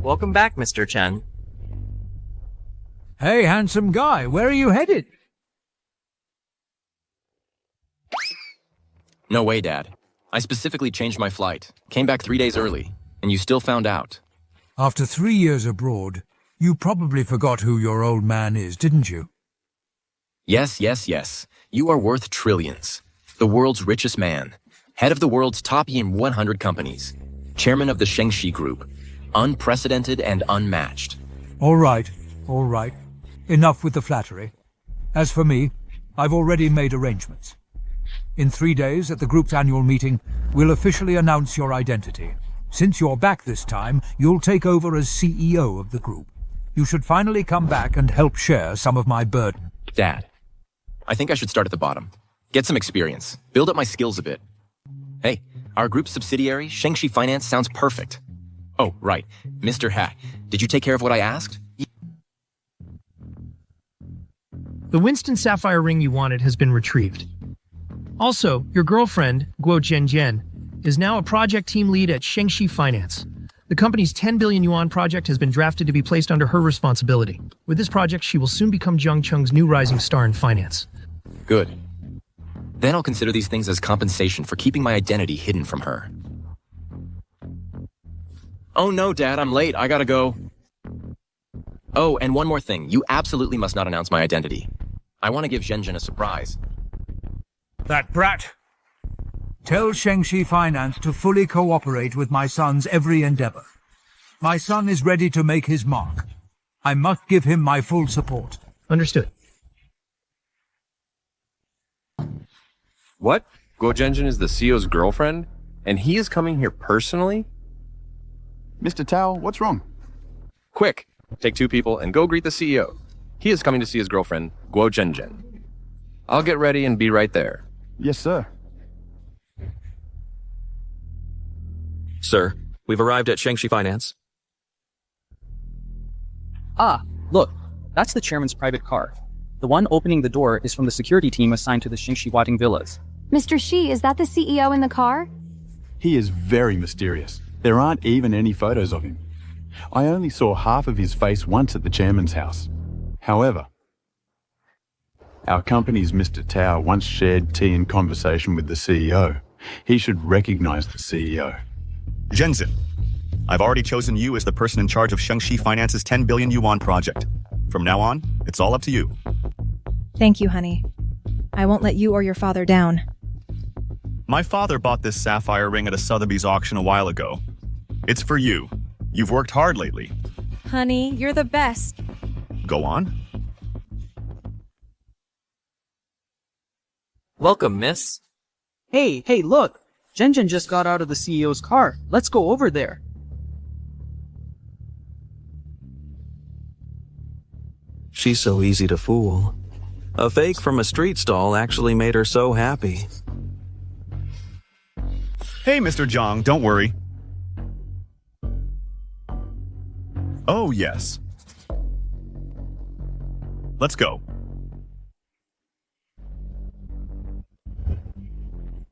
welcome back, Mr. Chen. Hey, handsome guy, where are you headed? No way, Dad. I specifically changed my flight. Came back 3 days early. And you still found out. After 3 years abroad, you probably forgot who your old man is, didn't you? Yes. You are worth trillions. The world's richest man. Head of the world's top 100 companies. Chairman of the Shengxi Group. Unprecedented and unmatched. All right. Enough with the flattery. As for me, I've already made arrangements. In 3 days, at the group's annual meeting, we'll officially announce your identity. Since you're back this time, you'll take over as CEO of the group. You should finally come back and help share some of my burden. Dad, I think I should start at the bottom. Get some experience. Build up my skills a bit. Hey, our group's subsidiary, Shengxi Finance, sounds perfect. Oh, right. Mr. Ha, did you take care of what I asked? The Winston Sapphire ring you wanted has been retrieved. Also, your girlfriend, Guo Zhenjian, is now a project team lead at Shengxi Finance. The company's 10 billion yuan project has been drafted to be placed under her responsibility. With this project, she will soon become Jiang Cheng's new rising star in finance. Good. Then I'll consider these things as compensation for keeping my identity hidden from her. Oh no, Dad, I'm late. I gotta go. Oh, and one more thing. You absolutely must not announce my identity. I want to give Zhenjian a surprise. That brat! Tell Shengxi Finance to fully cooperate with my son's every endeavor. My son is ready to make his mark. I must give him my full support. Understood. What? Guo Zhenjian is the CEO's girlfriend? And he is coming here personally? Mr. Tao, what's wrong? Quick, take 2 people and go greet the CEO. He is coming to see his girlfriend, Guo Zhenjian. I'll get ready and be right there. Yes, sir. Sir, we've arrived at Shengxi Finance. Ah, look, that's the chairman's private car. The one opening the door is from the security team assigned to the Shengxi Wading Villas. Mr. Shi, is that the CEO in the car? He is very mysterious. There aren't even any photos of him. I only saw half of his face once at the chairman's house. However, our company's Mr. Tao once shared tea and conversation with the CEO. He should recognize the CEO. Zhenjian, I've already chosen you as the person in charge of Shengxi Finance's 10 billion yuan project. From now on, it's all up to you. Thank you, honey. I won't let you or your father down. My father bought this sapphire ring at a Sotheby's auction a while ago. It's for you. You've worked hard lately. Honey, you're the best. Go on. Welcome, miss. Hey, look! Zhenjian just got out of the CEO's car. Let's go over there. She's so easy to fool. A fake from a street stall actually made her so happy. Hey, Mr. Zhang, don't worry. Oh, yes. Let's go.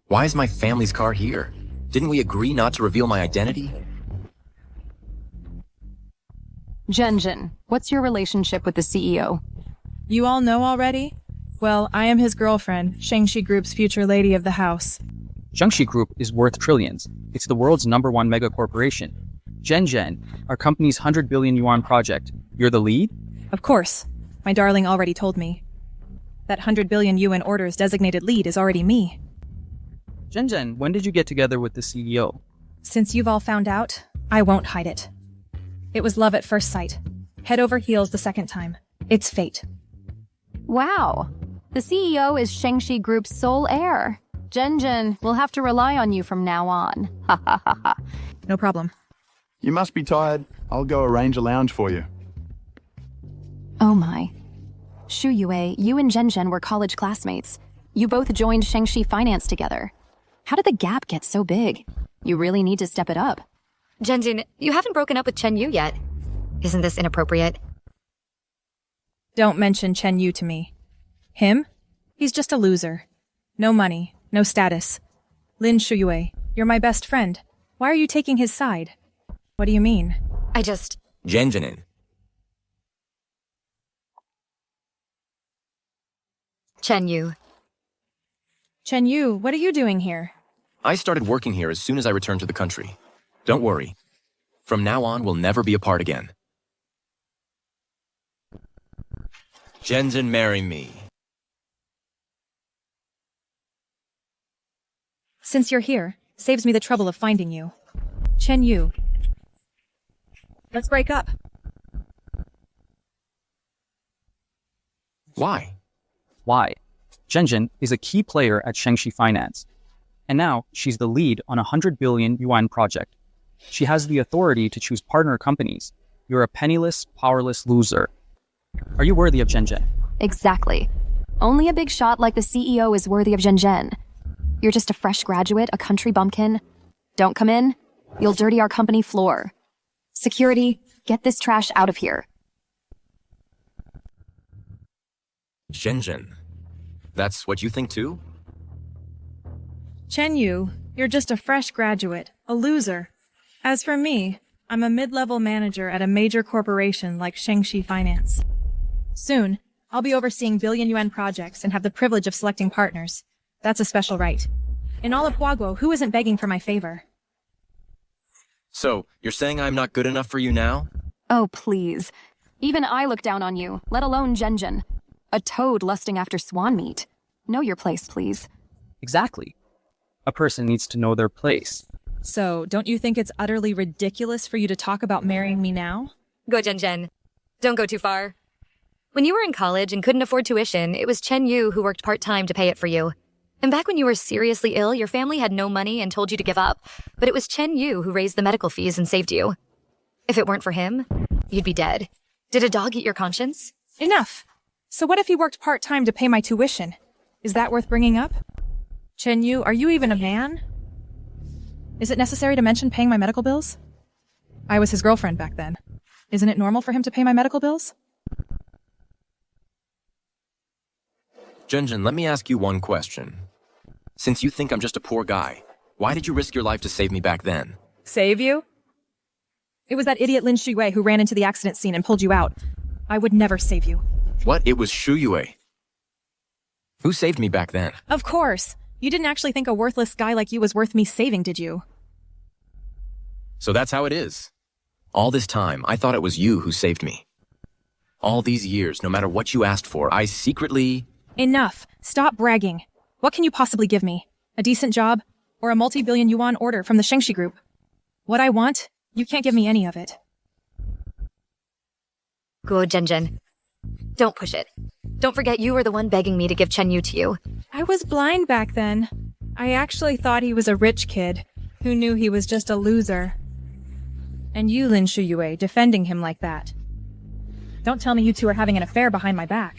Why is my family's car here? Didn't we agree not to reveal my identity? Zhenjian, what's your relationship with the CEO? You all know already? Well, I am his girlfriend, Shengxi Group's future lady of the house. Shengxi Group is worth trillions. It's the world's #1 mega corporation. Zhenjian, our company's 100 billion yuan project. You're the lead? Of course. My darling already told me. That 100 billion yuan order's designated lead is already me. Zhenjian, when did you get together with the CEO? Since you've all found out, I won't hide it. It was love at first sight. Head over heels the second time. It's fate. Wow. The CEO is Shengxi Group's sole heir. Zhenjian, we'll have to rely on you from now on. Ha ha ha ha. No problem. You must be tired. I'll go arrange a lounge for you. Oh my. Shu Yue, you and Zhenjian were college classmates. You both joined Shengxi Finance together. How did the gap get so big? You really need to step it up. Zhenjian, you haven't broken up with Chen Yu yet. Isn't this inappropriate? Don't mention Chen Yu to me. Him? He's just a loser. No money, no status. Lin Shuyue, you're my best friend. Why are you taking his side? What do you mean? Zhenjian. Chen Yu. Chen Yu, what are you doing here? I started working here as soon as I returned to the country. Don't worry. From now on, we'll never be apart again. Zhenjian, marry me. Since you're here, saves me the trouble of finding you. Chen Yu. Let's break up. Why? Why? Zhenjian is a key player at Shengxi Finance. And now she's the lead on a 100 billion yuan project. She has the authority to choose partner companies. You're a penniless, powerless loser. Are you worthy of Zhenjian? Exactly. Only a big shot like the CEO is worthy of Zhenjian. You're just a fresh graduate, a country bumpkin. Don't come in. You'll dirty our company floor. Security, get this trash out of here. Zhenjian. That's what you think too? Chen Yu, you're just a fresh graduate, a loser. As for me, I'm a mid-level manager at a major corporation like Shengxi Finance. Soon, I'll be overseeing billion-yuan projects and have the privilege of selecting partners. That's a special right. In all of Huaguo, who isn't begging for my favor? So, you're saying I'm not good enough for you now? Oh, please. Even I look down on you, let alone Zhenjian. A toad lusting after swan meat. Know your place, please. Exactly. A person needs to know their place. So, don't you think it's utterly ridiculous for you to talk about marrying me now? Go Zhenjian. Don't go too far. When you were in college and couldn't afford tuition, it was Chen Yu who worked part-time to pay it for you. And back when you were seriously ill, your family had no money and told you to give up. But it was Chen Yu who raised the medical fees and saved you. If it weren't for him, you'd be dead. Did a dog eat your conscience? Enough! So what if he worked part-time to pay my tuition? Is that worth bringing up? Chen Yu, are you even a man? Is it necessary to mention paying my medical bills? I was his girlfriend back then. Isn't it normal for him to pay my medical bills? Zhenjian, let me ask you one question. Since you think I'm just a poor guy, why did you risk your life to save me back then? Save you? It was that idiot Lin Shuyue who ran into the accident scene and pulled you out. I would never save you. What? It was Shuyue. Who saved me back then? Of course. You didn't actually think a worthless guy like you was worth me saving, did you? So that's how it is. All this time, I thought it was you who saved me. All these years, no matter what you asked for, I secretly... Enough. Stop bragging. What can you possibly give me? A decent job? Or a multi-billion yuan order from the Shengxi Group? What I want, you can't give me any of it. Go Zhenjian. Don't push it. Don't forget you were the one begging me to give Chen Yu to you. I was blind back then. I actually thought he was a rich kid who knew he was just a loser. And you, Lin Shuyue, defending him like that. Don't tell me you two are having an affair behind my back.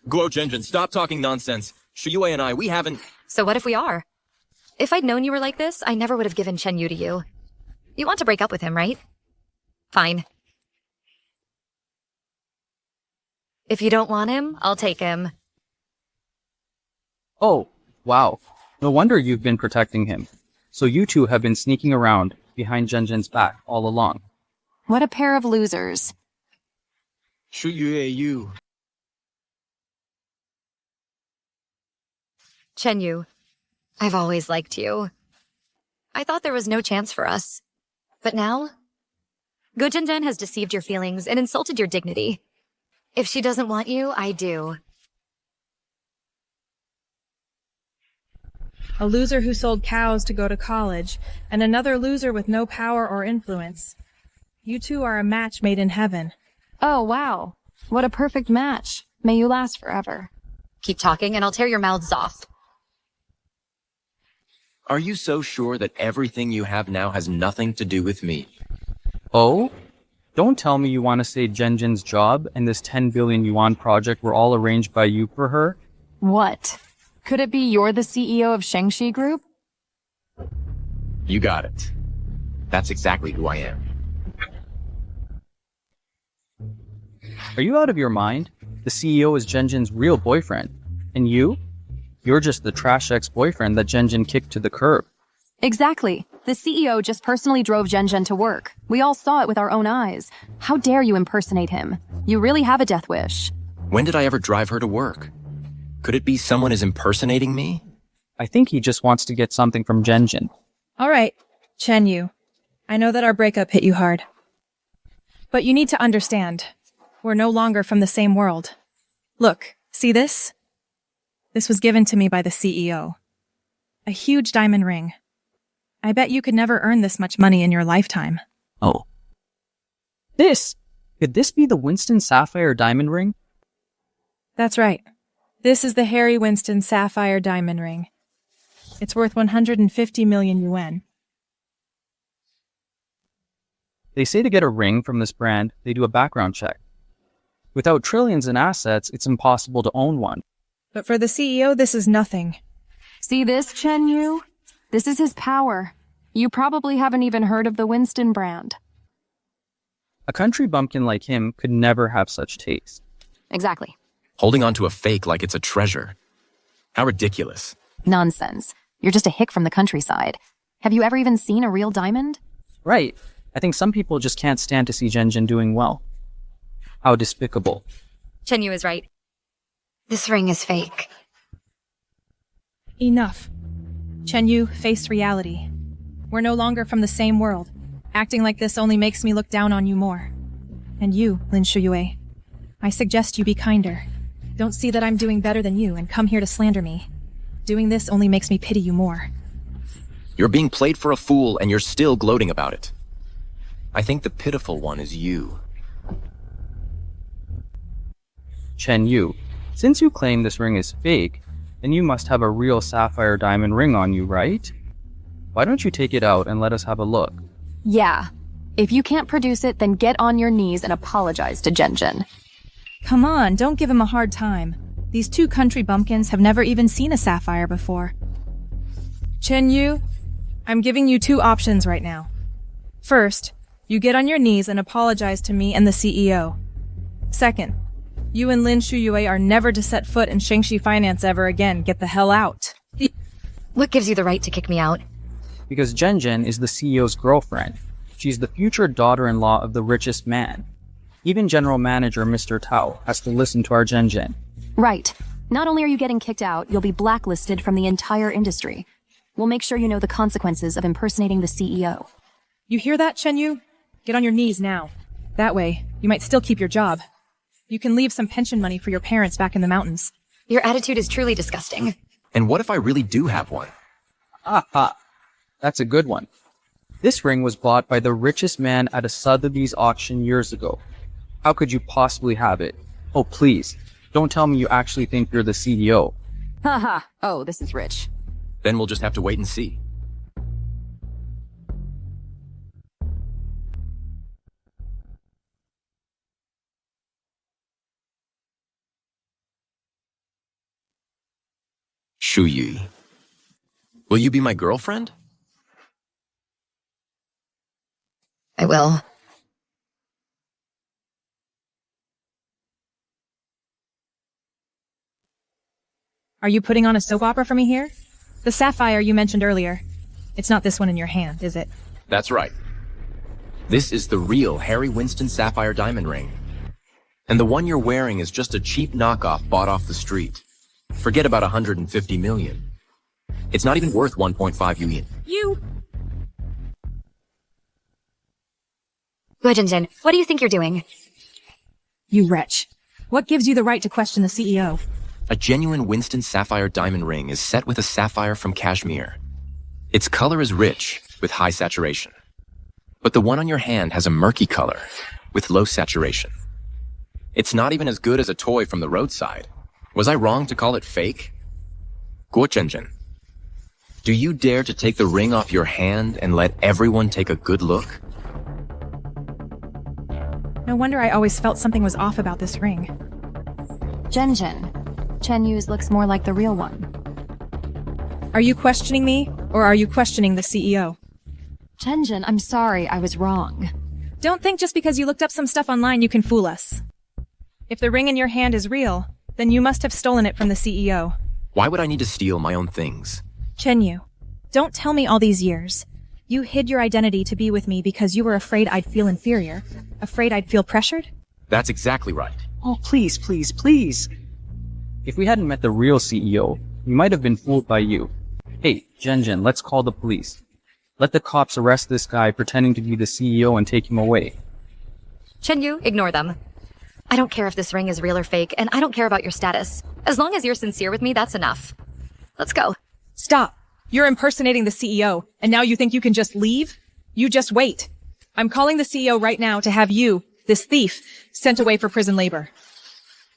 Guo Zhenjian, stop talking nonsense. Shuyue and I, we haven't... So what if we are? If I'd known you were like this, I never would have given Chen Yu to you. You want to break up with him, right? Fine. If you don't want him, I'll take him. Oh, wow. No wonder you've been protecting him. So you two have been sneaking around behind Zhenjian's back all along. What a pair of losers. Shuyue, you... Chen Yu, I've always liked you. I thought there was no chance for us. But now, Go Zhenjian has deceived your feelings and insulted your dignity. If she doesn't want you, I do. A loser who sold cows to go to college, and another loser with no power or influence. You two are a match made in heaven. Oh, wow. What a perfect match. May you last forever. Keep talking and I'll tear your mouths off. Are you so sure that everything you have now has nothing to do with me? Oh? Don't tell me you want to say Zhenjian's job and this 10 billion yuan project were all arranged by you for her? What? Could it be you're the CEO of Shengxi Group? You got it. That's exactly who I am. Are you out of your mind? The CEO is Zhenjian's real boyfriend. And you? You're just the trash ex-boyfriend that Zhenjian kicked to the curb. Exactly. The CEO just personally drove Zhen to work. We all saw it with our own eyes. How dare you impersonate him? You really have a death wish. When did I ever drive her to work? Could it be someone is impersonating me? I think he just wants to get something from Zhen. All right, Chen Yu. I know that our breakup hit you hard. But you need to understand, we're no longer from the same world. Look, see this? This was given to me by the CEO. A huge diamond ring. I bet you could never earn this much money in your lifetime. Oh. Could this be the Winston Sapphire diamond ring? That's right. This is the Harry Winston Sapphire diamond ring. It's worth 150 million yuan. They say to get a ring from this brand, they do a background check. Without trillions in assets, it's impossible to own one. But for the CEO, this is nothing. See this, Chen Yu? This is his power. You probably haven't even heard of the Winston brand. A country bumpkin like him could never have such taste. Exactly. Holding on to a fake like it's a treasure. How ridiculous. Nonsense. You're just a hick from the countryside. Have you ever even seen a real diamond? Right. I think some people just can't stand to see Zhen doing well. How despicable. Chen Yu is right. This ring is fake. Enough. Chen Yu, face reality. We're no longer from the same world. Acting like this only makes me look down on you more. And you, Lin Shuyue, I suggest you be kinder. Don't see that I'm doing better than you and come here to slander me. Doing this only makes me pity you more. You're being played for a fool and you're still gloating about it. I think the pitiful one is you. Chen Yu, since you claim this ring is fake, then you must have a real sapphire diamond ring on you, right? Why don't you take it out and let us have a look? Yeah. If you can't produce it, then get on your knees and apologize to Zhen. Come on, don't give him a hard time. These two country bumpkins have never even seen a sapphire before. Chen Yu, I'm giving you two options right now. First, you get on your knees and apologize to me and the CEO. Second, you and Lin Shuyue are never to set foot in Shengxi Finance ever again. Get the hell out. What gives you the right to kick me out? Because Zhen is the CEO's girlfriend. She's the future daughter-in-law of the richest man. Even General Manager Mr. Tao has to listen to our Zhen. Right. Not only are you getting kicked out, you'll be blacklisted from the entire industry. We'll make sure you know the consequences of impersonating the CEO. You hear that, Chen Yu? Get on your knees now. That way, you might still keep your job. You can leave some pension money for your parents back in the mountains. Your attitude is truly disgusting. And what if I really do have one? Aha! That's a good one. This ring was bought by the richest man at a Sotheby's auction years ago. How could you possibly have it? Oh, please, don't tell me you actually think you're the CEO. Haha. Oh, this is rich. Then we'll just have to wait and see. Shuyi. Will you be my girlfriend? I will. Are you putting on a soap opera for me here? The sapphire you mentioned earlier. It's not this one in your hand, is it? That's right. This is the real Harry Winston Sapphire diamond ring. And the one you're wearing is just a cheap knockoff bought off the street. Forget about 150 million. It's not even worth 1.5 yuan. You! Go, Zhen. What do you think you're doing? You wretch. What gives you the right to question the CEO? A genuine Winston Sapphire diamond ring is set with a sapphire from Kashmir. Its color is rich, with high saturation. But the one on your hand has a murky color, with low saturation. It's not even as good as a toy from the roadside. Was I wrong to call it fake? Guo Zhen, do you dare to take the ring off your hand and let everyone take a good look? No wonder I always felt something was off about this ring. Zhen. Chen Yu's looks more like the real one. Are you questioning me, or are you questioning the CEO? Zhen, I'm sorry, I was wrong. Don't think just because you looked up some stuff online you can fool us. If the ring in your hand is real, then you must have stolen it from the CEO. Why would I need to steal my own things? Chen Yu, don't tell me all these years. You hid your identity to be with me because you were afraid I'd feel inferior. Afraid I'd feel pressured? That's exactly right. Oh, please, please, please. If we hadn't met the real CEO, we might have been fooled by you. Hey, Jen, let's call the police. Let the cops arrest this guy pretending to be the CEO and take him away. Chen Yu, ignore them. I don't care if this ring is real or fake, and I don't care about your status. As long as you're sincere with me, that's enough. Let's go. Stop. You're impersonating the CEO, and now you think you can just leave? You just wait. I'm calling the CEO right now to have you, this thief, sent away for prison labor.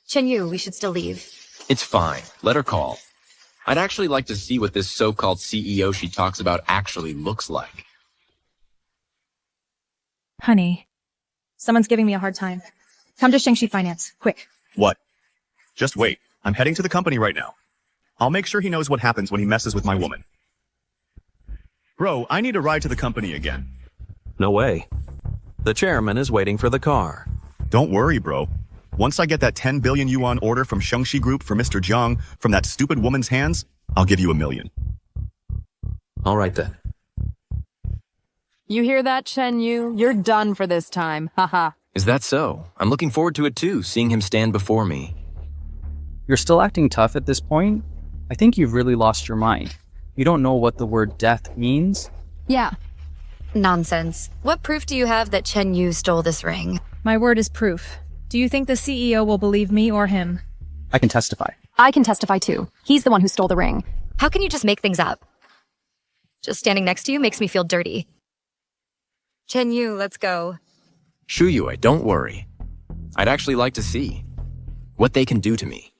Chen Yu, we should still leave. It's fine. Let her call. I'd actually like to see what this so-called CEO she talks about actually looks like. Honey, someone's giving me a hard time. Come to Shengxi Finance, quick. What? Just wait. I'm heading to the company right now. I'll make sure he knows what happens when he messes with my woman. Bro, I need a ride to the company again. No way. The chairman is waiting for the car. Don't worry, bro. Once I get that 10 billion yuan order from Shengxi Group for Mr. Jiang from that stupid woman's hands, I'll give you $1 million. All right then. You hear that, Chen Yu? You're done for this time. Haha. Is that so? I'm looking forward to it too, seeing him stand before me. You're still acting tough at this point? I think you've really lost your mind. You don't know what the word death means? Yeah. Nonsense. What proof do you have that Chen Yu stole this ring? My word is proof. Do you think the CEO will believe me or him? I can testify. I can testify too. He's the one who stole the ring. How can you just make things up? Just standing next to you makes me feel dirty. Chen Yu, let's go. Shu Yue, don't worry. I'd actually like to see what they can do to me.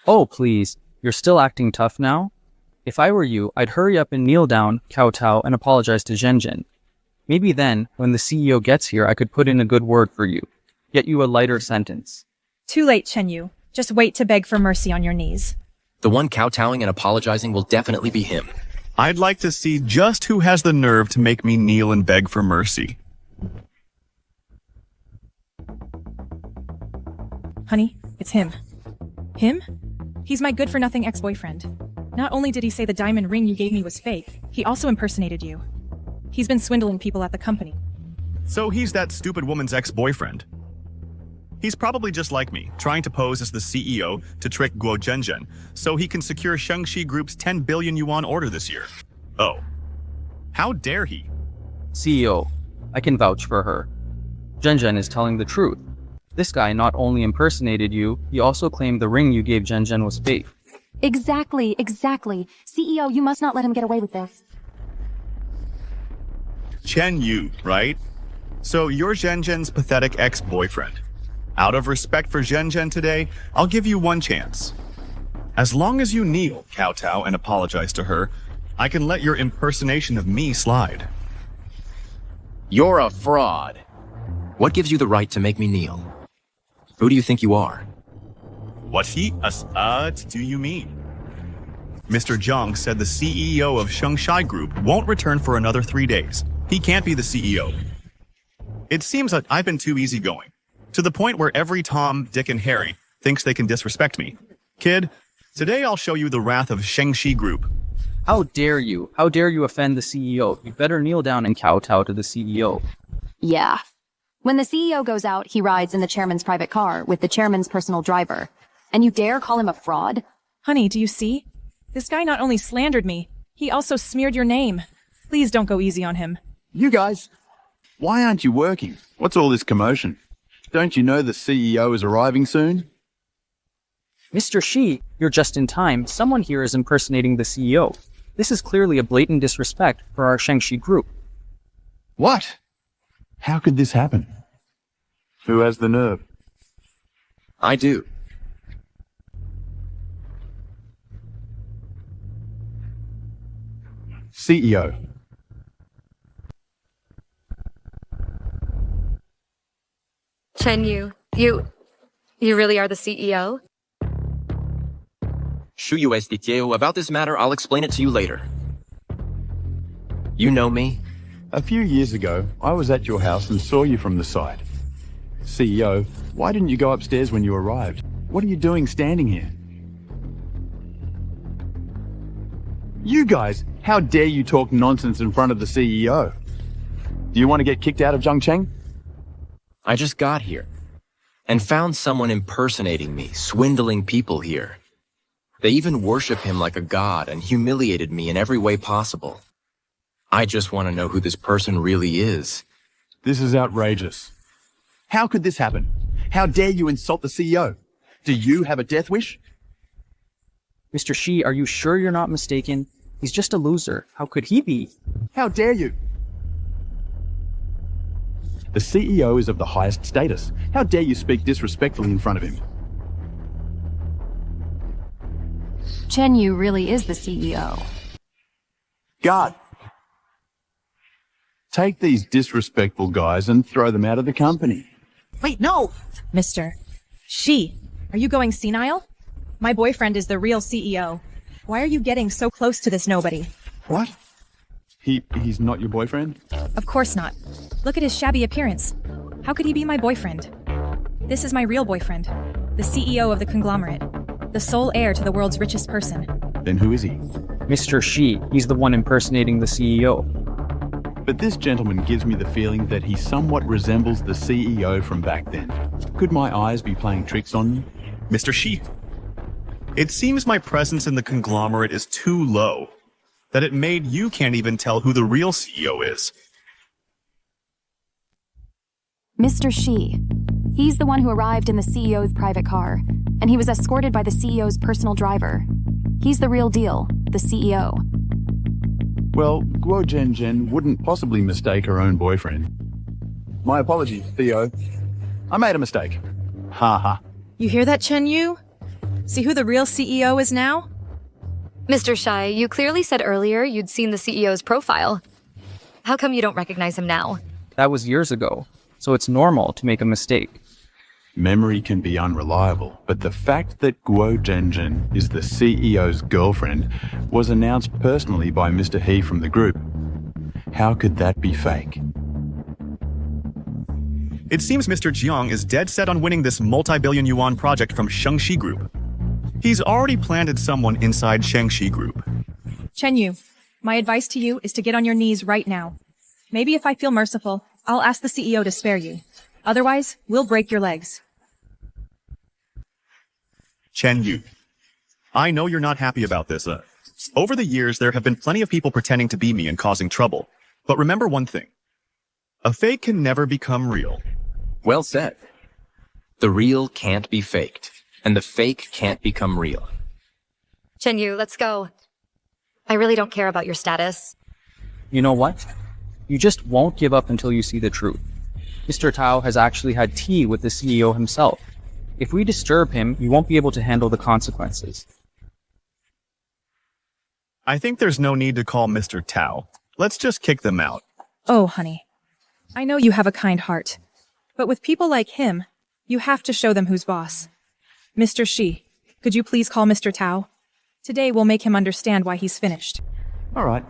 Oh, please. You're still acting tough now? If I were you, I'd hurry up and kneel down, kowtow, and apologize to Zhen. Maybe then, when the CEO gets here, I could put in a good word for you. Get you a lighter sentence. Too late, Chen Yu. Just wait to beg for mercy on your knees. The one kowtowing and apologizing will definitely be him. I'd like to see just who has the nerve to make me kneel and beg for mercy. Honey, it's him. Him? He's my good-for-nothing ex-boyfriend. Not only did he say the diamond ring you gave me was fake, he also impersonated you. He's been swindling people at the company. So he's that stupid woman's ex-boyfriend. He's probably just like me, trying to pose as the CEO to trick Guo Zhenjian so he can secure Shengxi Group's 10 billion yuan order this year. Oh. How dare he? CEO, I can vouch for her. Zhen is telling the truth. This guy not only impersonated you, he also claimed the ring you gave Zhen was fake. Exactly. CEO, you must not let him get away with this. Chen Yu, right? So you're Zhenjian's pathetic ex-boyfriend. Out of respect for Zhen today, I'll give you one chance. As long as you kneel, kowtow, and apologize to her, I can let your impersonation of me slide. You're a fraud. What gives you the right to make me kneel? Who do you think you are? What do you mean? Mr. Jiang said the CEO of Shengxi Group won't return for another 3 days. He can't be the CEO. It seems that I've been too easygoing, to the point where every Tom, Dick, and Harry thinks they can disrespect me. Kid, today I'll show you the wrath of Shengxi Group. How dare you? How dare you offend the CEO? You better kneel down and kowtow to the CEO. Yeah. When the CEO goes out, he rides in the chairman's private car with the chairman's personal driver. And you dare call him a fraud? Honey, do you see? This guy not only slandered me, he also smeared your name. Please don't go easy on him. You guys, why aren't you working? What's all this commotion? Don't you know the CEO is arriving soon? Mr. Shi, you're just in time. Someone here is impersonating the CEO. This is clearly a blatant disrespect for our Shengxi Group. What? How could this happen? Who has the nerve? I do. CEO. Chen Yu, you really are the CEO? Shu Yue Stitieo, about this matter, I'll explain it to you later. You know me? A few years ago, I was at your house and saw you from the side. CEO, why didn't you go upstairs when you arrived? What are you doing standing here? You guys, How dare you talk nonsense in front of the CEO? Do you want to get kicked out of Zhongcheng? I just got here and found someone impersonating me, swindling people here. They even worship him like a god and humiliated me in every way possible. I just want to know who this person really is. This is outrageous. How could this happen? How dare you insult the CEO? Do you have a death wish? Mr. Shi, are you sure you're not mistaken? He's just a loser. How could he be? How dare you? The CEO is of the highest status. How dare you speak disrespectfully in front of him? Chen Yu really is the CEO. Guard! Take these disrespectful guys and throw them out of the company. Wait, no! Mr. Shi, are you going senile? My boyfriend is the real CEO. Why are you getting so close to this nobody? What? He's not your boyfriend? Of course not. Look at his shabby appearance. How could he be my boyfriend? This is my real boyfriend, the CEO of the conglomerate, the sole heir to the world's richest person. Then who is he? Mr. Shi, he's the one impersonating the CEO. But this gentleman gives me the feeling that he somewhat resembles the CEO from back then. Could my eyes be playing tricks on me? Mr. Shi, it seems my presence in the conglomerate is too low, that it made you can't even tell who the real CEO is. Mr. Shi. He's the one who arrived in the CEO's private car, and he was escorted by the CEO's personal driver. He's the real deal, the CEO. Well, Guo Zhenjian wouldn't possibly mistake her own boyfriend. My apologies, Theo. I made a mistake. Ha ha. You hear that, Chen Yu? See who the real CEO is now? Mr. Shai, you clearly said earlier you'd seen the CEO's profile. How come you don't recognize him now? That was years ago, so it's normal to make a mistake. Memory can be unreliable, but the fact that Guo Zhenjian is the CEO's girlfriend was announced personally by Mr. He from the group. How could that be fake? It seems Mr. Jiang is dead set on winning this multi-billion yuan project from Shengxi Group. He's already planted someone inside Shengxi Group. Chen Yu, my advice to you is to get on your knees right now. Maybe if I feel merciful, I'll ask the CEO to spare you. Otherwise, we'll break your legs. Chen Yu, I know you're not happy about this. Over the years, there have been plenty of people pretending to be me and causing trouble. But remember one thing. A fake can never become real. Well said. The real can't be faked, and the fake can't become real. Chen Yu, let's go. I really don't care about your status. You know what? You just won't give up until you see the truth. Mr. Tao has actually had tea with the CEO himself. If we disturb him, you won't be able to handle the consequences. I think there's no need to call Mr. Tao. Let's just kick them out. Oh, honey. I know you have a kind heart. But with people like him, you have to show them who's boss. Mr. Shi, could you please call Mr. Tao? Today we'll make him understand why he's finished. All right.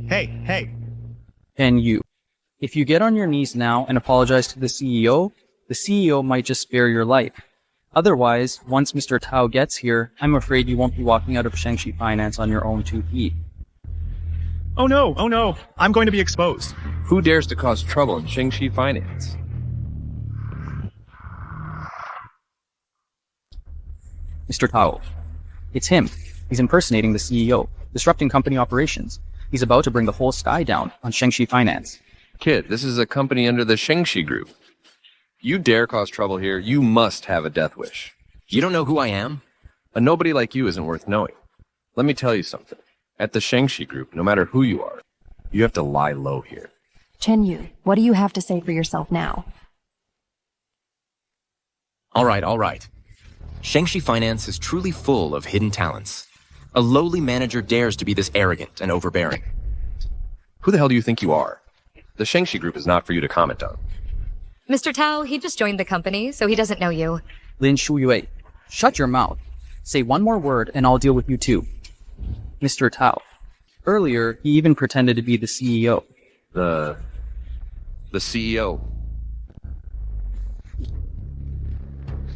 Hey. Chen Yu, if you get on your knees now and apologize to the CEO might just spare your life. Otherwise, once Mr. Tao gets here, I'm afraid you won't be walking out of Shengxi Finance on your own 2 feet. Oh no, I'm going to be exposed. Who dares to cause trouble in Shengxi Finance? Mr. Tao. It's him. He's impersonating the CEO, disrupting company operations. He's about to bring the whole sky down on Shengxi Finance. Kid, this is a company under the Shengxi Group. You dare cause trouble here, you must have a death wish. You don't know who I am? A nobody like you isn't worth knowing. Let me tell you something. At the Shengxi Group, no matter who you are, you have to lie low here. Chen Yu, what do you have to say for yourself now? All right. Shengxi Finance is truly full of hidden talents. A lowly manager dares to be this arrogant and overbearing. Who the hell do you think you are? The Shengxi Group is not for you to comment on. Mr. Tao, he just joined the company, so he doesn't know you. Lin Shuyue, shut your mouth. Say one more word and I'll deal with you too. Mr. Tao. Earlier, he even pretended to be the CEO. The CEO.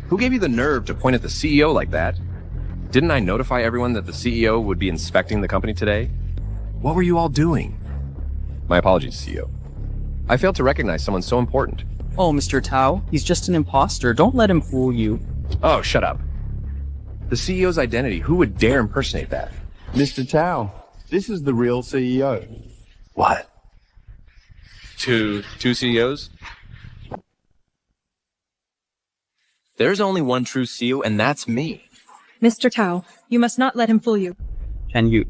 Who gave you the nerve to point at the CEO like that? Didn't I notify everyone that the CEO would be inspecting the company today? What were you all doing? My apologies, CEO. I failed to recognize someone so important. Oh, Mr. Tao, he's just an imposter. Don't let him fool you. Oh, shut up. The CEO's identity, who would dare impersonate that? Mr. Tao, this is the real CEO. What? Two CEOs? There's only one true CEO, and that's me. Mr. Tao, you must not let him fool you. Chen Yu.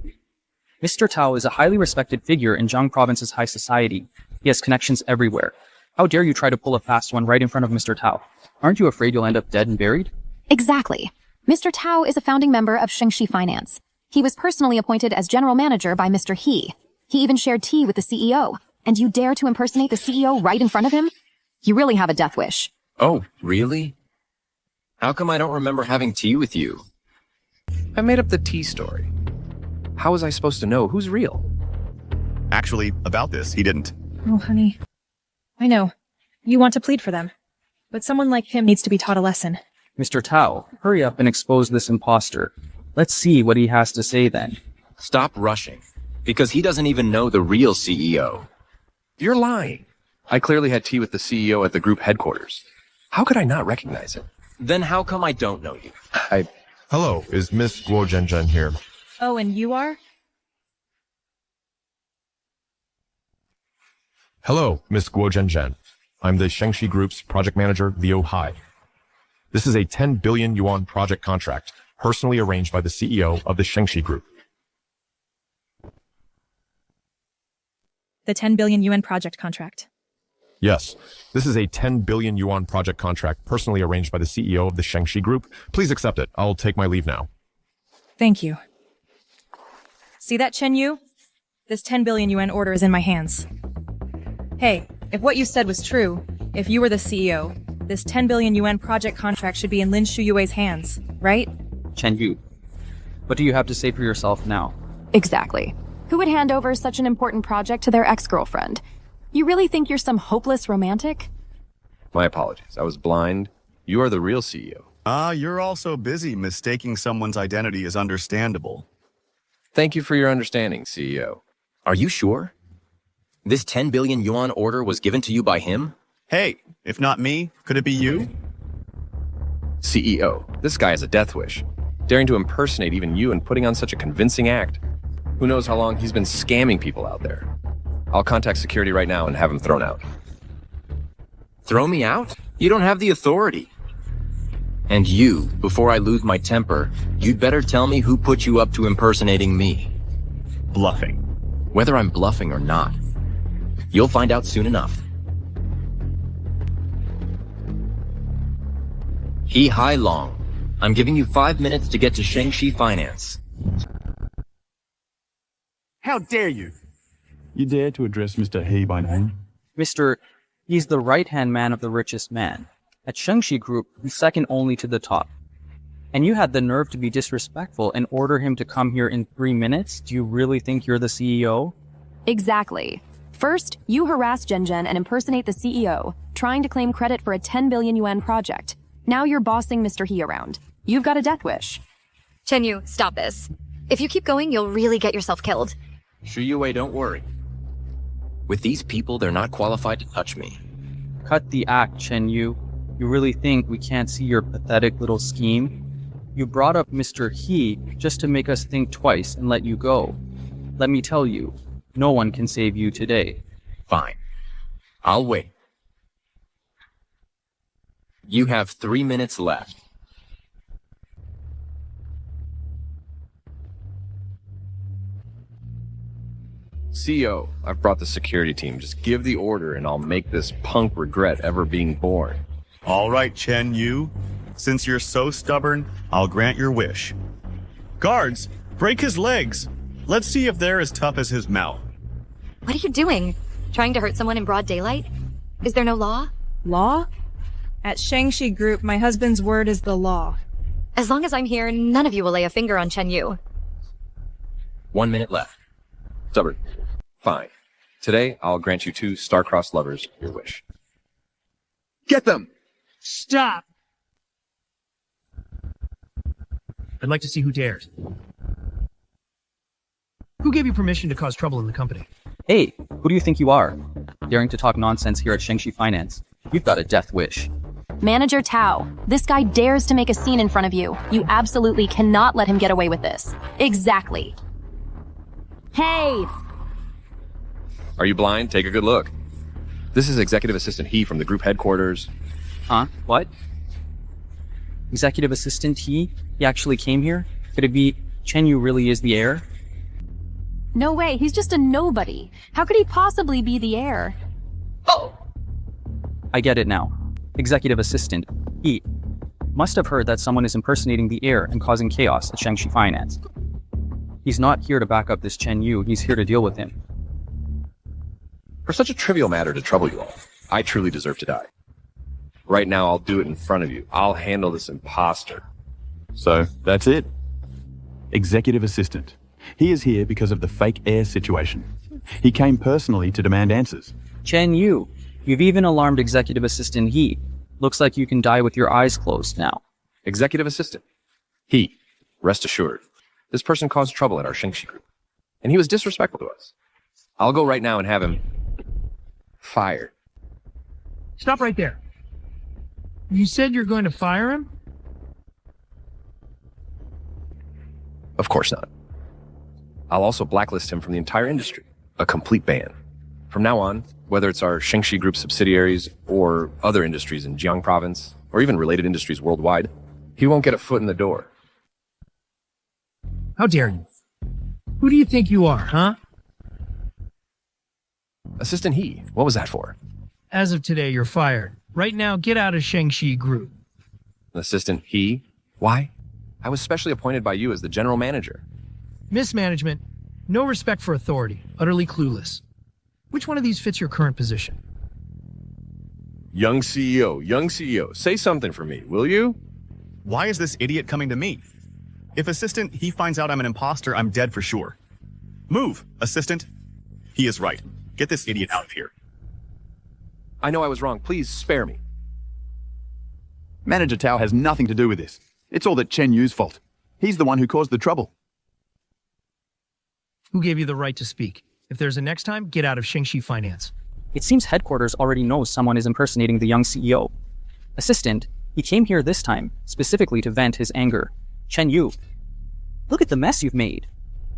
Mr. Tao is a highly respected figure in Zhang Province's high society. He has connections everywhere. How dare you try to pull a fast one right in front of Mr. Tao? Aren't you afraid you'll end up dead and buried? Exactly. Mr. Tao is a founding member of Shengxi Finance. He was personally appointed as general manager by Mr. He. He even shared tea with the CEO. And you dare to impersonate the CEO right in front of him? You really have a death wish. Oh, really? How come I don't remember having tea with you? I made up the tea story. How was I supposed to know who's real? Actually, about this, he didn't. Oh, honey. I know. You want to plead for them. But someone like him needs to be taught a lesson. Mr. Tao, hurry up and expose this imposter. Let's see what he has to say then. Stop rushing, because he doesn't even know the real CEO. You're lying. I clearly had tea with the CEO at the group headquarters. How could I not recognize him? Then how come I don't know you? Hello, is Miss Guo Zhenzhen here? Oh, and you are? Hello, Miss Guo Zhenzhen. I'm the Shengxi Group's project manager, Liu Hai. This is a 10 billion yuan project contract, personally arranged by the CEO of the Shengxi Group. The 10 billion yuan project contract. Yes, this is a 10 billion yuan project contract, personally arranged by the CEO of the Shengxi Group. Please accept it. I'll take my leave now. Thank you. See that, Chen Yu? This 10 billion yuan order is in my hands. Hey, if what you said was true, if you were the CEO, this 10 billion yuan project contract should be in Lin Shuyue's hands, right? Chen Yu, what do you have to say for yourself now? Exactly. Who would hand over such an important project to their ex-girlfriend? You really think you're some hopeless romantic? My apologies. I was blind. You are the real CEO. You're also busy. Mistaking someone's identity is understandable. Thank you for your understanding, CEO. Are you sure? This 10 billion yuan order was given to you by him? Hey, if not me, could it be you? CEO, this guy has a death wish. Daring to impersonate even you and putting on such a convincing act. Who knows how long he's been scamming people out there. I'll contact security right now and have him thrown out. Throw me out? You don't have the authority. And you, before I lose my temper, you'd better tell me who put you up to impersonating me. Bluffing. Whether I'm bluffing or not, you'll find out soon enough. He Hai Long, I'm giving you 5 minutes to get to Shengxi Finance. How dare you? You dare to address Mr. He by name? Mr. He's the right-hand man of the richest man. At Shengxi Group, he's second only to the top. And you had the nerve to be disrespectful and order him to come here in 3 minutes? Do you really think you're the CEO? Exactly. First, you harass Zhenzhen and impersonate the CEO, trying to claim credit for a 10 billion yuan project. Now you're bossing Mr. He around. You've got a death wish. Chen Yu, stop this. If you keep going, you'll really get yourself killed. Shuyue, don't worry. With these people, they're not qualified to touch me. Cut the act, Chen Yu. You really think we can't see your pathetic little scheme? You brought up Mr. He just to make us think twice and let you go. Let me tell you, no one can save you today. Fine. I'll wait. You have 3 minutes left. CEO, I've brought the security team. Just give the order and I'll make this punk regret ever being born. All right, Chen Yu. Since you're so stubborn, I'll grant your wish. Guards, break his legs. Let's see if they're as tough as his mouth. What are you doing? Trying to hurt someone in broad daylight? Is there no law? Law? At Shengxi Group, my husband's word is the law. As long as I'm here, none of you will lay a finger on Chen Yu. 1 minute left. Stubborn. Fine. Today, I'll grant you 2 star-crossed lovers your wish. Get them! Stop! I'd like to see who dares. Who gave you permission to cause trouble in the company? Hey, who do you think you are? Daring to talk nonsense here at Shengxi Finance. You've got a death wish. Manager Tao, this guy dares to make a scene in front of you. You absolutely cannot let him get away with this. Exactly. Hey! Are you blind? Take a good look. This is Executive Assistant He from the group headquarters. Huh? What? Executive Assistant He actually came here? Could it be Chen Yu really is the heir? No way, he's just a nobody. How could he possibly be the heir? I get it now. Executive Assistant He must have heard that someone is impersonating the heir and causing chaos at Shengxi Finance. He's not here to back up this Chen Yu, he's here to deal with him. For such a trivial matter to trouble you all, I truly deserve to die. Right now, I'll do it in front of you. I'll handle this impostor. So, that's it. Executive Assistant. He is here because of the fake heir situation. He came personally to demand answers. Chen Yu, you've even alarmed Executive Assistant He. Looks like you can die with your eyes closed now. Executive Assistant He, rest assured, this person caused trouble at our Shengxi group, and he was disrespectful to us. I'll go right now and have him fired. Stop right there. You said you're going to fire him? Of course not. I'll also blacklist him from the entire industry. A complete ban. From now on, whether it's our Shengxi Group subsidiaries or other industries in Jiang Province, or even related industries worldwide, he won't get a foot in the door. How dare you? Who do you think you are, huh? Assistant He, what was that for? As of today, you're fired. Right now, get out of Shengxi Group. Assistant He? Why? I was specially appointed by you as the general manager. Mismanagement, no respect for authority, utterly clueless. Which one of these fits your current position? Young CEO, say something for me, will you? Why is this idiot coming to me? If Assistant He finds out I'm an imposter, I'm dead for sure. Move, Assistant. He is right. Get this idiot out of here. I know I was wrong. Please spare me. Manager Tao has nothing to do with this. It's all that Chen Yu's fault. He's the one who caused the trouble. Who gave you the right to speak? If there's a next time, get out of Shengxi Finance. It seems headquarters already knows someone is impersonating the young CEO. Assistant, he came here this time, specifically to vent his anger. Chen Yu, look at the mess you've made.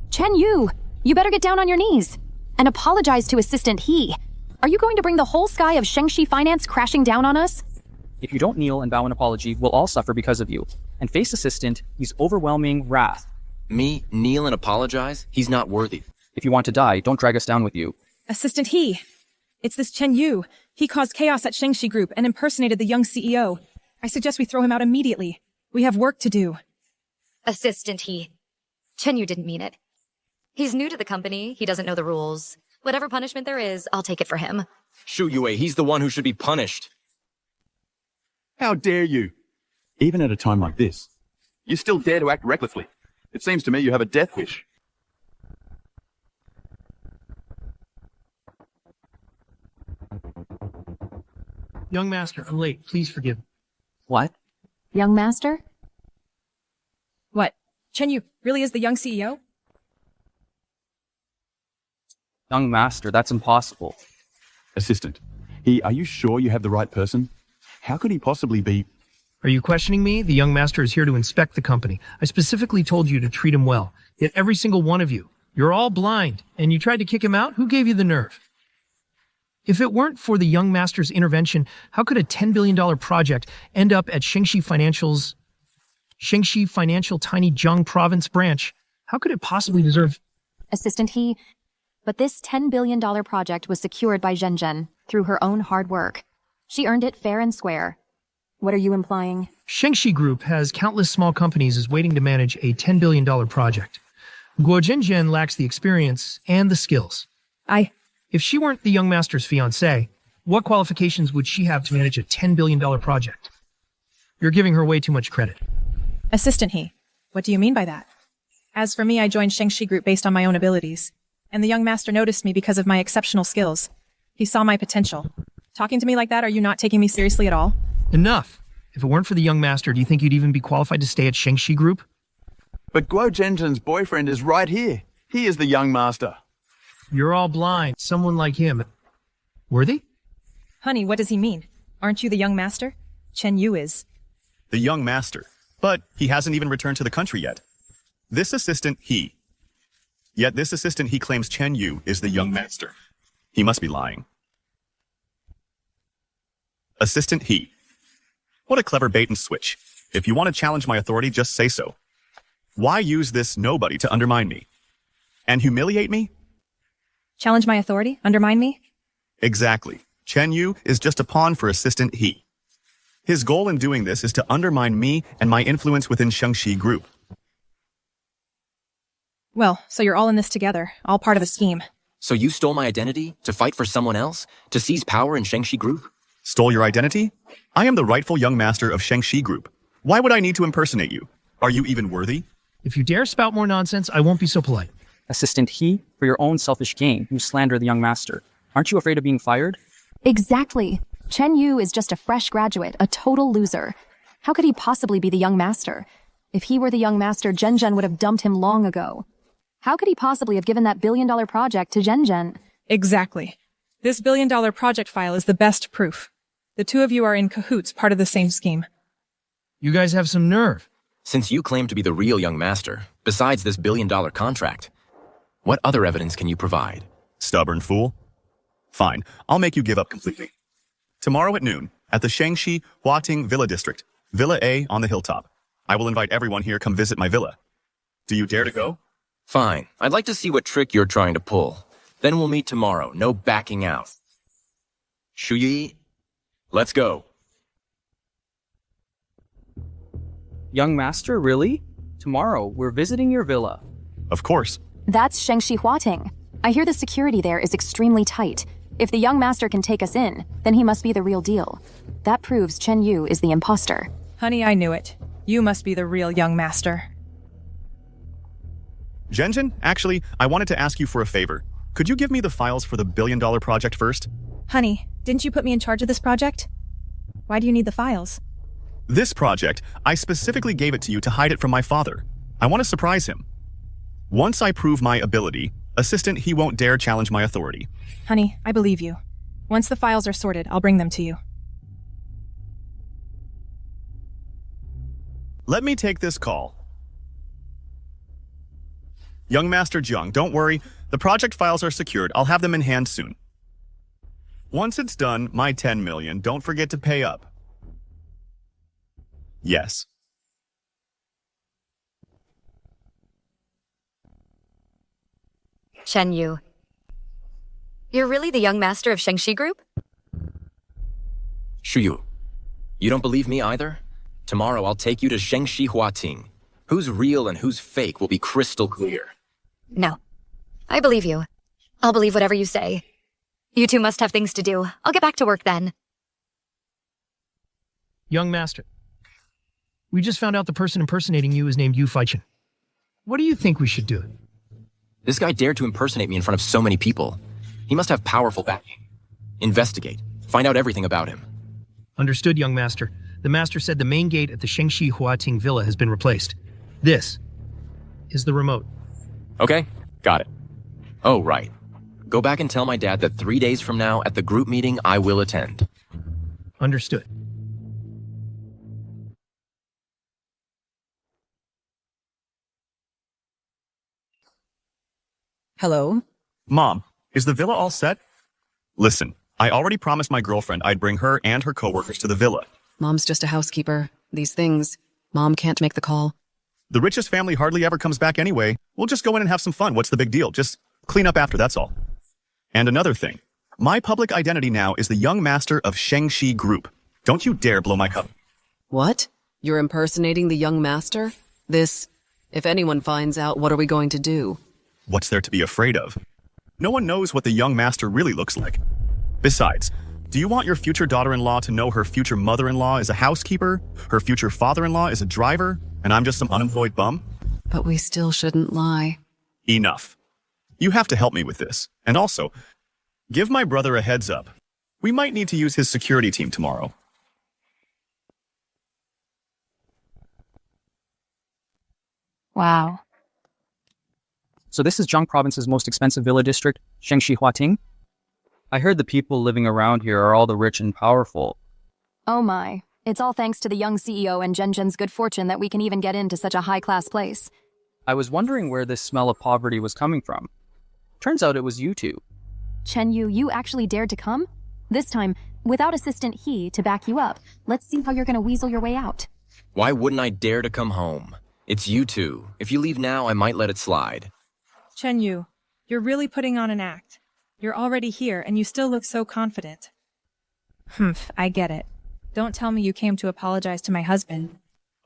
Chen Yu, you better get down on your knees and apologize to Assistant He. Are you going to bring the whole sky of Shengxi Finance crashing down on us? If you don't kneel and bow an apology, we'll all suffer because of you. And face Assistant, he's overwhelming wrath. Me kneel and apologize? He's not worthy. If you want to die, don't drag us down with you. Assistant He. It's this Chen Yu. He caused chaos at Shengxi Group and impersonated the young CEO. I suggest we throw him out immediately. We have work to do. Assistant He. Chen Yu didn't mean it. He's new to the company. He doesn't know the rules. Whatever punishment there is, I'll take it for him. Shu Yue, he's the one who should be punished. How dare you? Even at a time like this, you still dare to act recklessly. It seems to me you have a death wish. Young master, I'm late. Please forgive me. What? Young master? What? Chen Yu really is the young CEO? Young master, that's impossible. Assistant, are you sure you have the right person? How could he possibly be? Are you questioning me? The young master is here to inspect the company. I specifically told you to treat him well. Yet every single one of you, you're all blind, and you tried to kick him out? Who gave you the nerve? If it weren't for the young master's intervention, how could a $10 billion project end up at Shengxi Financial Tiny Jiang Province branch? How could it possibly deserve... Assistant He, but this $10 billion project was secured by Zhen through her own hard work. She earned it fair and square. What are you implying? Shengxi Group has countless small companies is waiting to manage a $10 billion project. Guo Zhenjian lacks the experience and the skills. If she weren't the young master's fiancée, what qualifications would she have to manage a $10 billion project? You're giving her way too much credit. Assistant He, what do you mean by that? As for me, I joined Shengxi Group based on my own abilities. And the young master noticed me because of my exceptional skills. He saw my potential. Talking to me like that, are you not taking me seriously at all? Enough. If it weren't for the young master, do you think you'd even be qualified to stay at Shengxi Group? But Guo Zhenzhen's boyfriend is right here. He is the young master. You're all blind. Someone like him. Worthy? Honey, what does he mean? Aren't you the young master? Chen Yu is. The young master. But he hasn't even returned to the country yet. This assistant, he. Yet this assistant he claims Chen Yu is the young master. He must be lying. Assistant, he. What a clever bait and switch. If you want to challenge my authority, just say so. Why use this nobody to undermine me? And humiliate me? Challenge my authority? Undermine me? Exactly. Chen Yu is just a pawn for assistant he. His goal in doing this is to undermine me and my influence within Shengxi Group. Well, so you're all in this together, all part of a scheme. So you stole my identity to fight for someone else? To seize power in Shengxi Group? Stole your identity? I am the rightful young master of Shengxi Group. Why would I need to impersonate you? Are you even worthy? If you dare spout more nonsense, I won't be so polite. Assistant he, for your own selfish gain, you slander the young master. Aren't you afraid of being fired? Exactly. Chen Yu is just a fresh graduate, a total loser. How could he possibly be the young master? If he were the young master, Zhen would have dumped him long ago. How could he possibly have given that billion-dollar project to Zhen? Exactly. This billion-dollar project file is the best proof. The two of you are in cahoots, part of the same scheme. You guys have some nerve. Since you claim to be the real young master, besides this billion-dollar contract, what other evidence can you provide? Stubborn fool. Fine, I'll make you give up completely. Tomorrow at noon, at the Shangxi Huating Villa District, Villa A on the hilltop. I will invite everyone here come visit my villa. Do you dare to go? Fine. I'd like to see what trick you're trying to pull. Then we'll meet tomorrow. No backing out. Shuyi, let's go. Young master, really? Tomorrow, we're visiting your villa. Of course. That's Shengxi Huating. I hear the security there is extremely tight. If the young master can take us in, then he must be the real deal. That proves Chen Yu is the impostor. Honey, I knew it. You must be the real young master. Zhen, actually, I wanted to ask you for a favor. Could you give me the files for the billion-dollar project first? Honey, didn't you put me in charge of this project? Why do you need the files? This project, I specifically gave it to you to hide it from my father. I want to surprise him. Once I prove my ability, assistant, he won't dare challenge my authority. Honey, I believe you. Once the files are sorted, I'll bring them to you. Let me take this call. Young Master Jiang, don't worry. The project files are secured. I'll have them in hand soon. Once it's done, my 10 million, don't forget to pay up. Yes. Chen Yu. You're really the young master of Shengxi Group? Shuyu, you don't believe me either? Tomorrow I'll take you to Shengxi Huating. Who's real and who's fake will be crystal clear. No. I believe you. I'll believe whatever you say. You two must have things to do. I'll get back to work then. Young master. We just found out the person impersonating you is named Yu Faichen. What do you think we should do? This guy dared to impersonate me in front of so many people. He must have powerful backing. Investigate. Find out everything about him. Understood, young master. The master said the main gate at the Shengxi Huating Villa has been replaced. This is the remote. Okay, got it. Oh, right. Go back and tell my dad that 3 days from now at the group meeting I will attend. Understood. Hello? Mom, is the villa all set? Listen, I already promised my girlfriend I'd bring her and her coworkers to the villa. Mom's just a housekeeper. These things, Mom can't make the call. The richest family hardly ever comes back anyway. We'll just go in and have some fun. What's the big deal? Just clean up after, that's all. And another thing. My public identity now is the young master of Shengxi Group. Don't you dare blow my cover. What? You're impersonating the young master? If anyone finds out, what are we going to do? What's there to be afraid of? No one knows what the young master really looks like. Besides, do you want your future daughter-in-law to know her future mother-in-law is a housekeeper, her future father-in-law is a driver, and I'm just some unemployed bum? But we still shouldn't lie. Enough. You have to help me with this. And also, give my brother a heads up. We might need to use his security team tomorrow. Wow. So this is Zhang Province's most expensive villa district, Shengxi Huating? I heard the people living around here are all the rich and powerful. Oh my. It's all thanks to the young CEO and Zhen's good fortune that we can even get into such a high-class place. I was wondering where this smell of poverty was coming from. Turns out it was you two. Chen Yu, you actually dared to come? This time, without assistant He to back you up. Let's see how you're gonna weasel your way out. Why wouldn't I dare to come home? It's you two. If you leave now, I might let it slide. Chen Yu, you're really putting on an act. You're already here, and you still look so confident. Humph, I get it. Don't tell me you came to apologize to my husband.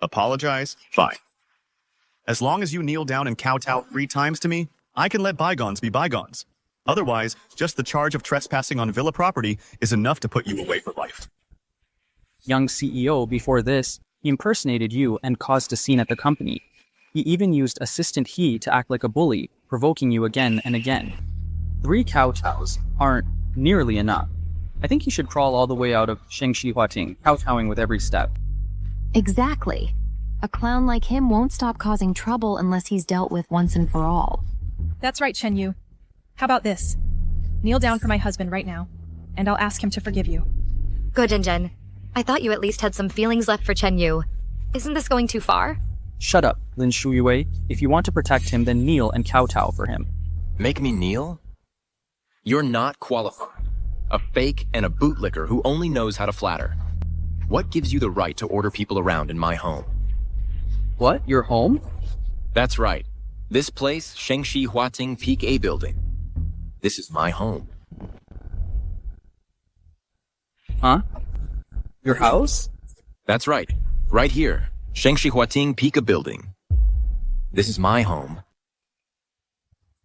Apologize? Fine. As long as you kneel down and kowtow 3 times to me, I can let bygones be bygones. Otherwise, just the charge of trespassing on villa property is enough to put you away for life. Young CEO, before this, he impersonated you and caused a scene at the company. He even used assistant He to act like a bully, provoking you again and again. 3 kowtows aren't nearly enough. I think he should crawl all the way out of Shengxi Huating, kowtowing with every step. Exactly. A clown like him won't stop causing trouble unless he's dealt with once and for all. That's right, Chen Yu. How about this? Kneel down for my husband right now, and I'll ask him to forgive you. Good, Zhen. I thought you at least had some feelings left for Chen Yu. Isn't this going too far? Shut up, Lin Shuyue. If you want to protect him, then kneel and kowtow for him. Make me kneel? You're not qualified. A fake and a bootlicker who only knows how to flatter. What gives you the right to order people around in my home? What? Your home? That's right. This place, Shengxi Huating Peak A building. This is my home. Huh? Your house? That's right. Right here. Shengxi Huating Peak A building. This is my home.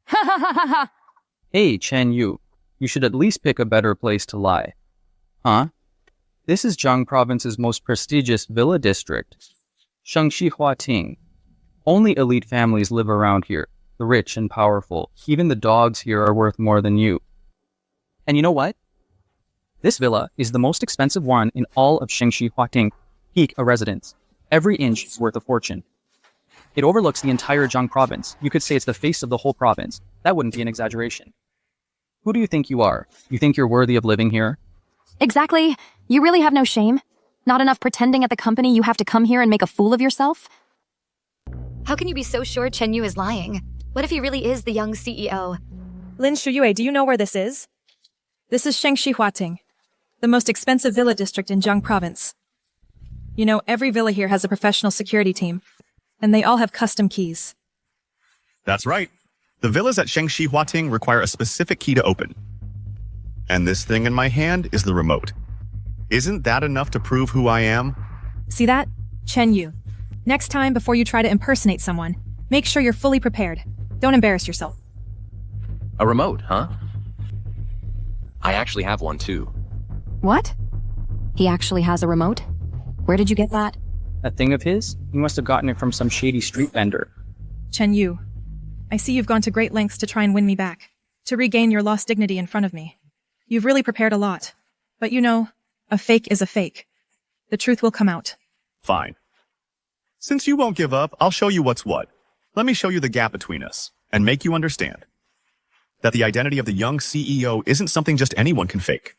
Ha ha ha ha ha! Hey, Chen Yu. You should at least pick a better place to lie. Huh? This is Zhang Province's most prestigious villa district. Shengxi Huating. Only elite families live around here, the rich and powerful. Even the dogs here are worth more than you. And you know what? This villa is the most expensive one in all of Shengxi Huating, Peak A residence. Every inch is worth a fortune. It overlooks the entire Zhang province. You could say it's the face of the whole province. That wouldn't be an exaggeration. Who do you think you are? You think you're worthy of living here? Exactly. You really have no shame? Not enough pretending at the company you have to come here and make a fool of yourself? How can you be so sure Chen Yu is lying? What if he really is the young CEO? Lin Shuyue, do you know where this is? This is Shengxi Huating, the most expensive villa district in Zhang province. You know, every villa here has a professional security team, and they all have custom keys. That's right. The villas at Shengxi Huating require a specific key to open. And this thing in my hand is the remote. Isn't that enough to prove who I am? See that? Chen Yu. Next time, before you try to impersonate someone, make sure you're fully prepared. Don't embarrass yourself. A remote, huh? I actually have one too. What? He actually has a remote? Where did you get that? A thing of his? He must have gotten it from some shady street vendor. Chen Yu, I see you've gone to great lengths to try and win me back, to regain your lost dignity in front of me. You've really prepared a lot. But you know, a fake is a fake. The truth will come out. Fine. Since you won't give up, I'll show you what's what. Let me show you the gap between us, and make you understand that the identity of the young CEO isn't something just anyone can fake.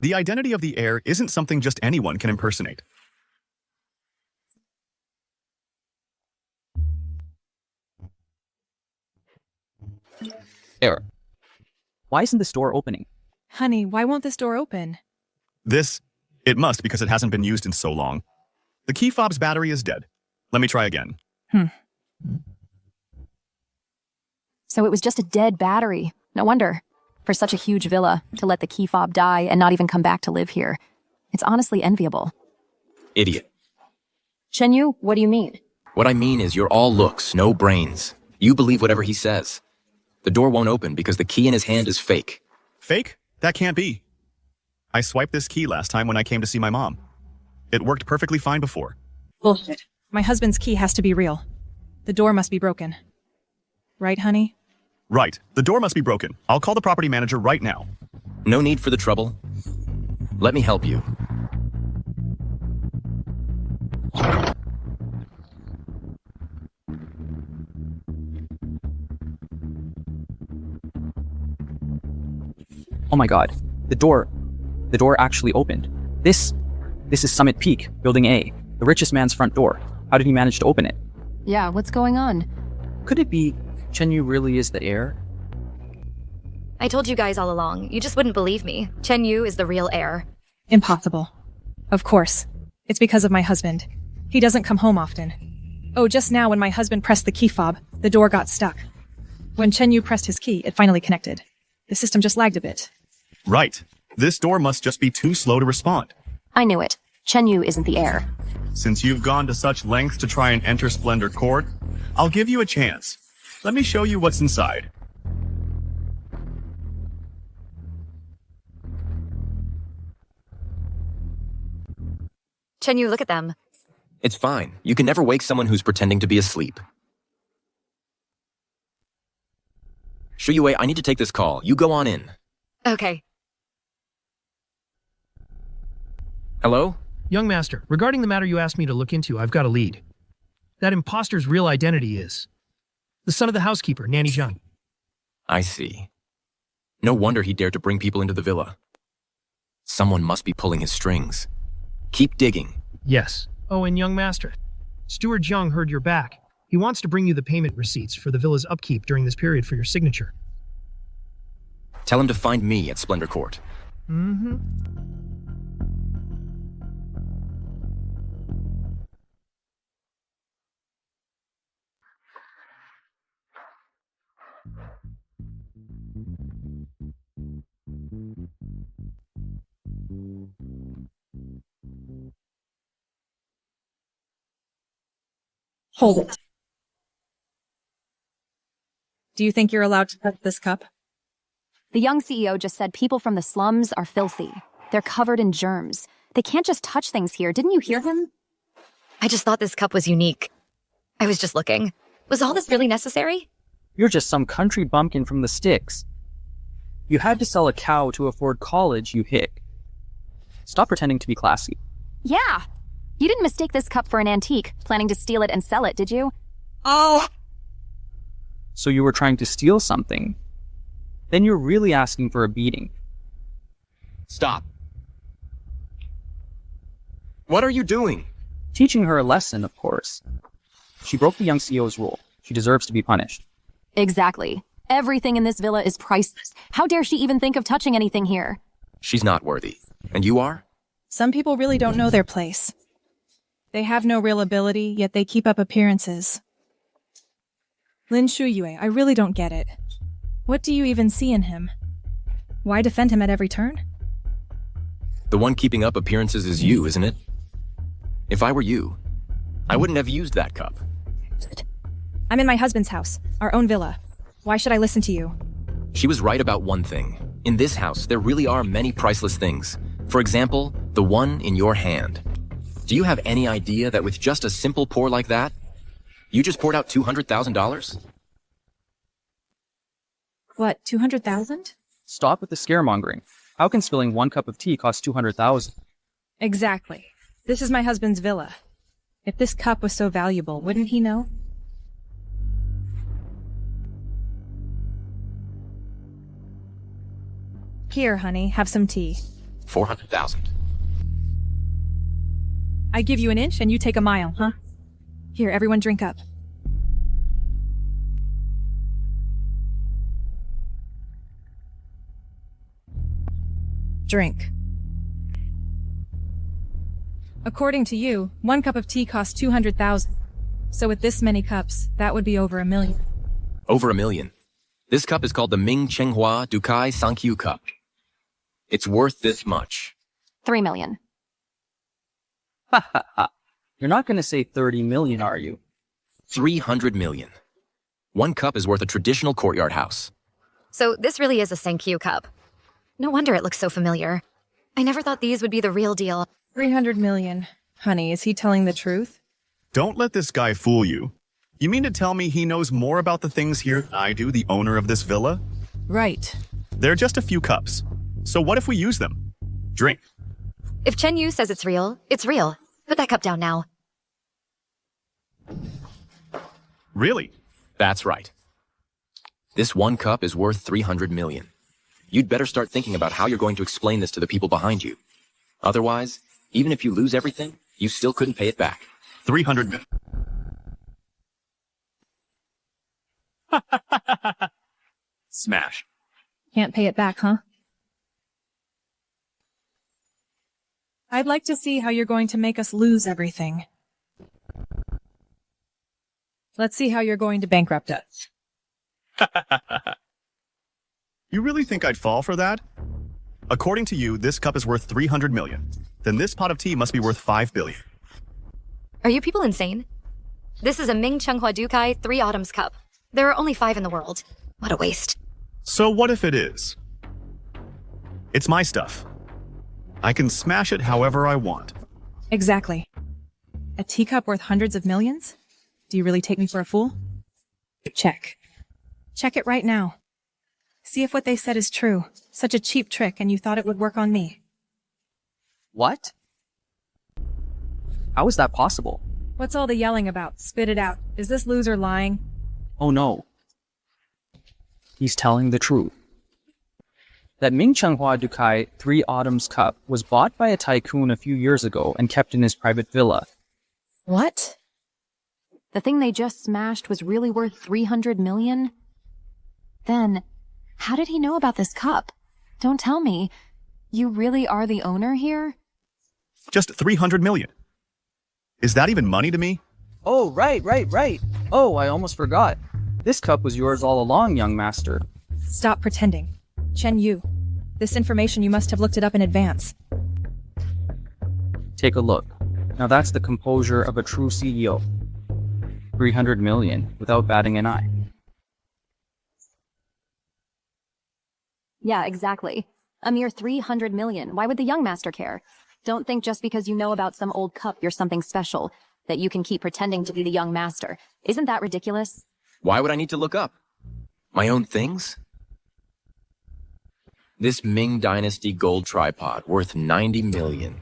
The identity of the heir isn't something just anyone can impersonate. Heir. Why isn't this door opening? Honey, why won't this door open? It must because it hasn't been used in so long. The key fob's battery is dead. Let me try again. So it was just a dead battery. No wonder. For such a huge villa, to let the key fob die and not even come back to live here. It's honestly enviable. Idiot. Chen Yu, what do you mean? What I mean is you're all looks, no brains. You believe whatever he says. The door won't open because the key in his hand is fake. Fake? That can't be. I swiped this key last time when I came to see my mom. It worked perfectly fine before. Bullshit. My husband's key has to be real. The door must be broken. Right, honey? Right. The door must be broken. I'll call the property manager right now. No need for the trouble. Let me help you. Oh my god, the door actually opened. This is Summit Peak, Building A, the richest man's front door. How did he manage to open it? Yeah, what's going on? Could it be Chen Yu really is the heir? I told you guys all along. You just wouldn't believe me. Chen Yu is the real heir. Impossible. Of course. It's because of my husband. He doesn't come home often. Oh, just now when my husband pressed the key fob, the door got stuck. When Chen Yu pressed his key, it finally connected. The system just lagged a bit. Right. This door must just be too slow to respond. I knew it. Chen Yu isn't the heir. Since you've gone to such lengths to try and enter Splendor Court, I'll give you a chance. Let me show you what's inside. Chen Yu, look at them. It's fine. You can never wake someone who's pretending to be asleep. Shuyue, I need to take this call. You go on in. Okay. Hello? Young master, regarding the matter you asked me to look into, I've got a lead. That imposter's real identity is the son of the housekeeper, Nanny Zhang. I see. No wonder he dared to bring people into the villa. Someone must be pulling his strings. Keep digging. Yes. Oh, and young master, Steward Zhang heard you're back. He wants to bring you the payment receipts for the villa's upkeep during this period for your signature. Tell him to find me at Splendor Court. Mm-hmm. Hold it. Do you think you're allowed to touch this cup? The young CEO just said people from the slums are filthy. They're covered in germs. They can't just touch things here. Didn't you hear him? I just thought this cup was unique. I was just looking. Was all this really necessary? You're just some country bumpkin from the sticks. You had to sell a cow to afford college, you hick. Stop pretending to be classy. Yeah. You didn't mistake this cup for an antique, planning to steal it and sell it, did you? Oh! So you were trying to steal something. Then you're really asking for a beating. Stop. What are you doing? Teaching her a lesson, of course. She broke the young CEO's rule. She deserves to be punished. Exactly. Everything in this villa is priceless. How dare she even think of touching anything here? She's not worthy. And you are? Some people really don't know their place. They have no real ability, yet they keep up appearances. Lin Shuyue, I really don't get it. What do you even see in him? Why defend him at every turn? The one keeping up appearances is you, isn't it? If I were you, I wouldn't have used that cup. I'm in my husband's house, our own villa. Why should I listen to you? She was right about one thing. In this house, there really are many priceless things. For example, the one in your hand. Do you have any idea that with just a simple pour like that, you just poured out $200,000? What, 200,000? Stop with the scaremongering. How can spilling one cup of tea cost 200,000? Exactly. This is my husband's villa. If this cup was so valuable, wouldn't he know? Here, honey, have some tea. 400,000. I give you an inch and you take a mile, huh? Here, everyone drink up. Drink. According to you, one cup of tea costs 200,000. So with this many cups, that would be over $1 million. Over $1 million. This cup is called the Ming Chenghua Dukai Sankyu Cup. It's worth this much. 3 million. Ha ha ha. You're not going to say 30 million, are you? 300 million. One cup is worth a traditional courtyard house. So this really is a Sankyu cup. No wonder it looks so familiar. I never thought these would be the real deal. 300 million. Honey, is he telling the truth? Don't let this guy fool you. You mean to tell me he knows more about the things here than I do, the owner of this villa? Right. They're just a few cups. So what if we use them? Drink. If Chen Yu says it's real, it's real. Put that cup down now. Really? That's right. This one cup is worth 300 million. You'd better start thinking about how you're going to explain this to the people behind you. Otherwise, even if you lose everything, you still couldn't pay it back. 300 million. Smash. Can't pay it back, huh? I'd like to see how you're going to make us lose everything. Let's see how you're going to bankrupt us. You really think I'd fall for that? According to you, this cup is worth 300 million. Then this pot of tea must be worth 5 billion. Are you people insane? This is a Ming Chenghua Dukai 3 Autumns cup. There are only 5 in the world. What a waste. So what if it is? It's my stuff. I can smash it however I want. Exactly. A teacup worth hundreds of millions? Do you really take me for a fool? Check. Check it right now. See if what they said is true. Such a cheap trick, and you thought it would work on me. What? How is that possible? What's all the yelling about? Spit it out. Is this loser lying? Oh no. He's telling the truth. That Ming Chenghua Dukai 3 Autumns cup was bought by a tycoon a few years ago and kept in his private villa. What? The thing they just smashed was really worth 300 million? Then, how did he know about this cup? Don't tell me. You really are the owner here? Just 300 million. Is that even money to me? Oh, right. Oh, I almost forgot. This cup was yours all along, young master. Stop pretending. Chen Yu, this information you must have looked it up in advance. Take a look. Now that's the composure of a true CEO. 300 million without batting an eye. Yeah, exactly. A mere 300 million. Why would the young master care? Don't think just because you know about some old cup you're something special, that you can keep pretending to be the young master. Isn't that ridiculous? Why would I need to look up? My own things? This Ming Dynasty gold tripod worth 90 million.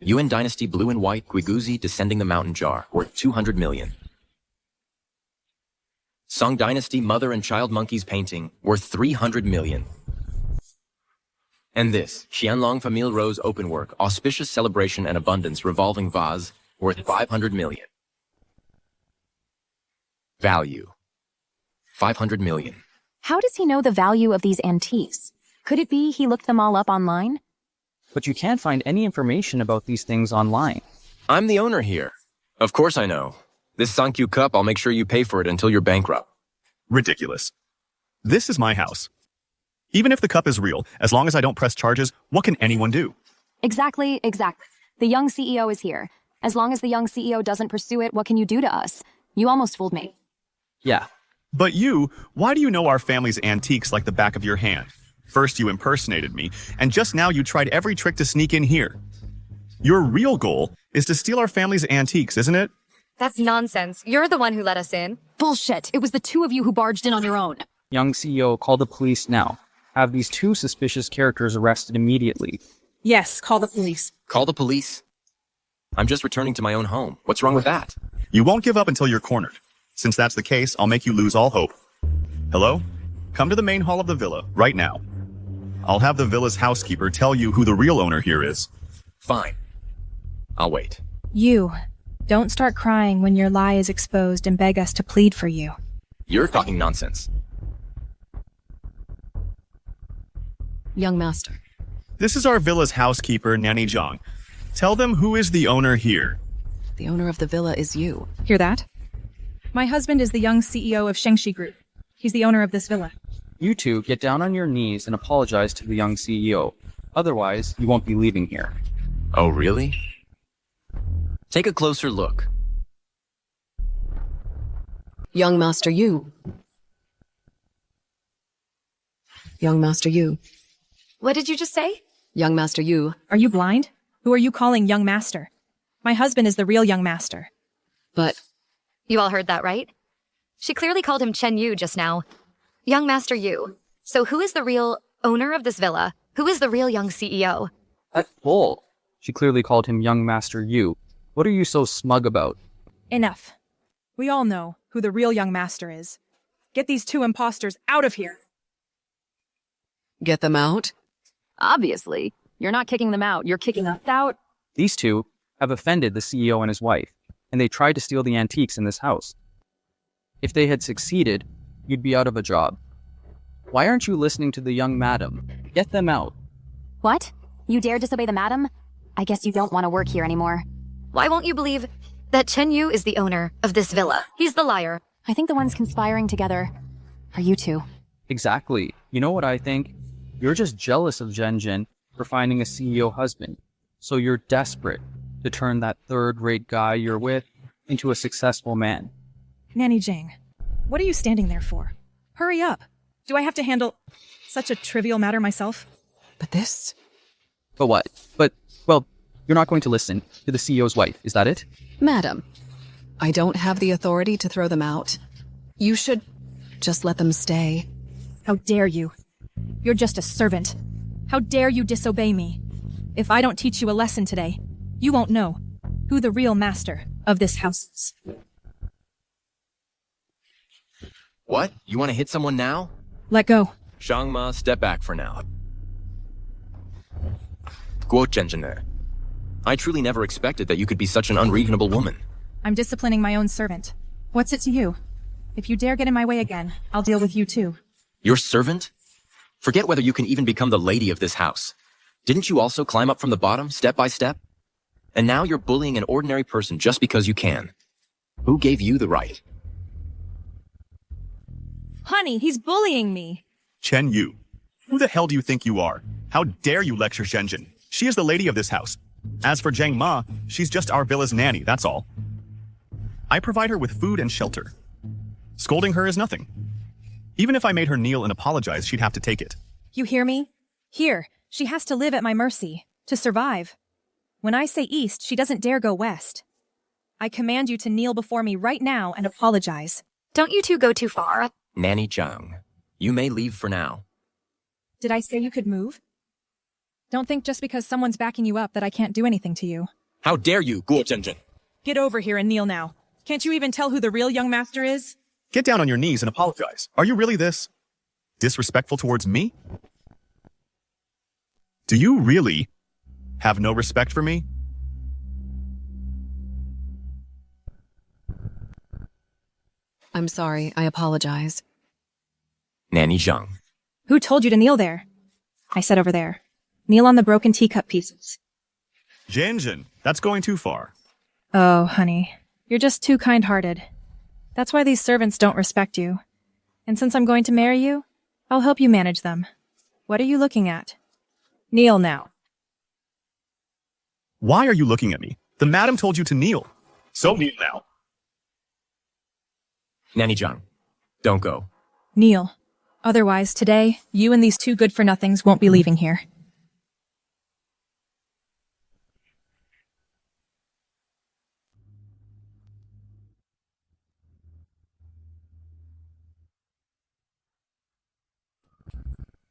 Yuan Dynasty blue and white Guiguzi descending the mountain jar worth 200 million. Song Dynasty mother and child monkeys painting worth 300 million. And this Qianlong Famille Rose openwork auspicious celebration and abundance revolving vase worth 500 million. Value 500 million. How does he know the value of these antiques? Could it be he looked them all up online? But you can't find any information about these things online. I'm the owner here. Of course I know. This Sankyu cup, I'll make sure you pay for it until you're bankrupt. Ridiculous. This is my house. Even if the cup is real, as long as I don't press charges, what can anyone do? Exactly. The young CEO is here. As long as the young CEO doesn't pursue it, what can you do to us? You almost fooled me. Yeah. But you, why do you know our family's antiques like the back of your hand? First you impersonated me, and just now you tried every trick to sneak in here. Your real goal is to steal our family's antiques, isn't it? That's nonsense. You're the one who let us in. Bullshit. It was the two of you who barged in on your own. Young CEO, call the police now. Have these 2 suspicious characters arrested immediately. Yes, call the police. Call the police? I'm just returning to my own home. What's wrong with that? You won't give up until you're cornered. Since that's the case, I'll make you lose all hope. Hello? Come to the main hall of the villa, right now. I'll have the villa's housekeeper tell you who the real owner here is. Fine. I'll wait. You, don't start crying when your lie is exposed and beg us to plead for you. You're talking nonsense. Young master. This is our villa's housekeeper, Nanny Zhang. Tell them who is the owner here. The owner of the villa is you. Hear that? My husband is the young CEO of Shengxi Group. He's the owner of this villa. You 2 get down on your knees and apologize to the young CEO. Otherwise, you won't be leaving here. Oh, really? Take a closer look. Young master you. Young master you. What did you just say? Young master you. Are you blind? Who are you calling young master? My husband is the real young master. But... You all heard that, right? She clearly called him Chen Yu just now. Young Master Yu. So who is the real owner of this villa? Who is the real young CEO? That's bull. She clearly called him young master Yu. What are you so smug about? Enough. We all know who the real young master is. Get these two imposters out of here. Get them out? Obviously. You're not kicking them out, you're kicking us out. These two have offended the CEO and his wife, and they tried to steal the antiques in this house. If they had succeeded, you'd be out of a job. Why aren't you listening to the young madam? Get them out. What? You dare disobey the madam? I guess you don't want to work here anymore. Why won't you believe that Chen Yu is the owner of this villa? He's the liar. I think the ones conspiring together are you two. Exactly. You know what I think? You're just jealous of Zhen for finding a CEO husband. So you're desperate to turn that third-rate guy you're with into a successful man. Nanny Jang, what are you standing there for? Hurry up. Do I have to handle such a trivial matter myself? But this... But what? Well, you're not going to listen to the CEO's wife, is that it? Madam, I don't have the authority to throw them out. You should just let them stay. How dare you? You're just a servant. How dare you disobey me? If I don't teach you a lesson today, you won't know who the real master of this house is. What? You want to hit someone now? Let go. Shangma, step back for now. Guo Zhenjene. I truly never expected that you could be such an unreasonable woman. I'm disciplining my own servant. What's it to you? If you dare get in my way again, I'll deal with you too. Your servant? Forget whether you can even become the lady of this house. Didn't you also climb up from the bottom, step by step? And now you're bullying an ordinary person just because you can. Who gave you the right? Honey, he's bullying me. Chen Yu, who the hell do you think you are? How dare you lecture Shenzhen? She is the lady of this house. As for Zhang Ma, she's just our villa's nanny, that's all. I provide her with food and shelter. Scolding her is nothing. Even if I made her kneel and apologize, she'd have to take it. You hear me? Here, she has to live at my mercy, to survive. When I say east, she doesn't dare go west. I command you to kneel before me right now and apologize. Don't you two go too far? Nanny Zhang, you may leave for now. Did I say you could move? Don't think just because someone's backing you up that I can't do anything to you. How dare you, Guo Zhenjin? Get over here and kneel now. Can't you even tell who the real young master is? Get down on your knees and apologize. Are you really this disrespectful towards me? Do you really have no respect for me? I'm sorry, I apologize. Nanny Zhang. Who told you to kneel there? I said over there. Kneel on the broken teacup pieces. Zhenjin, that's going too far. Oh, honey. You're just too kind-hearted. That's why these servants don't respect you. And since I'm going to marry you, I'll help you manage them. What are you looking at? Kneel now. Why are you looking at me? The madam told you to kneel. So kneel now. Nanny Zhang, don't go. Kneel. Otherwise, today, you and these two good-for-nothings won't be leaving here.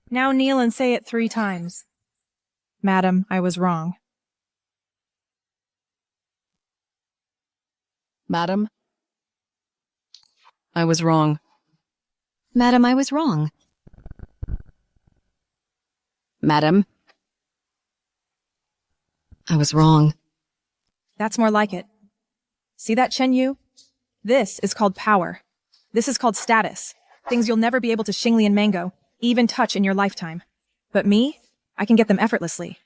Now kneel and say it 3 times. Madam, I was wrong. Madam, I was wrong. Madam, I was wrong. Madam, I was wrong. That's more like it. See that, Chen Yu? This is called power. This is called status. Things you'll never be able to Xingli and Mango even touch in your lifetime. But me, I can get them effortlessly.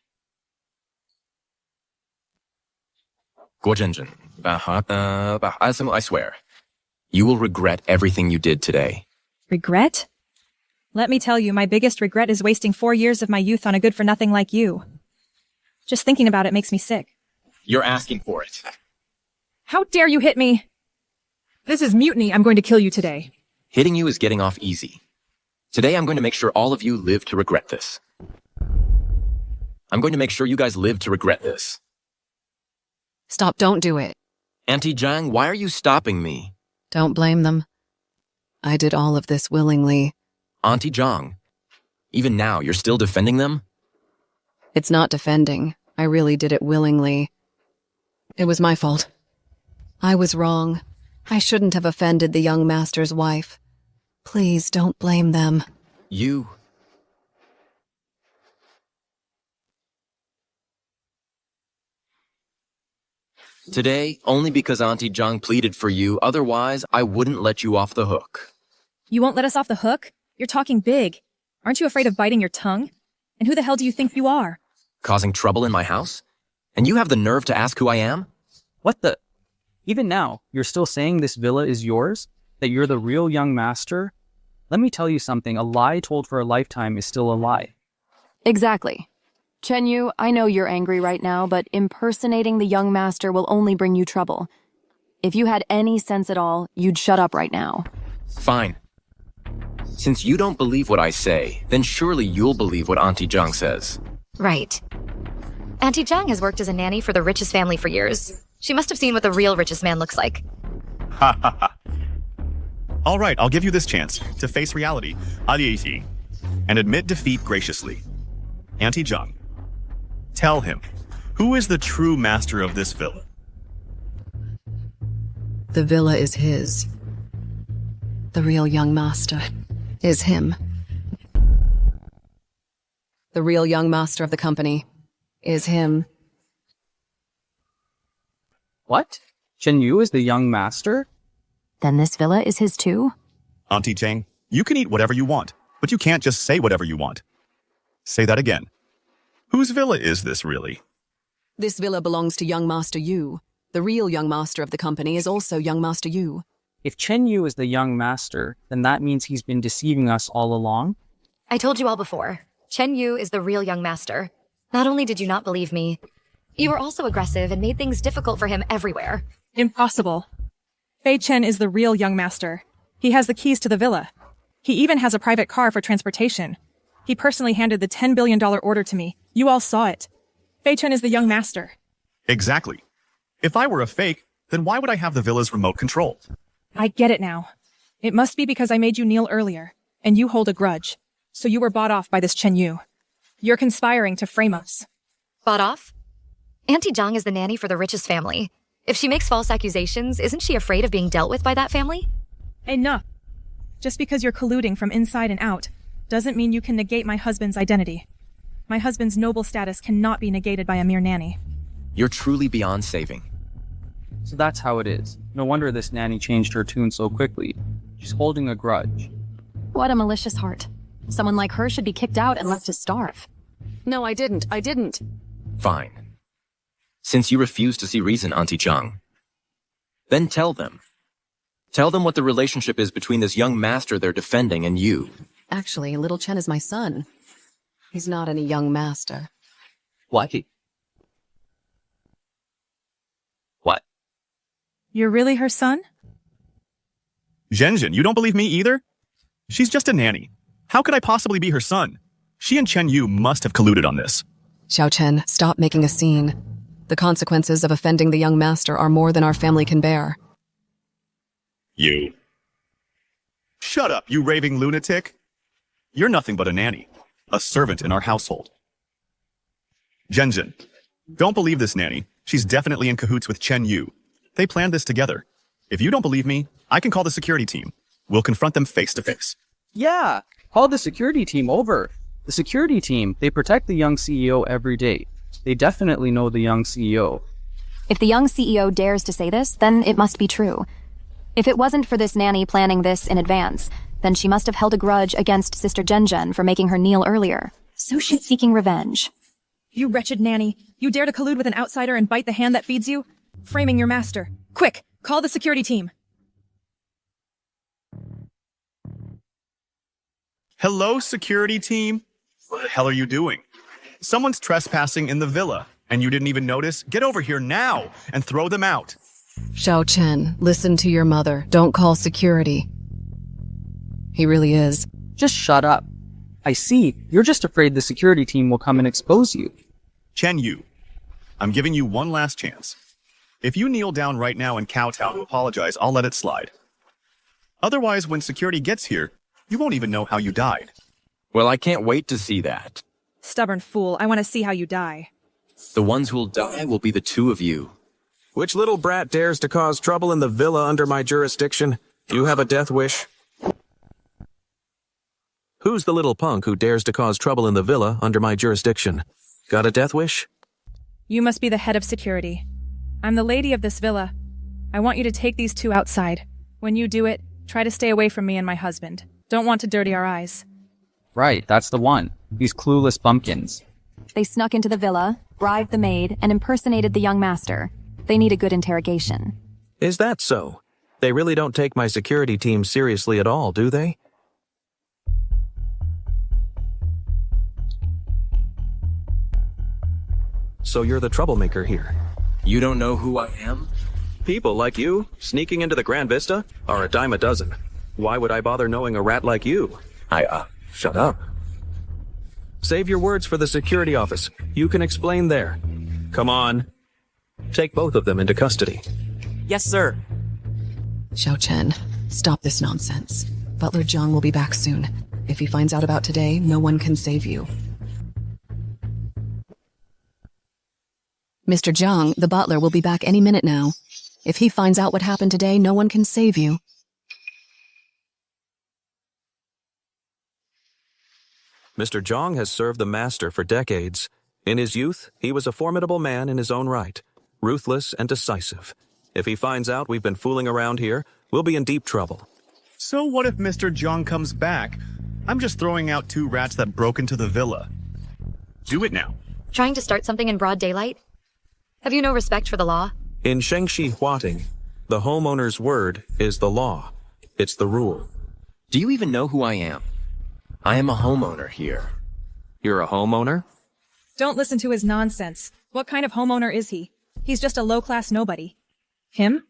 Guo Zhenjin, I swear, you will regret everything you did today. Regret? Let me tell you, my biggest regret is wasting 4 years of my youth on a good-for-nothing like you. Just thinking about it makes me sick. You're asking for it. How dare you hit me? This is mutiny. I'm going to kill you today. Hitting you is getting off easy. Today I'm going to make sure all of you live to regret this. I'm going to make sure you guys live to regret this. Stop, don't do it. Auntie Zhang, why are you stopping me? Don't blame them. I did all of this willingly. Auntie Zhang, even now you're still defending them? It's not defending. I really did it willingly. It was my fault. I was wrong. I shouldn't have offended the young master's wife. Please don't blame them. You... Today, only because Auntie Zhang pleaded for you, otherwise I wouldn't let you off the hook. You won't let us off the hook? You're talking big. Aren't you afraid of biting your tongue? And who the hell do you think you are? Causing trouble in my house? And you have the nerve to ask who I am? What the? Even now, you're still saying this villa is yours? That you're the real young master? Let me tell you something, a lie told for a lifetime is still a lie. Exactly. Chen Yu, I know you're angry right now, but impersonating the young master will only bring you trouble. If you had any sense at all, you'd shut up right now. Fine. Since you don't believe what I say, then surely you'll believe what Auntie Zhang says. Right. Auntie Zhang has worked as a nanny for the richest family for years. She must have seen what the real richest man looks like. Ha ha ha. All right, I'll give you this chance to face reality, Adieti, and admit defeat graciously. Auntie Zhang, tell him, who is the true master of this villa? The villa is his. The real young master is him. The real young master of the company is him. What? Chen Yu is the young master? Then this villa is his too? Auntie Zhang, you can eat whatever you want, but you can't just say whatever you want. Say that again. Whose villa is this, really? This villa belongs to young Master Yu. The real young master of the company is also young Master Yu. If Chen Yu is the young master, then that means he's been deceiving us all along? I told you all before. Chen Yu is the real young master. Not only did you not believe me, you were also aggressive and made things difficult for him everywhere. Impossible. Fei Chen is the real young master. He has the keys to the villa. He even has a private car for transportation. He personally handed the $10 billion order to me. You all saw it. Fei Chen is the young master. Exactly. If I were a fake, then why would I have the villa's remote control? I get it now. It must be because I made you kneel earlier, and you hold a grudge. So you were bought off by this Chen Yu. You're conspiring to frame us. Bought off? Auntie Zhang is the nanny for the richest family. If she makes false accusations, isn't she afraid of being dealt with by that family? Enough. Just because you're colluding from inside and out doesn't mean you can negate my husband's identity. My husband's noble status cannot be negated by a mere nanny. You're truly beyond saving. So that's how it is. No wonder this nanny changed her tune so quickly. She's holding a grudge. What a malicious heart. Someone like her should be kicked out and left to starve. No, I didn't. Fine. Since you refuse to see reason, Auntie Zhang, then tell them. Tell them what the relationship is between this young master they're defending and you. Actually, little Chen is my son. He's not any young master. What? What? You're really her son? Zhenjin, you don't believe me either? She's just a nanny. How could I possibly be her son? She and Chen Yu must have colluded on this. Xiao Chen, stop making a scene. The consequences of offending the young master are more than our family can bear. You. Shut up, you raving lunatic. You're nothing but a nanny, a servant in our household. Zhenjin, don't believe this nanny. She's definitely in cahoots with Chen Yu. They planned this together. If you don't believe me, I can call the security team. We'll confront them face to face. Yeah, call the security team over. The security team, they protect the young CEO every day. They definitely know the young CEO. If the young CEO dares to say this, then it must be true. If it wasn't for this nanny planning this in advance, then she must have held a grudge against Sister Zhenjin for making her kneel earlier. So she's seeking revenge. You wretched nanny. You dare to collude with an outsider and bite the hand that feeds you? Framing your master. Quick, call the security team. Hello, security team. What the hell are you doing? Someone's trespassing in the villa, and you didn't even notice? Get over here now and throw them out. Xiao Chen, listen to your mother. Don't call security. He really is. Just shut up. I see. You're just afraid the security team will come and expose you. Chen Yu, I'm giving you one last chance. If you kneel down right now and kowtow to apologize, I'll let it slide. Otherwise, when security gets here, you won't even know how you died. Well, I can't wait to see that. Stubborn fool, I want to see how you die. The ones who'll die will be the two of you. Which little brat dares to cause trouble in the villa under my jurisdiction? You have a death wish? Who's the little punk who dares to cause trouble in the villa under my jurisdiction? Got a death wish? You must be the head of security. I'm the lady of this villa. I want you to take these two outside. When you do it, try to stay away from me and my husband. Don't want to dirty our eyes. Right, that's the one. These clueless bumpkins. They snuck into the villa, bribed the maid, and impersonated the young master. They need a good interrogation. Is that so? They really don't take my security team seriously at all, do they? So you're the troublemaker here. You don't know who I am? People like you, sneaking into the Grand Vista, are a dime a dozen. Why would I bother knowing a rat like you? Shut up. Save your words for the security office. You can explain there. Come on. Take both of them into custody. Yes, sir. Xiao Chen, stop this nonsense. Butler Jiang will be back soon. If he finds out about today, no one can save you. Mr. Jiang, the butler, will be back any minute now. If he finds out what happened today, no one can save you. Mr. Jiang has served the master for decades. In his youth, he was a formidable man in his own right, ruthless and decisive. If he finds out we've been fooling around here, we'll be in deep trouble. So what if Mr. Jiang comes back? I'm just throwing out two rats that broke into the villa. Do it now. Trying to start something in broad daylight? Have you no respect for the law? In Shengxi Huating, the homeowner's word is the law. It's the rule. Do you even know who I am? I am a homeowner here. You're a homeowner? Don't listen to his nonsense. What kind of homeowner is he? He's just a low-class nobody. Him?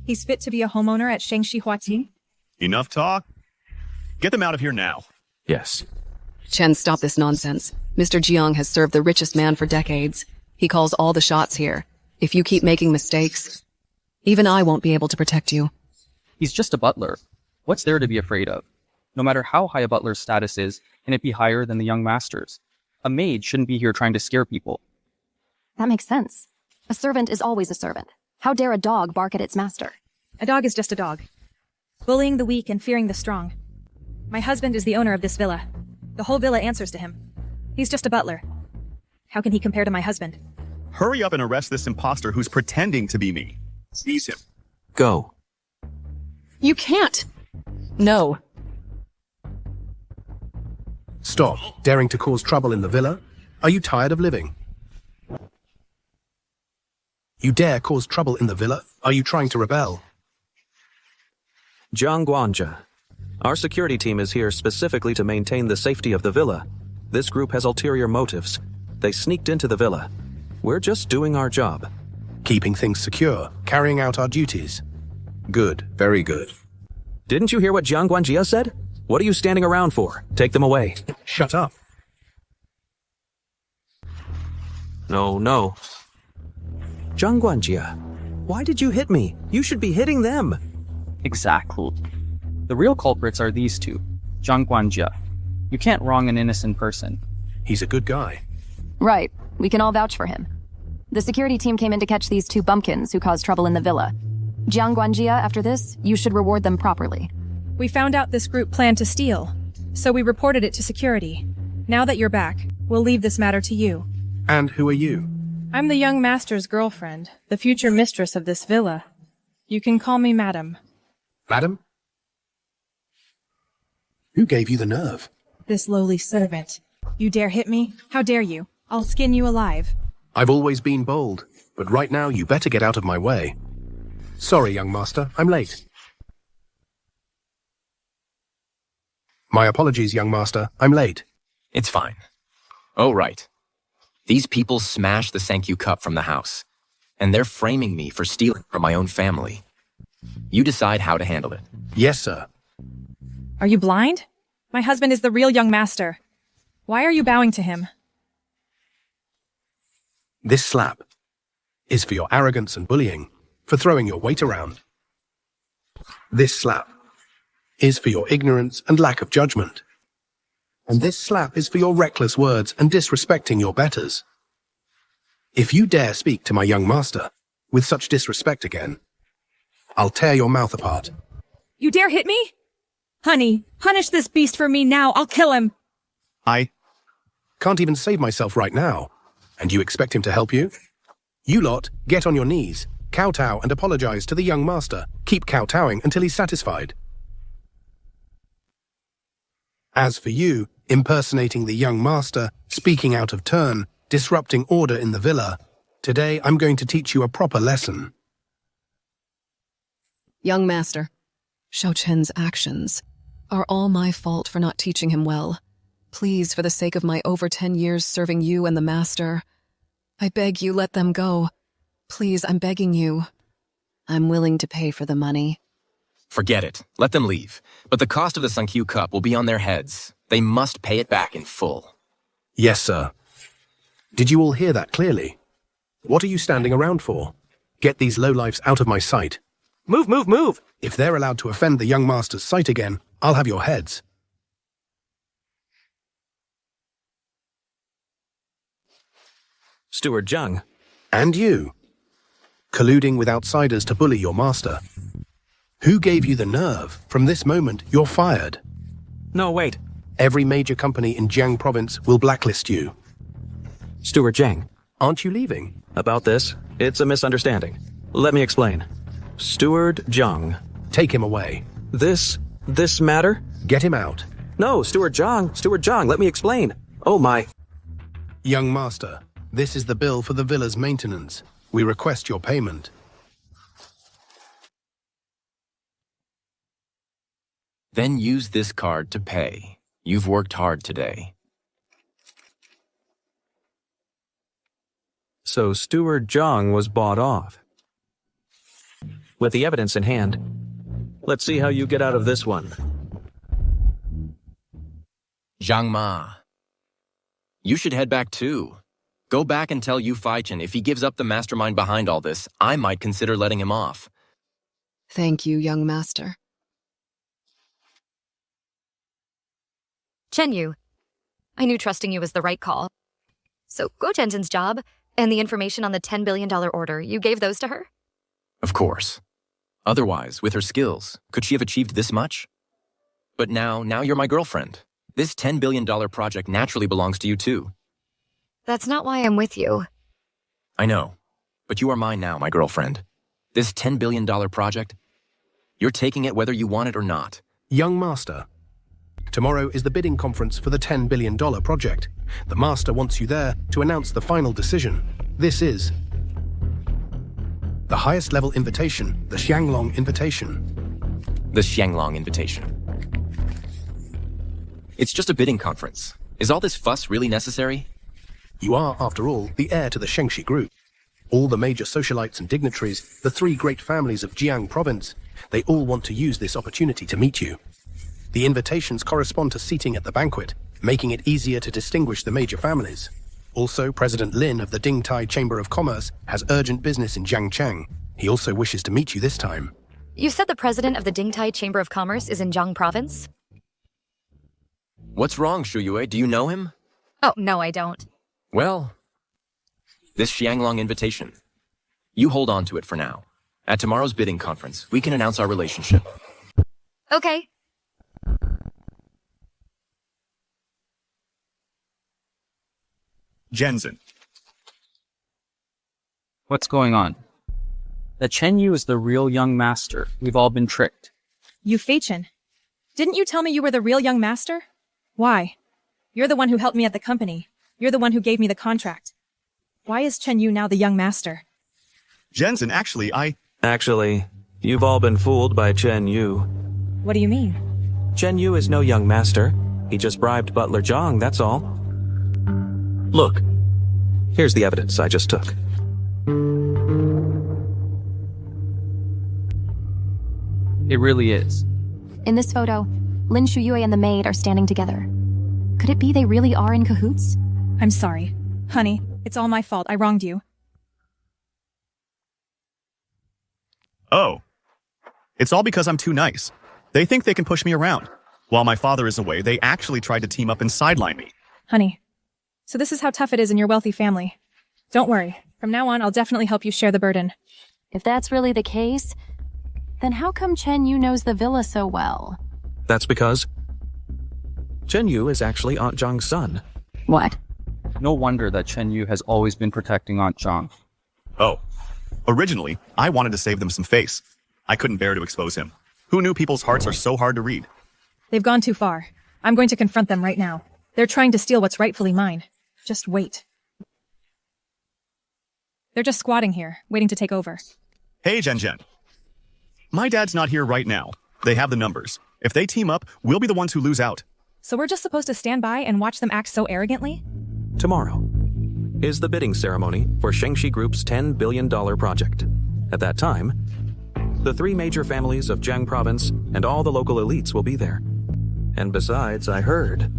He's fit to be a homeowner at Shengxi Huating? Enough talk. Get them out of here now. Yes. Chen, stop this nonsense. Mr. Jiang has served the richest man for decades. He calls all the shots here. If you keep making mistakes, even I won't be able to protect you. He's just a butler. What's there to be afraid of? No matter how high a butler's status is, can it be higher than the young master's? A maid shouldn't be here trying to scare people. That makes sense. A servant is always a servant. How dare a dog bark at its master? A dog is just a dog. Bullying the weak and fearing the strong. My husband is the owner of this villa. The whole villa answers to him. He's just a butler. How can he compare to my husband? Hurry up and arrest this impostor who's pretending to be me. Seize him. Go. You can't. No. Stop daring to cause trouble in the villa. Are you tired of living? You dare cause trouble in the villa? Are you trying to rebel? Jiang Guanja. Our security team is here specifically to maintain the safety of the villa. This group has ulterior motives. They sneaked into the villa. We're just doing our job. Keeping things secure, carrying out our duties. Good, very good. Didn't you hear what Jiang Guanjia said? What are you standing around for? Take them away. Shut up. No. Jiang Guanjia, why did you hit me? You should be hitting them. Exactly. The real culprits are these two, Zhang Guanjia. You can't wrong an innocent person. He's a good guy. Right. We can all vouch for him. The security team came in to catch these two bumpkins who caused trouble in the villa. Jiang Guanjia, after this, you should reward them properly. We found out this group planned to steal, so we reported it to security. Now that you're back, we'll leave this matter to you. And who are you? I'm the young master's girlfriend, the future mistress of this villa. You can call me Madam. Madam? Who gave you the nerve? This lowly servant. You dare hit me? How dare you? I'll skin you alive. I've always been bold, but right now you better get out of my way. Sorry, young master, I'm late. My apologies, young master, I'm late. It's fine. Oh, right. These people smashed the Sankyu cup from the house, and they're framing me for stealing from my own family. You decide how to handle it. Yes, sir. Are you blind? My husband is the real young master. Why are you bowing to him? This slap is for your arrogance and bullying, for throwing your weight around. This slap is for your ignorance and lack of judgment. And this slap is for your reckless words and disrespecting your betters. If you dare speak to my young master, with such disrespect again, I'll tear your mouth apart. You dare hit me? Honey, punish this beast for me now. I'll kill him. I can't even save myself right now. And you expect him to help you? You lot, get on your knees, kowtow and apologize to the young master. Keep kowtowing until he's satisfied. As for you, impersonating the young master, speaking out of turn, disrupting order in the villa, today I'm going to teach you a proper lesson. Young master, Shao Chen's actions are all my fault for not teaching him well. Please, for the sake of my over 10 years serving you and the master, I beg you let them go. Please, I'm begging you. I'm willing to pay for the money. Forget it. Let them leave. But the cost of the Sunkyu Cup will be on their heads. They must pay it back in full. Yes, sir. Did you all hear that clearly? What are you standing around for? Get these lowlifes out of my sight. Move, move, move! If they're allowed to offend the young master's sight again, I'll have your heads. Steward Zhang. And you. Colluding with outsiders to bully your master. Who gave you the nerve? From this moment, you're fired. No, wait. Every major company in Jiang province will blacklist you. Steward Zhang. Aren't you leaving? About this, it's a misunderstanding. Let me explain. Steward Zhang. Take him away. This matter? Get him out. No, Steward Zhang, let me explain. Oh my. Young master, this is the bill for the villa's maintenance. We request your payment. Then use this card to pay. You've worked hard today. So Steward Zhang was bought off. With the evidence in hand, let's see how you get out of this one. Zhang Ma. You should head back too. Go back and tell Yu Faichen if he gives up the mastermind behind all this, I might consider letting him off. Thank you, young master. Chen Yu, I knew trusting you was the right call. So Guo Zhenjin's job and the information on the $10 billion order, you gave those to her? Of course. Otherwise, with her skills, could she have achieved this much? But now you're my girlfriend. This $10 billion project naturally belongs to you too. That's not why I'm with you. I know, but you are mine now, my girlfriend. This $10 billion project, you're taking it whether you want it or not. Young master, tomorrow is the bidding conference for the $10 billion project. The master wants you there to announce the final decision. This is the highest level invitation, the Xianglong invitation. The Xianglong invitation. It's just a bidding conference. Is all this fuss really necessary? You are, after all, the heir to the Shengxi group. All the major socialites and dignitaries, the three great families of Jiang province, they all want to use this opportunity to meet you. The invitations correspond to seating at the banquet, making it easier to distinguish the major families. Also, President Lin of the Dingtai Chamber of Commerce has urgent business in Jiangchang. He also wishes to meet you this time. You said the president of the Dingtai Chamber of Commerce is in Jiang province? What's wrong, Shu Yue? Do you know him? Oh, no, I don't. Well, this Xianglong invitation. You hold on to it for now. At tomorrow's bidding conference, we can announce our relationship. Okay. Zhenjin. What's going on? That Chen Yu is the real young master. We've all been tricked. Yu Feichen. Didn't you tell me you were the real young master? Why? You're the one who helped me at the company. You're the one who gave me the contract. Why is Chen Yu now the young master? Zhenjin, actually, Actually, you've all been fooled by Chen Yu. What do you mean? Chen Yu is no young master. He just bribed Butler Zhang, that's all. Look, here's the evidence I just took. It really is. In this photo, Lin Shuyue and the maid are standing together. Could it be they really are in cahoots? I'm sorry. Honey, it's all my fault. I wronged you. Oh. It's all because I'm too nice. They think they can push me around. While my father is away, they actually tried to team up and sideline me. Honey, so this is how tough it is in your wealthy family. Don't worry. From now on, I'll definitely help you share the burden. If that's really the case, then how come Chen Yu knows the villa so well? That's because Chen Yu is actually Aunt Zhang's son. What? No wonder that Chen Yu has always been protecting Aunt Zhang. Oh. Originally, I wanted to save them some face. I couldn't bear to expose him. Who knew people's hearts are so hard to read? They've gone too far. I'm going to confront them right now. They're trying to steal what's rightfully mine. Just wait. They're just squatting here, waiting to take over. Hey, Jen. My dad's not here right now. They have the numbers. If they team up, we'll be the ones who lose out. So we're just supposed to stand by and watch them act so arrogantly? Tomorrow is the bidding ceremony for Shengxi Group's $10 billion project. At that time, the three major families of Jiang Province and all the local elites will be there. And besides, I heard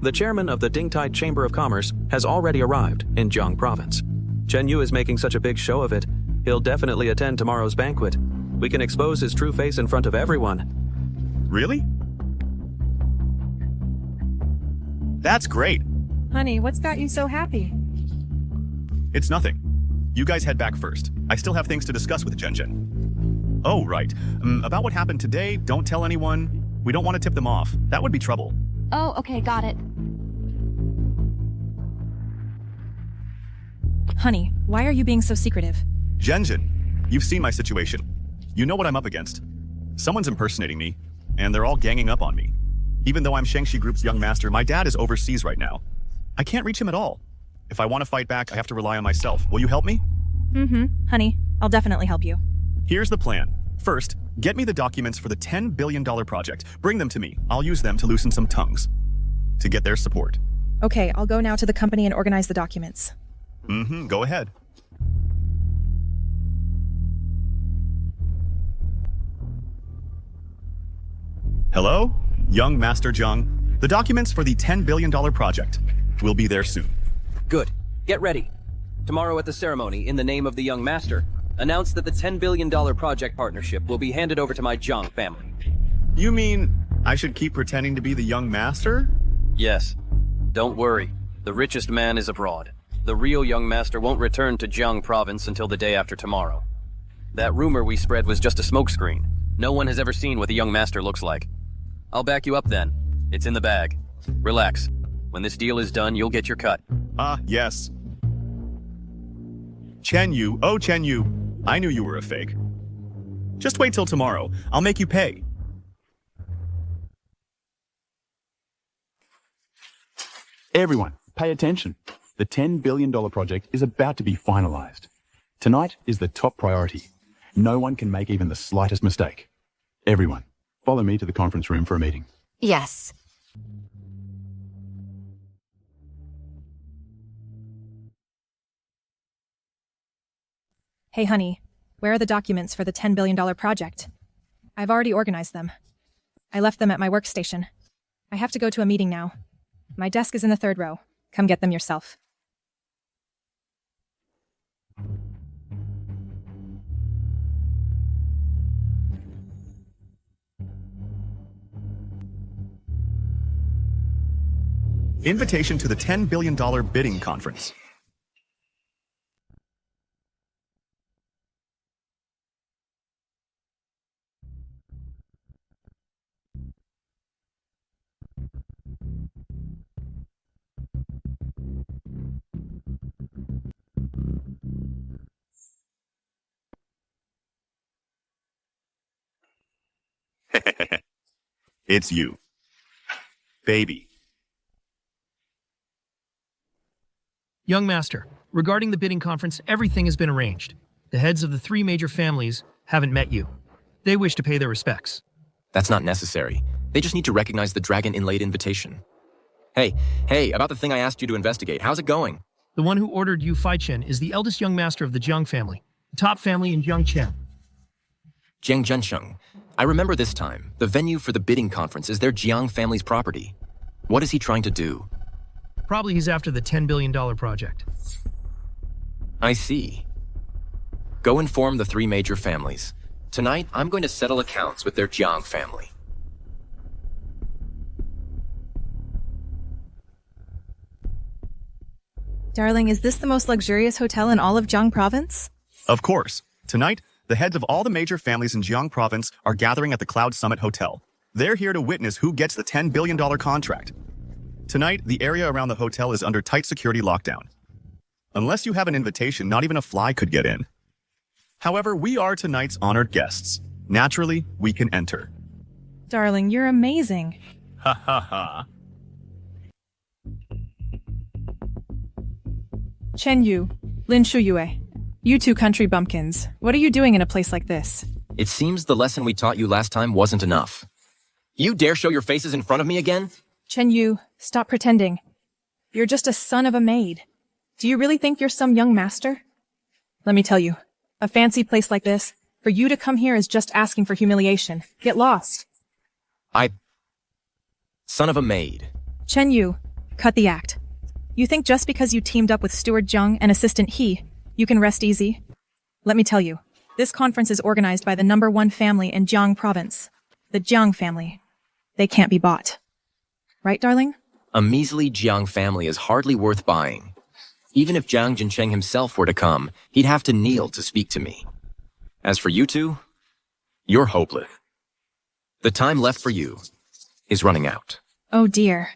the chairman of the Dingtai Chamber of Commerce has already arrived in Jiang Province. Chen Yu is making such a big show of it, he'll definitely attend tomorrow's banquet. We can expose his true face in front of everyone. Really? That's great. Honey, what's got you so happy? It's nothing. You guys head back first. I still have things to discuss with Jen. Oh, right. About what happened today, don't tell anyone. We don't want to tip them off. That would be trouble. Oh, okay, got it. Honey, why are you being so secretive? Jen, you've seen my situation. You know what I'm up against. Someone's impersonating me, and they're all ganging up on me. Even though I'm Shengxi Group's young master, my dad is overseas right now. I can't reach him at all. If I want to fight back, I have to rely on myself. Will you help me? Honey, I'll definitely help you. Here's the plan. First, get me the documents for the $10 billion project. Bring them to me. I'll use them to loosen some tongues. To get their support. Okay, I'll go now to the company and organize the documents. Go ahead. Hello? Young Master Zhang. The documents for the $10 billion project. We'll be there soon. Good. Get ready. Tomorrow at the ceremony, in the name of the young master, announce that the $10 billion project partnership will be handed over to my Zhang family. You mean I should keep pretending to be the young master? Yes. Don't worry. The richest man is abroad. The real young master won't return to Jiang province until the day after tomorrow. That rumor we spread was just a smokescreen. No one has ever seen what the young master looks like. I'll back you up then. It's in the bag. Relax. When this deal is done, you'll get your cut. Yes. Chen Yu, oh Chen Yu, I knew you were a fake. Just wait till tomorrow. I'll make you pay. Everyone, pay attention. The $10 billion project is about to be finalized. Tonight is the top priority. No one can make even the slightest mistake. Everyone, follow me to the conference room for a meeting. Yes. Hey, honey, where are the documents for the $10 billion project? I've already organized them. I left them at my workstation. I have to go to a meeting now. My desk is in the third row. Come get them yourself. Invitation to the $10 billion bidding conference. It's you. Baby. Young Master, regarding the bidding conference, everything has been arranged. The heads of the three major families haven't met you. They wish to pay their respects. That's not necessary. They just need to recognize the dragon inlaid invitation. Hey, about the thing I asked you to investigate, how's it going? The one who ordered Yu Faichen is the eldest young master of the Jiang family, the top family in Jiangchen. Jiang Zhensheng. I remember this time. The venue for the bidding conference is their Jiang family's property. What is he trying to do? Probably he's after the $10 billion project. I see. Go inform the three major families. Tonight, I'm going to settle accounts with their Jiang family. Darling, is this the most luxurious hotel in all of Jiang Province? Of course. Tonight, the heads of all the major families in Jiang Province are gathering at the Cloud Summit Hotel. They're here to witness who gets the $10 billion contract. Tonight, the area around the hotel is under tight security lockdown. Unless you have an invitation, not even a fly could get in. However, we are tonight's honored guests. Naturally, we can enter. Darling, you're amazing. Ha ha ha. Chen Yu, Lin Shuyue. You two country bumpkins. What are you doing in a place like this? It seems the lesson we taught you last time wasn't enough. You dare show your faces in front of me again? Chen Yu, stop pretending. You're just a son of a maid. Do you really think you're some young master? Let me tell you, a fancy place like this, for you to come here is just asking for humiliation. Get lost. Son of a maid. Chen Yu, cut the act. You think just because you teamed up with Steward Jiang and Assistant He, you can rest easy? Let me tell you, this conference is organized by the #1 family in Jiang Province. The Jiang family. They can't be bought. Right, darling? A measly Jiang family is hardly worth buying. Even if Jiang Jincheng himself were to come, he'd have to kneel to speak to me. As for you two, you're hopeless. The time left for you is running out. Oh dear.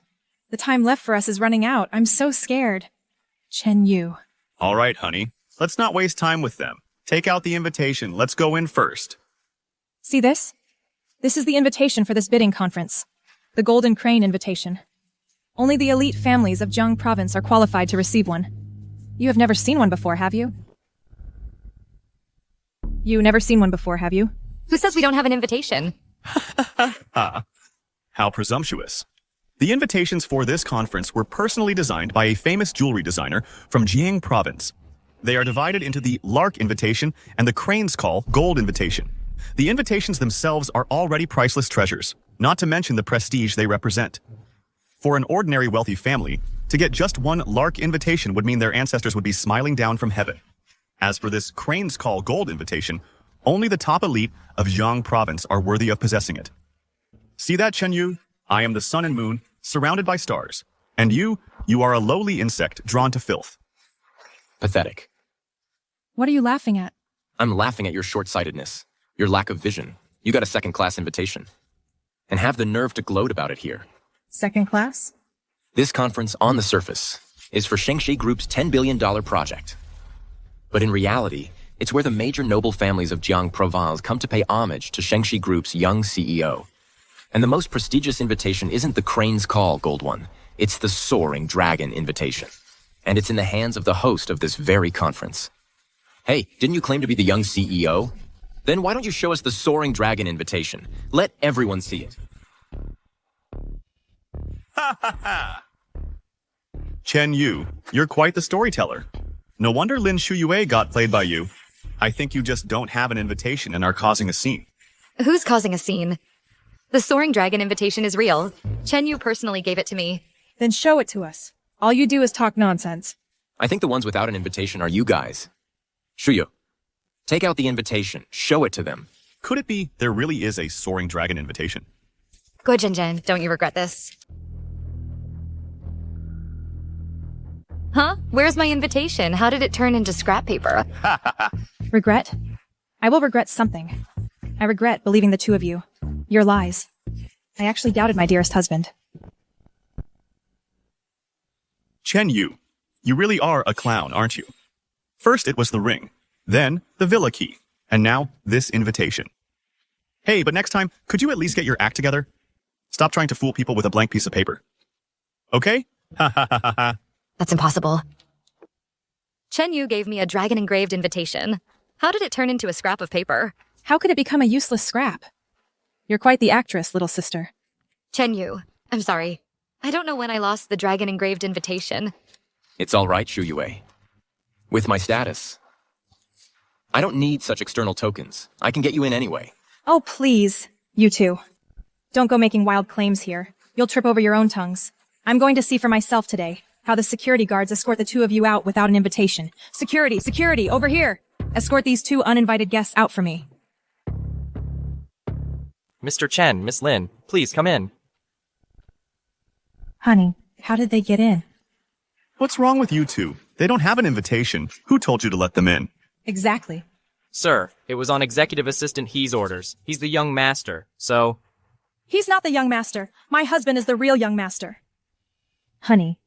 The time left for us is running out. I'm so scared. Chen Yu. All right, honey. Let's not waste time with them. Take out the invitation. Let's go in first. See this? This is the invitation for this bidding conference. The Golden Crane invitation. Only the elite families of Jiang Province are qualified to receive one. You have never seen one before, have you? You never seen one before, have you? Who says we don't have an invitation? How presumptuous. The invitations for this conference were personally designed by a famous jewelry designer from Jiang Province. They are divided into the Lark Invitation and the Crane's Call Gold Invitation. The invitations themselves are already priceless treasures, not to mention the prestige they represent. For an ordinary wealthy family, to get just one Lark Invitation would mean their ancestors would be smiling down from heaven. As for this Crane's Call Gold Invitation, only the top elite of Jiang Province are worthy of possessing it. See that, Chen Yu? I am the sun and moon, surrounded by stars. And you are a lowly insect drawn to filth. Pathetic. What are you laughing at? I'm laughing at your short-sightedness, your lack of vision. You got a second-class invitation. And have the nerve to gloat about it here. Second class? This conference, on the surface, is for Shengshi Group's $10 billion project. But in reality, it's where the major noble families of Jiang Province come to pay homage to Shengshi Group's young CEO. And the most prestigious invitation isn't the Crane's Call Gold one. It's the Soaring Dragon invitation. And it's in the hands of the host of this very conference. Hey, didn't you claim to be the young CEO? Then why don't you show us the Soaring Dragon invitation? Let everyone see it. Ha ha ha! Chen Yu, you're quite the storyteller. No wonder Lin Shuyue got played by you. I think you just don't have an invitation and are causing a scene. Who's causing a scene? The Soaring Dragon invitation is real. Chen Yu personally gave it to me. Then show it to us. All you do is talk nonsense. I think the ones without an invitation are you guys. Shuyu, take out the invitation. Show it to them. Could it be there really is a Soaring Dragon invitation? Go, Jen. Don't you regret this? Huh? Where's my invitation? How did it turn into scrap paper? Regret? I will regret something. I regret believing the two of you. Your lies. I actually doubted my dearest husband. Chen Yu, you really are a clown, aren't you? First it was the ring, then the villa key, and now this invitation. Hey, but next time, could you at least get your act together? Stop trying to fool people with a blank piece of paper. Okay? Ha ha ha ha ha. That's impossible. Chen Yu gave me a dragon-engraved invitation. How did it turn into a scrap of paper? How could it become a useless scrap? You're quite the actress, little sister. Chen Yu, I'm sorry. I don't know when I lost the dragon-engraved invitation. It's all right, Shuyue. With my status, I don't need such external tokens. I can get you in anyway. Oh, please. You two. Don't go making wild claims here. You'll trip over your own tongues. I'm going to see for myself today how the security guards escort the two of you out without an invitation. Security, over here! Escort these two uninvited guests out for me. Mr. Chen, Miss Lin, please come in. Honey, how did they get in? What's wrong with you two? They don't have an invitation. Who told you to let them in? Exactly. Sir, it was on Executive Assistant He's orders. He's the young master, so... He's not the young master. My husband is the real young master. Honey,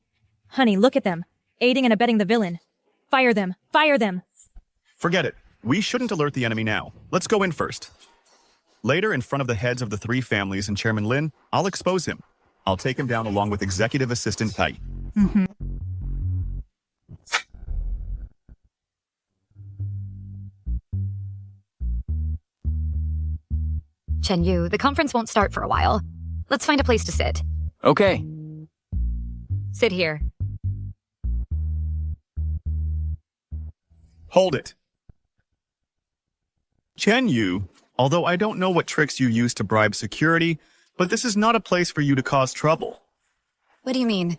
look at them. Aiding and abetting the villain. Fire them. Fire them. Forget it. We shouldn't alert the enemy now. Let's go in first. Later, in front of the heads of the three families and Chairman Lin, I'll expose him. I'll take him down along with Executive Assistant Tai. Chen Yu, the conference won't start for a while. Let's find a place to sit. Okay. Sit here. Hold it. Chen Yu, although I don't know what tricks you use to bribe security, but this is not a place for you to cause trouble. What do you mean?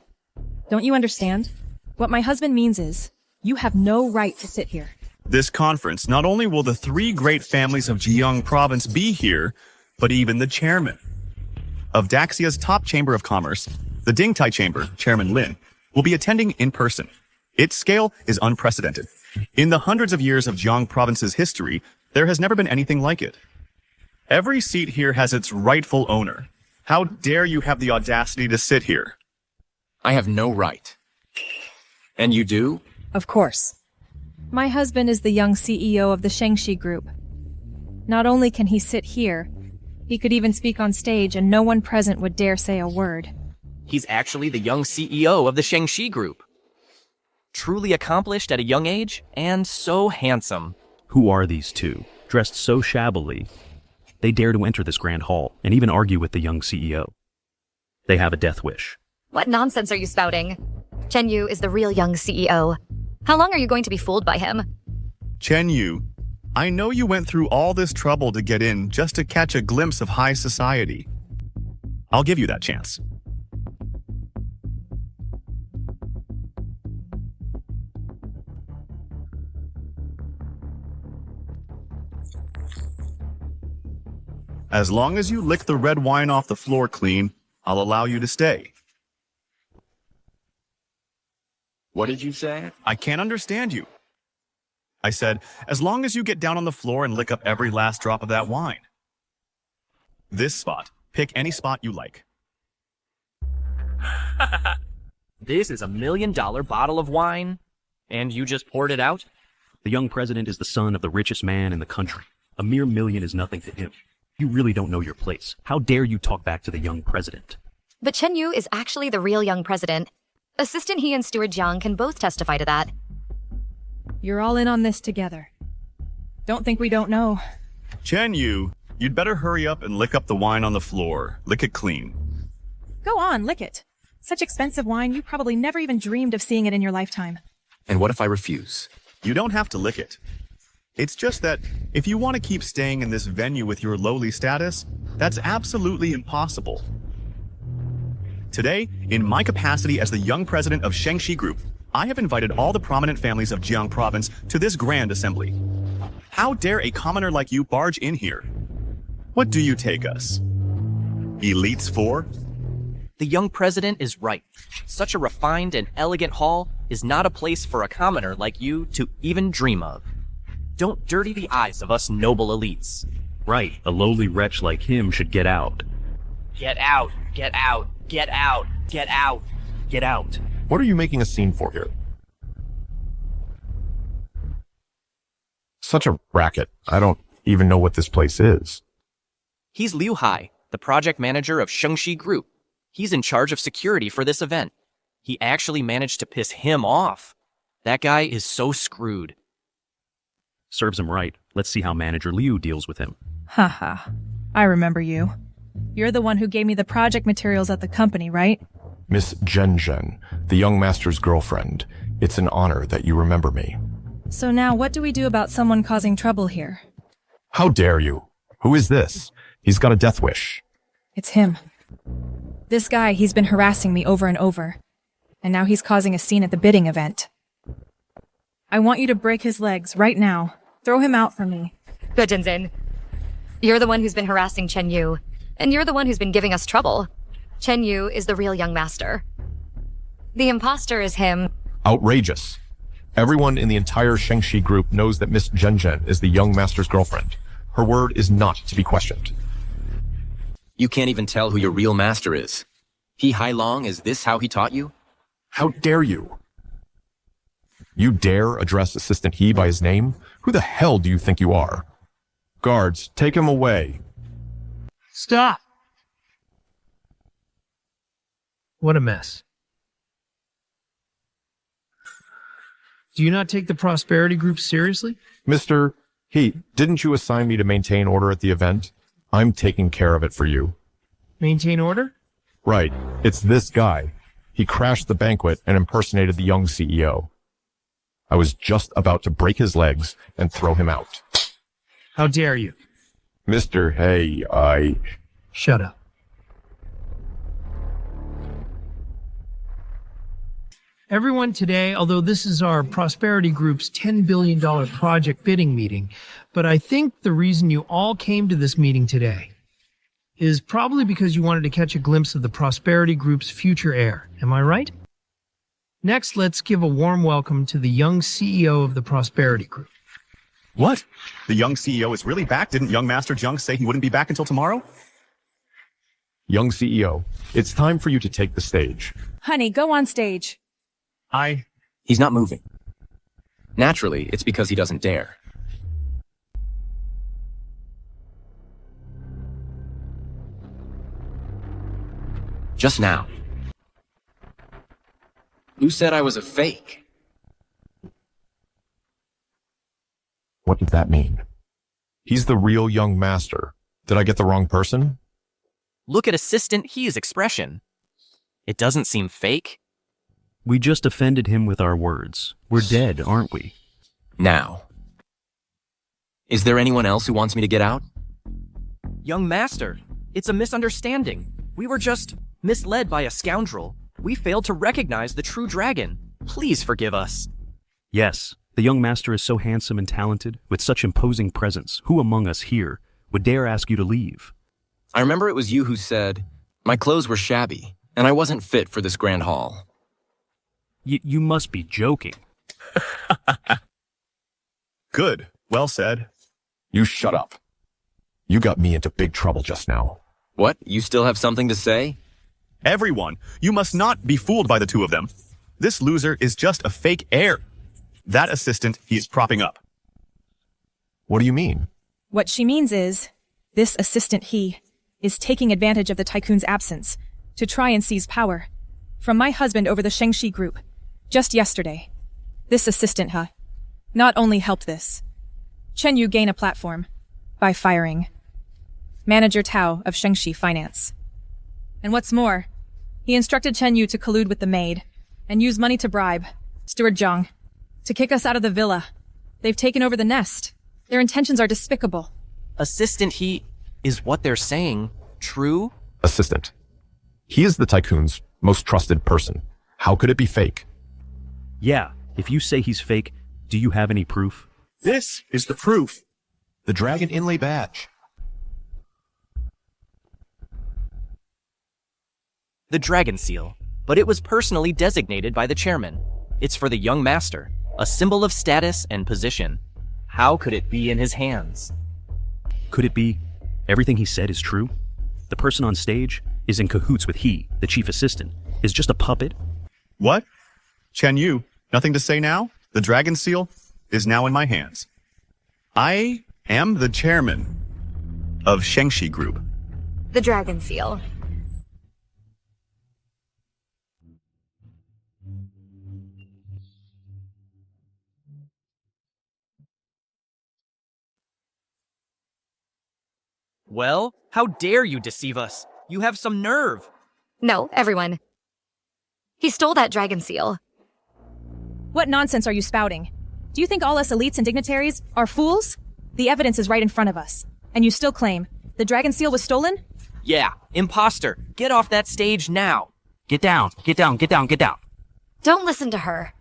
Don't you understand? What my husband means is, you have no right to sit here. This conference, not only will the three great families of Jiang province be here, but even the chairman of Daxia's top chamber of commerce, the Dingtai chamber, Chairman Lin, will be attending in person. Its scale is unprecedented. In the hundreds of years of Jiang province's history, there has never been anything like it. Every seat here has its rightful owner. How dare you have the audacity to sit here? I have no right. And you do? Of course. My husband is the young CEO of the Shengxi Group. Not only can he sit here, he could even speak on stage and no one present would dare say a word. He's actually the young CEO of the Shengxi Group. Truly accomplished at a young age, and so handsome. Who are these two, dressed so shabbily? They dare to enter this grand hall and even argue with the young CEO. They have a death wish. What nonsense are you spouting? Chen Yu is the real young CEO. How long are you going to be fooled by him? Chen Yu, I know you went through all this trouble to get in just to catch a glimpse of high society. I'll give you that chance. As long as you lick the red wine off the floor clean, I'll allow you to stay. What did you say? I can't understand you. I said, as long as you get down on the floor and lick up every last drop of that wine. This spot. Pick any spot you like. This is $1 million bottle of wine, and you just poured it out? The young president is the son of the richest man in the country. A mere million is nothing to him. You really don't know your place. How dare you talk back to the young president? But Chen Yu is actually the real young president. Assistant He and Steward Jiang can both testify to that. You're all in on this together. Don't think we don't know. Chen Yu, you'd better hurry up and lick up the wine on the floor. Lick it clean. Go on, lick it. Such expensive wine, you probably never even dreamed of seeing it in your lifetime. And what if I refuse? You don't have to lick it. It's just that if you want to keep staying in this venue with your lowly status, that's absolutely impossible. Today, in my capacity as the young president of Shengxi Group, I have invited all the prominent families of Jiang province to this grand assembly. How dare a commoner like you barge in here? What do you take us? Elites for? The young president is right. Such a refined and elegant hall is not a place for a commoner like you to even dream of. Don't dirty the eyes of us noble elites. Right, a lowly wretch like him should get out. Get out, get out, get out, get out, get out. What are you making a scene for here? Such a racket. I don't even know what this place is. He's Liu Hai, the project manager of Shengxi Group. He's in charge of security for this event. He actually managed to piss him off. That guy is so screwed. Serves him right. Let's see how Manager Liu deals with him. Haha. I remember you. You're the one who gave me the project materials at the company, right? Miss Zhen, the young master's girlfriend. It's an honor that you remember me. So now what do we do about someone causing trouble here? How dare you? Who is this? He's got a death wish. It's him. This guy, he's been harassing me over and over. And now he's causing a scene at the bidding event. I want you to break his legs right now. Throw him out for me. Good, Jinzin. You're the one who's been harassing Chen Yu. And you're the one who's been giving us trouble. Chen Yu is the real young master. The impostor is him. Outrageous. Everyone in the entire Shengxi group knows that Miss Zhen is the young master's girlfriend. Her word is not to be questioned. You can't even tell who your real master is. He Hai Long, is this how he taught you? How dare you? You dare address Assistant He by his name? Who the hell do you think you are? Guards, take him away. Stop! What a mess. Do you not take the Prosperity Group seriously? Mr. He, didn't you assign me to maintain order at the event? I'm taking care of it for you. Maintain order? Right. It's this guy. He crashed the banquet and impersonated the young CEO. I was just about to break his legs and throw him out. How dare you? Mr. Hey, Shut up. Everyone today, although this is our Prosperity Group's $10 billion project bidding meeting, but I think the reason you all came to this meeting today is probably because you wanted to catch a glimpse of the Prosperity Group's future heir. Am I right? Next, let's give a warm welcome to the young CEO of the Prosperity Group. What? The young CEO is really back? Didn't young Master Zheng say he wouldn't be back until tomorrow? Young CEO, it's time for you to take the stage. Honey, go on stage. He's not moving. Naturally, it's because he doesn't dare. Just now. Who said I was a fake? What did that mean? He's the real young master. Did I get the wrong person? Look at Assistant He's expression. It doesn't seem fake. We just offended him with our words. We're dead, aren't we? Now. Is there anyone else who wants me to get out? Young Master, it's a misunderstanding. We were just misled by a scoundrel. We failed to recognize the true dragon. Please forgive us. Yes, the young master is so handsome and talented, with such imposing presence. Who among us here would dare ask you to leave? I remember it was you who said, my clothes were shabby, and I wasn't fit for this grand hall. You must be joking. Good. Well said. You shut up. You got me into big trouble just now. What? You still have something to say? Everyone, you must not be fooled by the two of them. This loser is just a fake heir. That assistant he is propping up. What do you mean? What she means is, this Assistant He is taking advantage of the tycoon's absence to try and seize power from my husband over the Shengxi group. Just yesterday, this Assistant He not only helped this Chen Yu gain a platform by firing Manager Tao of Shengxi Finance. And what's more, he instructed Chen Yu to collude with the maid and use money to bribe Steward Zhang to kick us out of the villa. They've taken over the nest. Their intentions are despicable. Assistant He, is what they're saying true? Assistant. He is the tycoon's most trusted person. How could it be fake? Yeah, if you say he's fake, do you have any proof? This is the proof. The dragon inlay badge. The dragon seal, but it was personally designated by the chairman. It's for the young master, a symbol of status and position. How could it be in his hands? Could it be everything he said is true? The person on stage is in cahoots with he, the chief assistant, is just a puppet? What? Chen Yu, nothing to say now? The dragon seal is now in my hands. I am the chairman of Shengxi Group. The dragon seal. Well, how dare you deceive us? You have some nerve. No, everyone. He stole that dragon seal. What nonsense are you spouting? Do you think all us elites and dignitaries are fools? The evidence is right in front of us. And you still claim the dragon seal was stolen? Yeah, imposter. Get off that stage now. Get down, get down, get down, get down. Don't listen to her.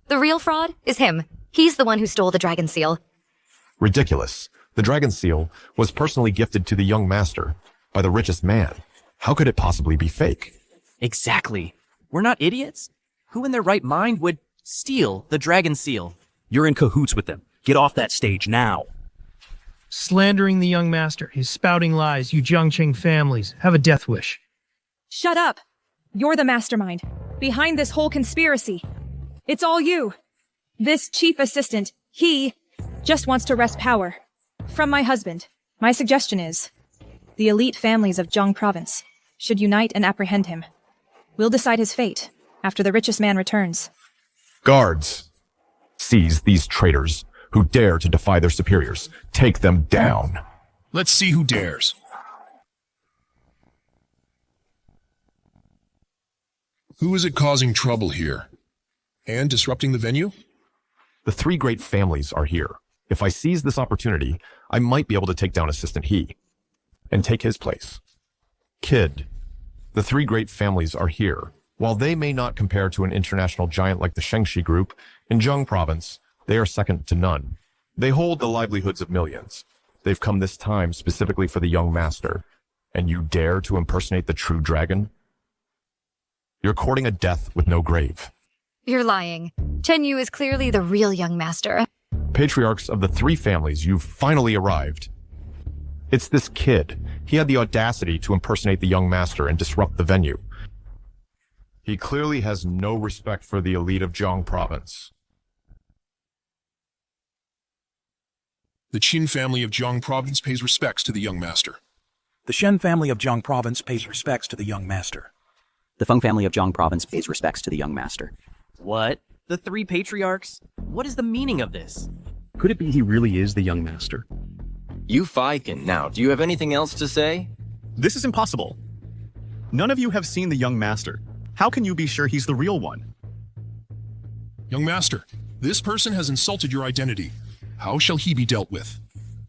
The real fraud is him. He's the one who stole the dragon seal. Ridiculous. The dragon seal was personally gifted to the young master by the richest man. How could it possibly be fake? Exactly. We're not idiots. Who in their right mind would Steal the dragon seal. You're in cahoots with them. Get off that stage now. Slandering the young master. He's spouting lies. You Jiangqing families. Have a death wish. Shut up! You're the mastermind behind this whole conspiracy. It's all you. This chief assistant, he just wants to wrest power from my husband. My suggestion is, the elite families of Zhang province should unite and apprehend him. We'll decide his fate after the richest man returns. Guards, seize these traitors who dare to defy their superiors. Take them down. Let's see who dares. Who is it causing trouble here? And disrupting the venue? The three great families are here. If I seize this opportunity, I might be able to take down Assistant He and take his place. Kid, the three great families are here. While they may not compare to an international giant like the Shengxi Group, in Zheng Province, they are second to none. They hold the livelihoods of millions. They've come this time specifically for the young master. And you dare to impersonate the true dragon? You're courting a death with no grave. You're lying. Chen Yu is clearly the real young master. Patriarchs of the three families, you've finally arrived. It's this kid. He had the audacity to impersonate the young master and disrupt the venue. He clearly has no respect for the elite of Zhang Province. The Qin family of Zhang Province pays respects to the young master. The Shen family of Zhang Province pays respects to the young master. The Feng family of Zhang Province pays respects to the young master. What? The three patriarchs? What is the meaning of this? Could it be he really is the young master? You Feiken, now, do you have anything else to say? This is impossible. None of you have seen the young master. How can you be sure he's the real one? Young master, this person has insulted your identity. How shall he be dealt with?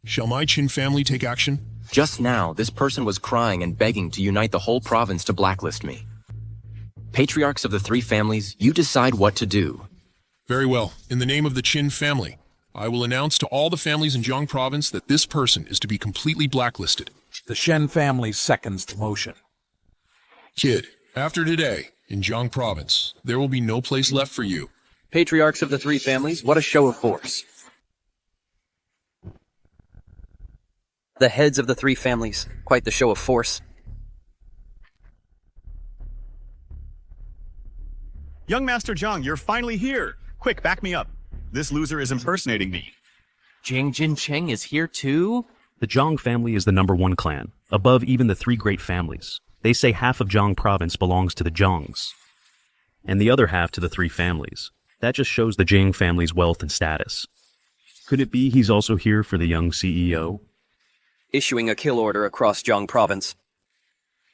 Shall my Qin family take action? Just now, this person was crying and begging to unite the whole province to blacklist me. Patriarchs of the three families, you decide what to do. Very well. In the name of the Qin family, I will announce to all the families in Zhang Province that this person is to be completely blacklisted. The Shen family seconds the motion. Kid, after today, in Zhang Province, there will be no place left for you. Patriarchs of the three families, what a show of force. The heads of the three families, quite the show of force. Young Master Zhang, you're finally here. Quick, back me up. This loser is impersonating me. Jing Jin Cheng is here too? The Zhang family is the #1 clan, above even the three great families. They say half of Zhang province belongs to the Zhangs, and the other half to the three families. That just shows the Jing family's wealth and status. Could it be he's also here for the young CEO? Issuing a kill order across Zhang province.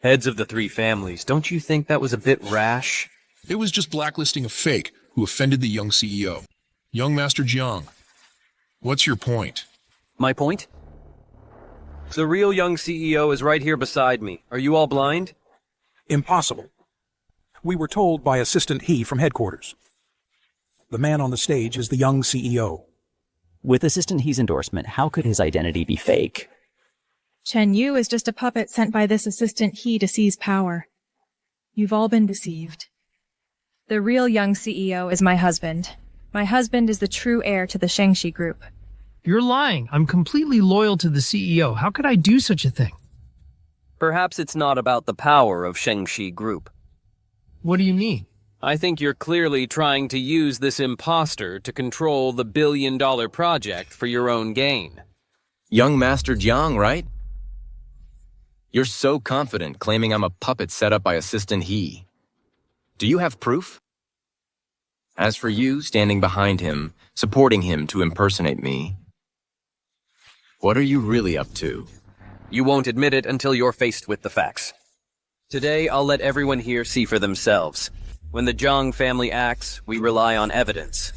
Heads of the three families, don't you think that was a bit rash? It was just blacklisting a fake who offended the young CEO. Young Master Jiang, what's your point? My point? The real young CEO is right here beside me. Are you all blind? Impossible. We were told by Assistant He from headquarters. The man on the stage is the young CEO. With Assistant He's endorsement, how could his identity be fake? Chen Yu is just a puppet sent by this Assistant He to seize power. You've all been deceived. The real young CEO is my husband. My husband is the true heir to the Shengxi Group. You're lying. I'm completely loyal to the CEO. How could I do such a thing? Perhaps it's not about the power of Shengxi Group. What do you mean? I think you're clearly trying to use this impostor to control the billion-dollar project for your own gain. Young Master Jiang, right? You're so confident, claiming I'm a puppet set up by Assistant He. Do you have proof? As for you, standing behind him, supporting him to impersonate me, what are you really up to? You won't admit it until you're faced with the facts. Today, I'll let everyone here see for themselves. When the Zhang family acts, we rely on evidence.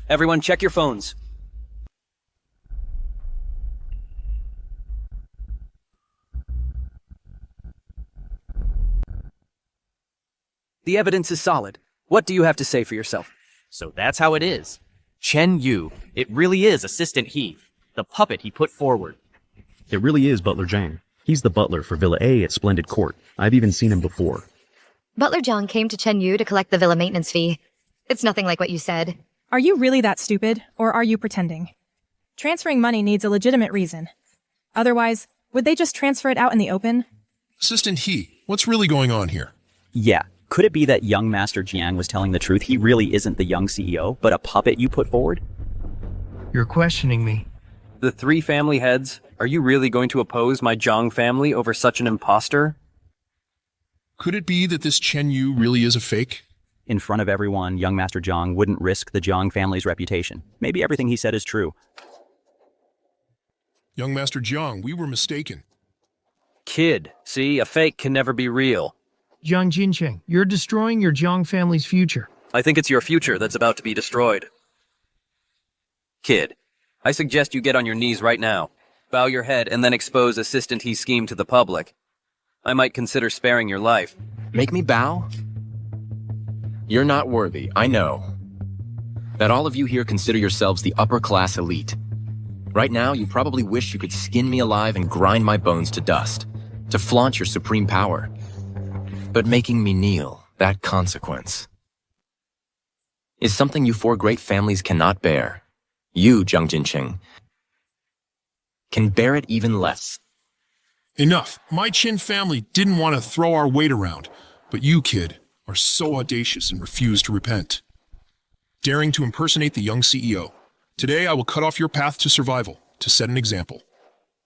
Everyone, check your phones. The evidence is solid. What do you have to say for yourself? So that's how it is. Chen Yu, it really is Assistant He, the puppet he put forward. It really is Butler Zhang. He's the butler for Villa A at Splendid Court. I've even seen him before. Butler Jiang came to Chen Yu to collect the villa maintenance fee. It's nothing like what you said. Are you really that stupid, or are you pretending? Transferring money needs a legitimate reason. Otherwise, would they just transfer it out in the open? Assistant He, what's really going on here? Yeah. Could it be that young Master Jiang was telling the truth? He really isn't the young CEO, but a puppet you put forward? You're questioning me. The three family heads, are you really going to oppose my Jiang family over such an impostor? Could it be that this Chen Yu really is a fake? In front of everyone, young Master Jiang wouldn't risk the Jiang family's reputation. Maybe everything he said is true. Young Master Jiang, we were mistaken. Kid, see, a fake can never be real. Jiang Jincheng, you're destroying your Jiang family's future. I think it's your future that's about to be destroyed. Kid, I suggest you get on your knees right now. Bow your head and then expose Assistant He's scheme to the public. I might consider sparing your life. Make me bow? You're not worthy, I know. That all of you here consider yourselves the upper-class elite. Right now, you probably wish you could skin me alive and grind my bones to dust, to flaunt your supreme power. But making me kneel, that consequence, is something you four great families cannot bear. You, Jiang Jincheng, can bear it even less. Enough. My Qin family didn't want to throw our weight around, but you, kid, are so audacious and refuse to repent. Daring to impersonate the young CEO. Today I will cut off your path to survival, to set an example.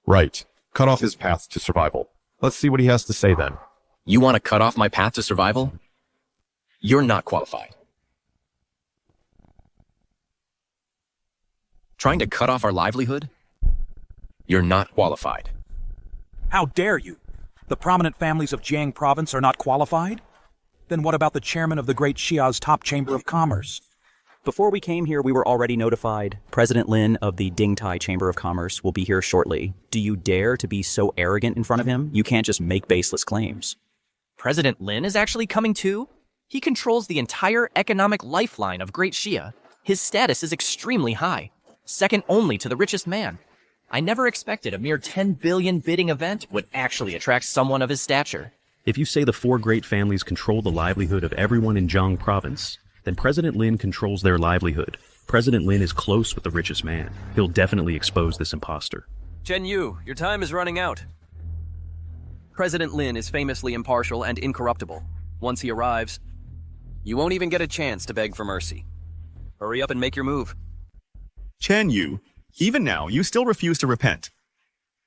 Right. Cut off his path to survival. Let's see what he has to say then. You want to cut off my path to survival? You're not qualified. Trying to cut off our livelihood? You're not qualified. How dare you? The prominent families of Jiang province are not qualified? Then what about the chairman of the Great Xia's top chamber of commerce? Before we came here, we were already notified. President Lin of the Dingtai Chamber of Commerce will be here shortly. Do you dare to be so arrogant in front of him? You can't just make baseless claims. President Lin is actually coming too? He controls the entire economic lifeline of Great Xia. His status is extremely high, second only to the richest man. I never expected a mere 10 billion bidding event would actually attract someone of his stature. If you say the four great families control the livelihood of everyone in Jiang province, then President Lin controls their livelihood. President Lin is close with the richest man. He'll definitely expose this imposter. Chen Yu, your time is running out. President Lin is famously impartial and incorruptible. Once he arrives, you won't even get a chance to beg for mercy. Hurry up and make your move. Chen Yu, even now, you still refuse to repent.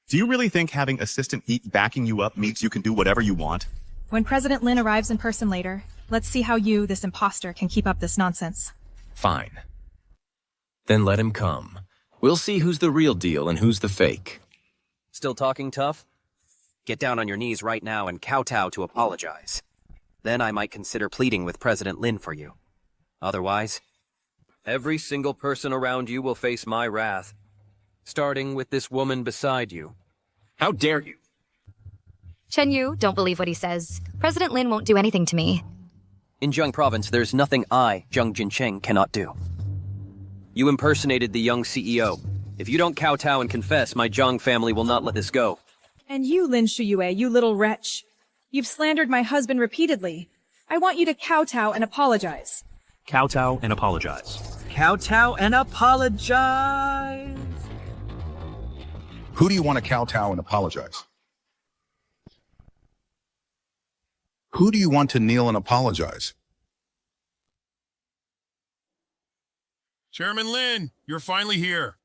Do you really think having Assistant Heat backing you up means you can do whatever you want? When President Lin arrives in person later, let's see how you, this imposter, can keep up this nonsense. Fine. Then let him come. We'll see who's the real deal and who's the fake. Still talking tough? Get down on your knees right now and kowtow to apologize. Then I might consider pleading with President Lin for you. Otherwise, every single person around you will face my wrath, starting with this woman beside you. How dare you? Chen Yu, don't believe what he says. President Lin won't do anything to me. In Jiang province, there's nothing I, Jiang Jincheng, cannot do. You impersonated the young CEO. If you don't kowtow and confess, my Jiang family will not let this go. And you, Lin Shuyue, you little wretch. You've slandered my husband repeatedly. I want you to kowtow and apologize. Kowtow and apologize. Kowtow and apologize. Who do you want to kowtow and apologize? Who do you want to kneel and apologize? Chairman Lin, you're finally here.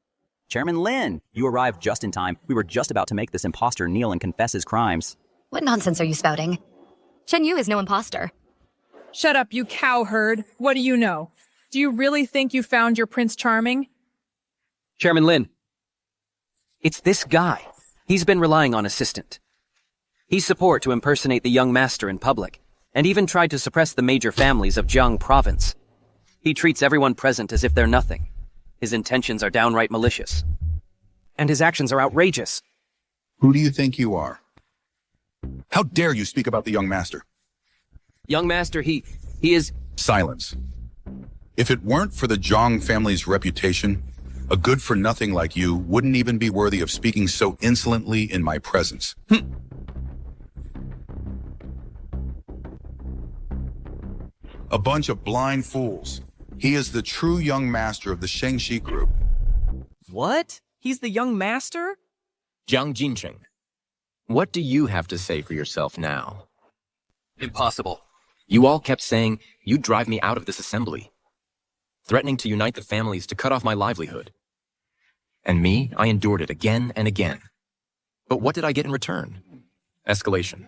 Chairman Lin, you arrived just in time. We were just about to make this imposter kneel and confess his crimes. What nonsense are you spouting? Chen Yu is no imposter. Shut up, you cowherd. What do you know? Do you really think you found your Prince Charming? Chairman Lin, it's this guy. He's been relying on Assistant. He's support to impersonate the young master in public, and even tried to suppress the major families of Jiang province. He treats everyone present as if they're nothing. His intentions are downright malicious. And his actions are outrageous. Who do you think you are? How dare you speak about the young master? Young master, he is... Silence. If it weren't for the Jiang family's reputation, a good-for-nothing like you wouldn't even be worthy of speaking so insolently in my presence. A bunch of blind fools. He is the true young master of the Shengxi Group. What? He's the young master? Jiang Jincheng, what do you have to say for yourself now? Impossible. You all kept saying you'd drive me out of this assembly, threatening to unite the families to cut off my livelihood. And me, I endured it again and again. But what did I get in return? Escalation.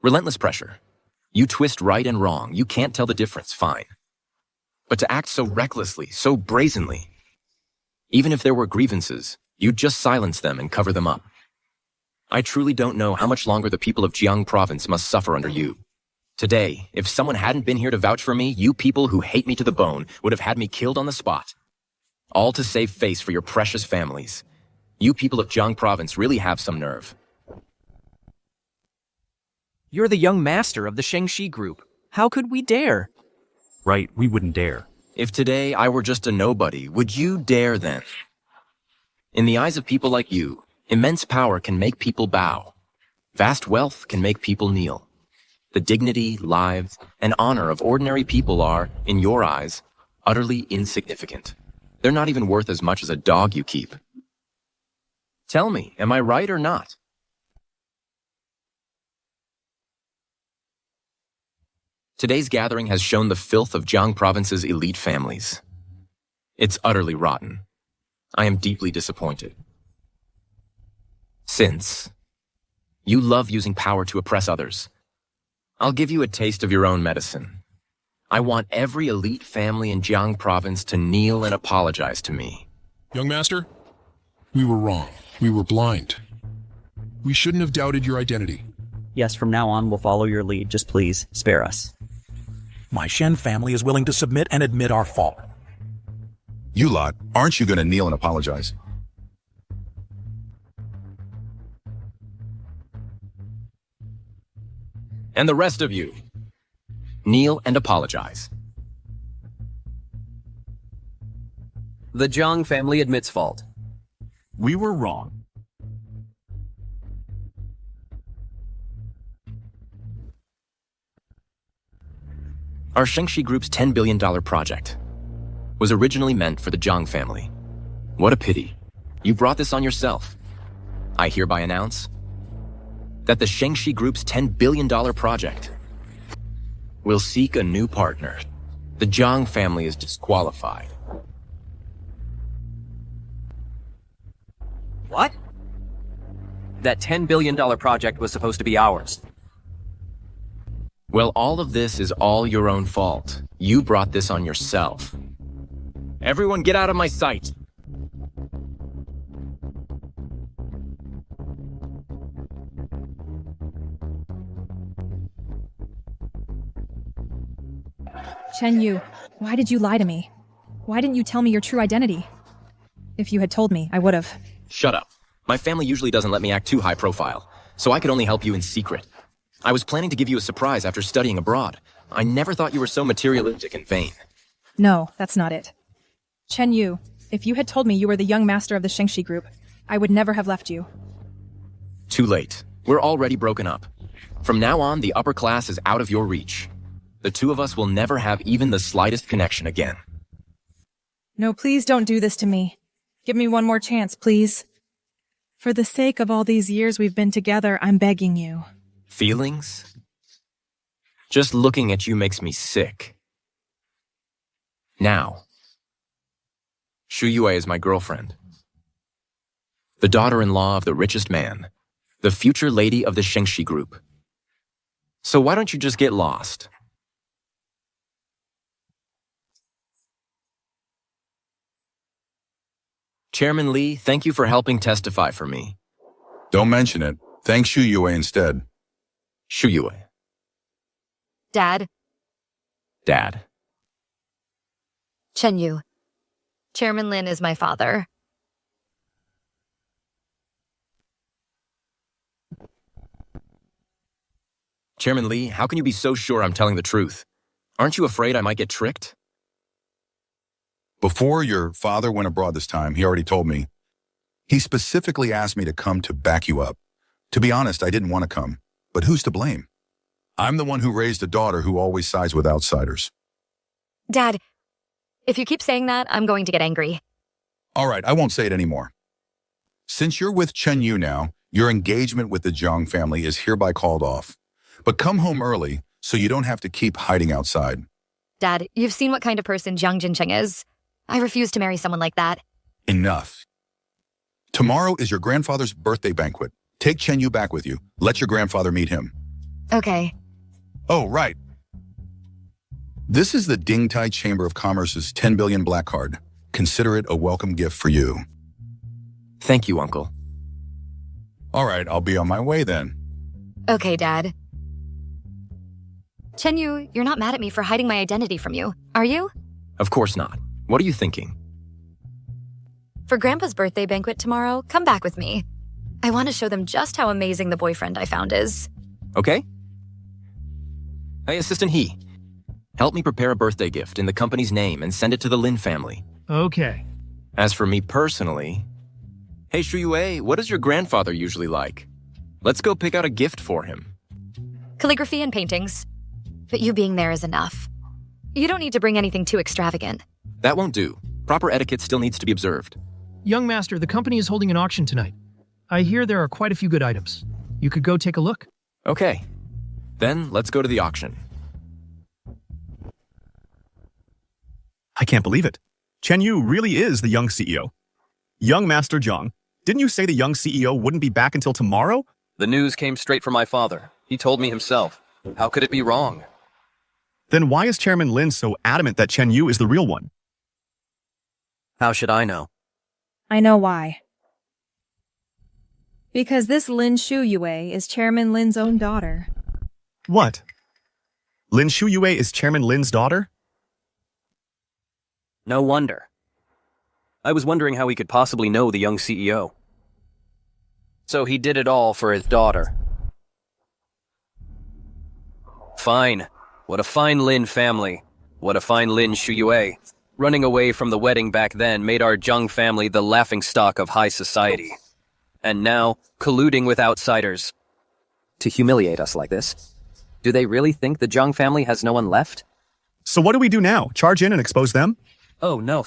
Relentless pressure. You twist right and wrong. You can't tell the difference, fine. But to act so recklessly, so brazenly, even if there were grievances, you'd just silence them and cover them up. I truly don't know how much longer the people of Jiang province must suffer under you. Today, if someone hadn't been here to vouch for me, you people who hate me to the bone would have had me killed on the spot. All to save face for your precious families. You people of Jiang province really have some nerve. You're the young master of the Shengxi Group. How could we dare? Right, we wouldn't dare. If today I were just a nobody, would you dare then? In the eyes of people like you, immense power can make people bow. Vast wealth can make people kneel. The dignity, lives, and honor of ordinary people are, in your eyes, utterly insignificant. They're not even worth as much as a dog you keep. Tell me, am I right or not? Today's gathering has shown the filth of Jiang province's elite families. It's utterly rotten. I am deeply disappointed. Since you love using power to oppress others, I'll give you a taste of your own medicine. I want every elite family in Jiang province to kneel and apologize to me. Young master, we were wrong. We were blind. We shouldn't have doubted your identity. Yes, from now on, we'll follow your lead. Just please, spare us. My Shen family is willing to submit and admit our fault. You lot, aren't you going to kneel and apologize? And the rest of you, kneel and apologize. The Jiang family admits fault. We were wrong. Our Shengxi Group's $10 billion project was originally meant for the Jiang family. What a pity. You brought this on yourself. I hereby announce that the Shengxi Group's $10 billion project will seek a new partner. The Jiang family is disqualified. What? That $10 billion project was supposed to be ours. Well, all of this is all your own fault. You brought this on yourself. Everyone get out of my sight! Chen Yu, why did you lie to me? Why didn't you tell me your true identity? If you had told me, I would have. Shut up. My family usually doesn't let me act too high profile, so I could only help you in secret. I was planning to give you a surprise after studying abroad. I never thought you were so materialistic and vain. No, that's not it. Chen Yu, if you had told me you were the young master of the Shengxi Group, I would never have left you. Too late. We're already broken up. From now on, the upper class is out of your reach. The two of us will never have even the slightest connection again. No, please don't do this to me. Give me one more chance, please. For the sake of all these years we've been together, I'm begging you. Feelings? Just looking at you makes me sick. Now, Shu Yue is my girlfriend. The daughter-in-law of the richest man. The future lady of the Shengxi Group. So why don't you just get lost? Chairman Li, thank you for helping testify for me. Don't mention it. Thank Shu Yue instead. Shu Yue. Dad. Dad. Chen Yu. Chairman Lin is my father. Chairman Li, how can you be so sure I'm telling the truth? Aren't you afraid I might get tricked? Before your father went abroad this time, he already told me. He specifically asked me to come to back you up. To be honest, I didn't want to come. But who's to blame? I'm the one who raised a daughter who always sides with outsiders. Dad, if you keep saying that, I'm going to get angry. All right, I won't say it anymore. Since you're with Chen Yu now, your engagement with the Zhang family is hereby called off. But come home early so you don't have to keep hiding outside. Dad, you've seen what kind of person Jiang Jincheng is. I refuse to marry someone like that. Enough. Tomorrow is your grandfather's birthday banquet. Take Chen Yu back with you. Let your grandfather meet him. Okay. Oh, right. This is the Ding Tai Chamber of Commerce's 10 billion black card. Consider it a welcome gift for you. Thank you, Uncle. All right, I'll be on my way then. Okay, Dad. Chen Yu, you're not mad at me for hiding my identity from you, are you? Of course not. What are you thinking? For Grandpa's birthday banquet tomorrow, come back with me. I want to show them just how amazing the boyfriend I found is. Okay. Hey, Assistant He. Help me prepare a birthday gift in the company's name and send it to the Lin family. Okay. As for me personally... Hey, Shu Yue, what does your grandfather usually like? Let's go pick out a gift for him. Calligraphy and paintings. But you being there is enough. You don't need to bring anything too extravagant. That won't do. Proper etiquette still needs to be observed. Young Master, the company is holding an auction tonight. I hear there are quite a few good items. You could go take a look. Okay. Then let's go to the auction. I can't believe it. Chen Yu really is the young CEO. Young Master Zhang, didn't you say the young CEO wouldn't be back until tomorrow? The news came straight from my father. He told me himself. How could it be wrong? Then why is Chairman Lin so adamant that Chen Yu is the real one? How should I know? I know why. Because this Lin Shu Yue is Chairman Lin's own daughter. What? Lin Shu Yue is Chairman Lin's daughter? No wonder. I was wondering how he could possibly know the young CEO. So he did it all for his daughter. Fine. What a fine Lin family. What a fine Lin Shu Yue. Running away from the wedding back then made our Zhang family the laughingstock of high society. And now, colluding with outsiders. To humiliate us like this? Do they really think the Zhang family has no one left? So what do we do now? Charge in and expose them? Oh, no.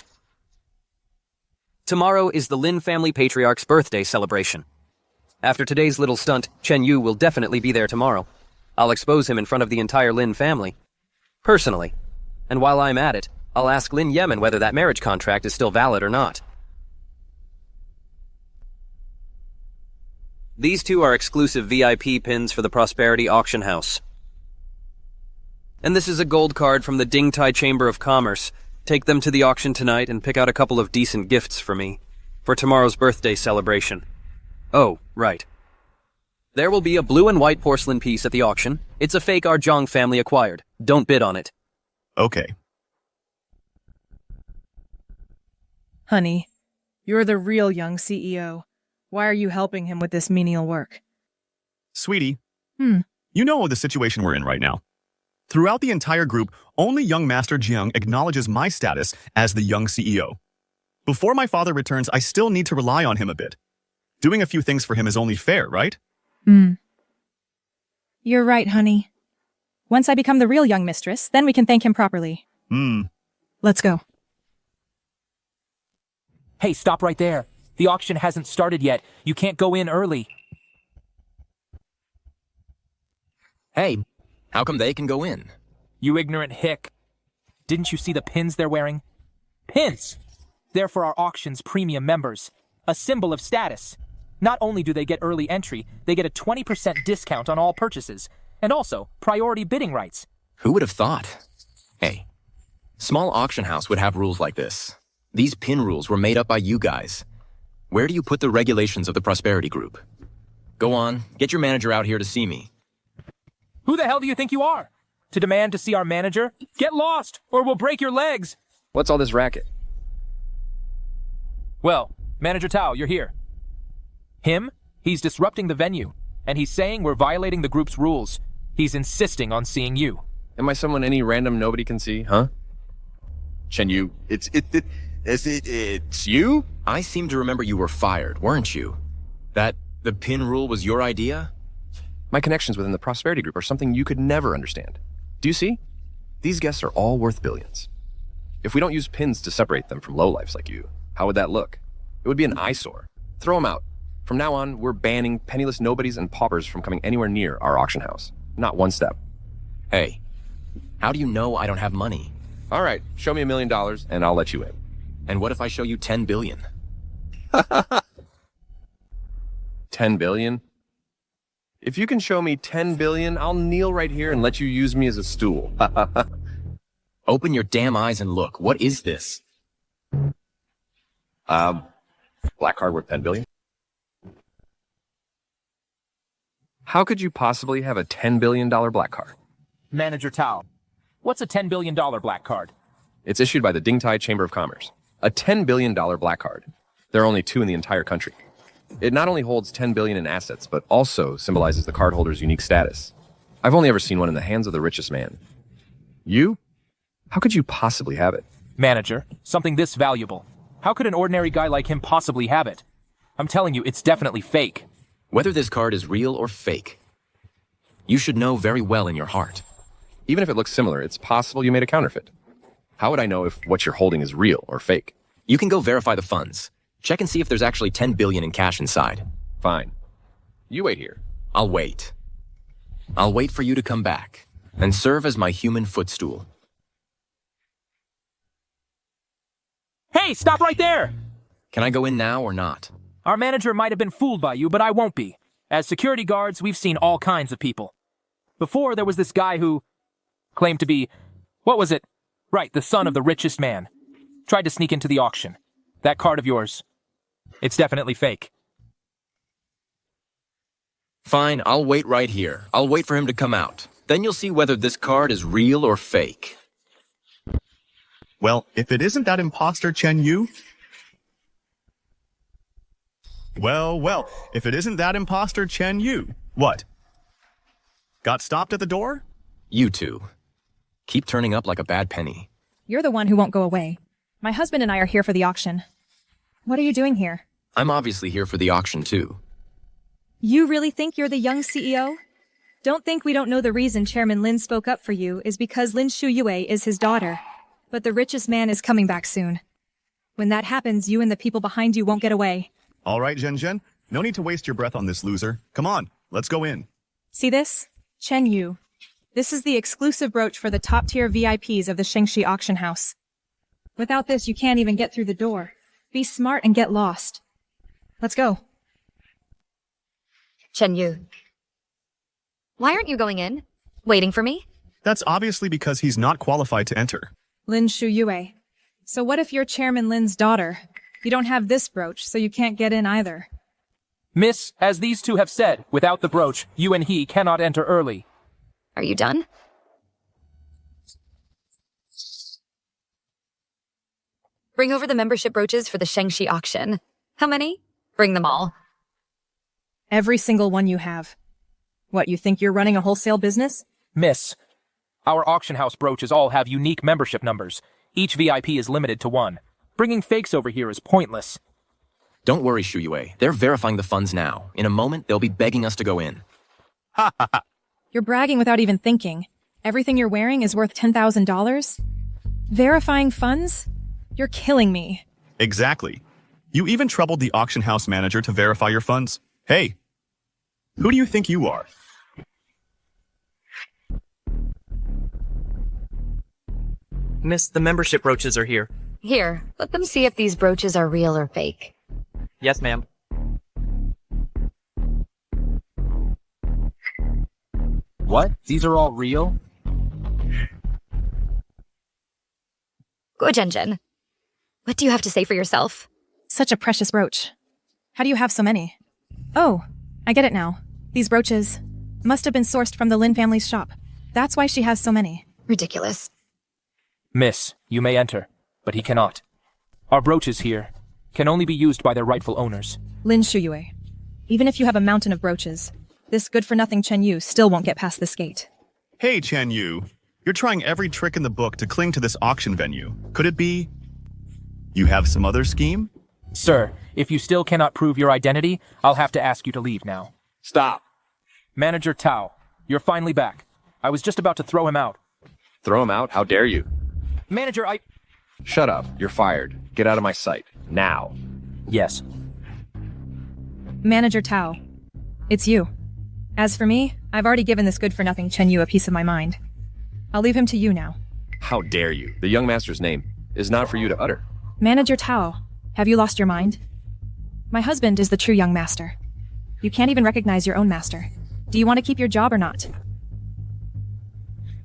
Tomorrow is the Lin family patriarch's birthday celebration. After today's little stunt, Chen Yu will definitely be there tomorrow. I'll expose him in front of the entire Lin family. Personally. And while I'm at it, I'll ask Lin Yemen whether that marriage contract is still valid or not. These two are exclusive VIP pins for the Prosperity Auction House. And this is a gold card from the Ding Tai Chamber of Commerce. Take them to the auction tonight and pick out a couple of decent gifts for me, for tomorrow's birthday celebration. Oh, right. There will be a blue and white porcelain piece at the auction. It's a fake our Zhang family acquired. Don't bid on it. Okay. Honey, you're the real young CEO. Why are you helping him with this menial work? Sweetie, you know the situation we're in right now. Throughout the entire group, only young Master Jiang acknowledges my status as the young CEO. Before my father returns, I still need to rely on him a bit. Doing a few things for him is only fair, right? You're right, honey. Once I become the real young mistress, then we can thank him properly. Let's go. Hey, stop right there. The auction hasn't started yet. You can't go in early. Hey, how come they can go in? You ignorant hick. Didn't you see the pins they're wearing? Pins! They're for our auction's premium members. A symbol of status. Not only do they get early entry, they get a 20% discount on all purchases. And also, priority bidding rights. Who would have thought? Hey, small auction house would have rules like this. These pin rules were made up by you guys. Where do you put the regulations of the Prosperity Group? Go on, get your manager out here to see me. Who the hell do you think you are? To demand to see our manager? Get lost, or we'll break your legs! What's all this racket? Well, Manager Tao, you're here. Him? He's disrupting the venue, and he's saying we're violating the group's rules. He's insisting on seeing you. Am I someone any random nobody can see, huh? Chen Yu, it's you? I seem to remember you were fired, weren't you? That the pin rule was your idea? My connections within the Prosperity Group are something you could never understand. Do you see? These guests are all worth billions. If we don't use pins to separate them from lowlifes like you, how would that look? It would be an eyesore. Throw them out. From now on, we're banning penniless nobodies and paupers from coming anywhere near our auction house. Not one step. Hey, how do you know I don't have money? All right, show me $1 million and I'll let you in. And what if I show you 10 billion? 10 billion? If you can show me 10 billion, I'll kneel right here and let you use me as a stool. Open your damn eyes and look. What is this? Black card worth 10 billion? How could you possibly have a $10 billion black card? Manager Tao, what's a $10 billion black card? It's issued by the Dingtai Chamber of Commerce. A $10 billion black card. There are only 2 in the entire country. It not only holds 10 billion in assets, but also symbolizes the cardholder's unique status. I've only ever seen one in the hands of the richest man. You? How could you possibly have it? Manager, something this valuable. How could an ordinary guy like him possibly have it? I'm telling you, it's definitely fake. Whether this card is real or fake, you should know very well in your heart. Even if it looks similar, it's possible you made a counterfeit. How would I know if what you're holding is real or fake? You can go verify the funds. Check and see if there's actually 10 billion in cash inside. Fine. You wait here. I'll wait. I'll wait for you to come back and serve as my human footstool. Hey, stop right there! Can I go in now or not? Our manager might have been fooled by you, but I won't be. As security guards, we've seen all kinds of people. Before, there was this guy who claimed to be, what was it? Right, the son of the richest man. Tried to sneak into the auction. That card of yours, it's definitely fake. Fine, I'll wait right here. I'll wait for him to come out. Then you'll see whether this card is real or fake. Well, if it isn't that imposter Chen Yu... Well, if it isn't that imposter Chen Yu, what? Got stopped at the door? You two. Keep turning up like a bad penny. You're the one who won't go away. My husband and I are here for the auction. What are you doing here? I'm obviously here for the auction too. You really think you're the young CEO? Don't think we don't know the reason Chairman Lin spoke up for you is because Lin Shuyue is his daughter. But the richest man is coming back soon. When that happens, you and the people behind you won't get away. All right, Zhen. No need to waste your breath on this loser. Come on, let's go in. See this? Chen Yu. This is the exclusive brooch for the top-tier VIPs of the Shengxi auction house. Without this, you can't even get through the door. Be smart and get lost. Let's go. Chen Yu. Why aren't you going in? Waiting for me? That's obviously because he's not qualified to enter. Lin Shuyue. So what if you're Chairman Lin's daughter? You don't have this brooch, so you can't get in either. Miss, as these two have said, without the brooch, you and he cannot enter early. Are you done? Bring over the membership brooches for the Shengxi auction. How many? Bring them all. Every single one you have. What, you think you're running a wholesale business? Miss, our auction house brooches all have unique membership numbers. Each VIP is limited to 1. Bringing fakes over here is pointless. Don't worry, Shuyue. They're verifying the funds now. In a moment, they'll be begging us to go in. Ha ha ha. You're bragging without even thinking. Everything you're wearing is worth $10,000? Verifying funds? You're killing me. Exactly. You even troubled the auction house manager to verify your funds. Hey, who do you think you are? Miss, the membership brooches are here. Here, let them see if these brooches are real or fake. Yes, ma'am. What? These are all real? Go, Zhen. What do you have to say for yourself? Such a precious brooch. How do you have so many? Oh, I get it now. These brooches must have been sourced from the Lin family's shop. That's why she has so many. Ridiculous. Miss, you may enter, but he cannot. Our brooches here can only be used by their rightful owners. Lin Shuyue. Even if you have a mountain of brooches, this good-for-nothing Chen Yu still won't get past this gate. Hey, Chen Yu. You're trying every trick in the book to cling to this auction venue. Could it be you have some other scheme? Sir, if you still cannot prove your identity, I'll have to ask you to leave now. Stop. Manager Tao, you're finally back. I was just about to throw him out. Throw him out? How dare you? Manager, Shut up. You're fired. Get out of my sight. Now. Yes. Manager Tao, it's you. As for me, I've already given this good-for-nothing Chen Yu a piece of my mind. I'll leave him to you now. How dare you? The young master's name is not for you to utter. Manager Tao, have you lost your mind? My husband is the true young master. You can't even recognize your own master. Do you want to keep your job or not?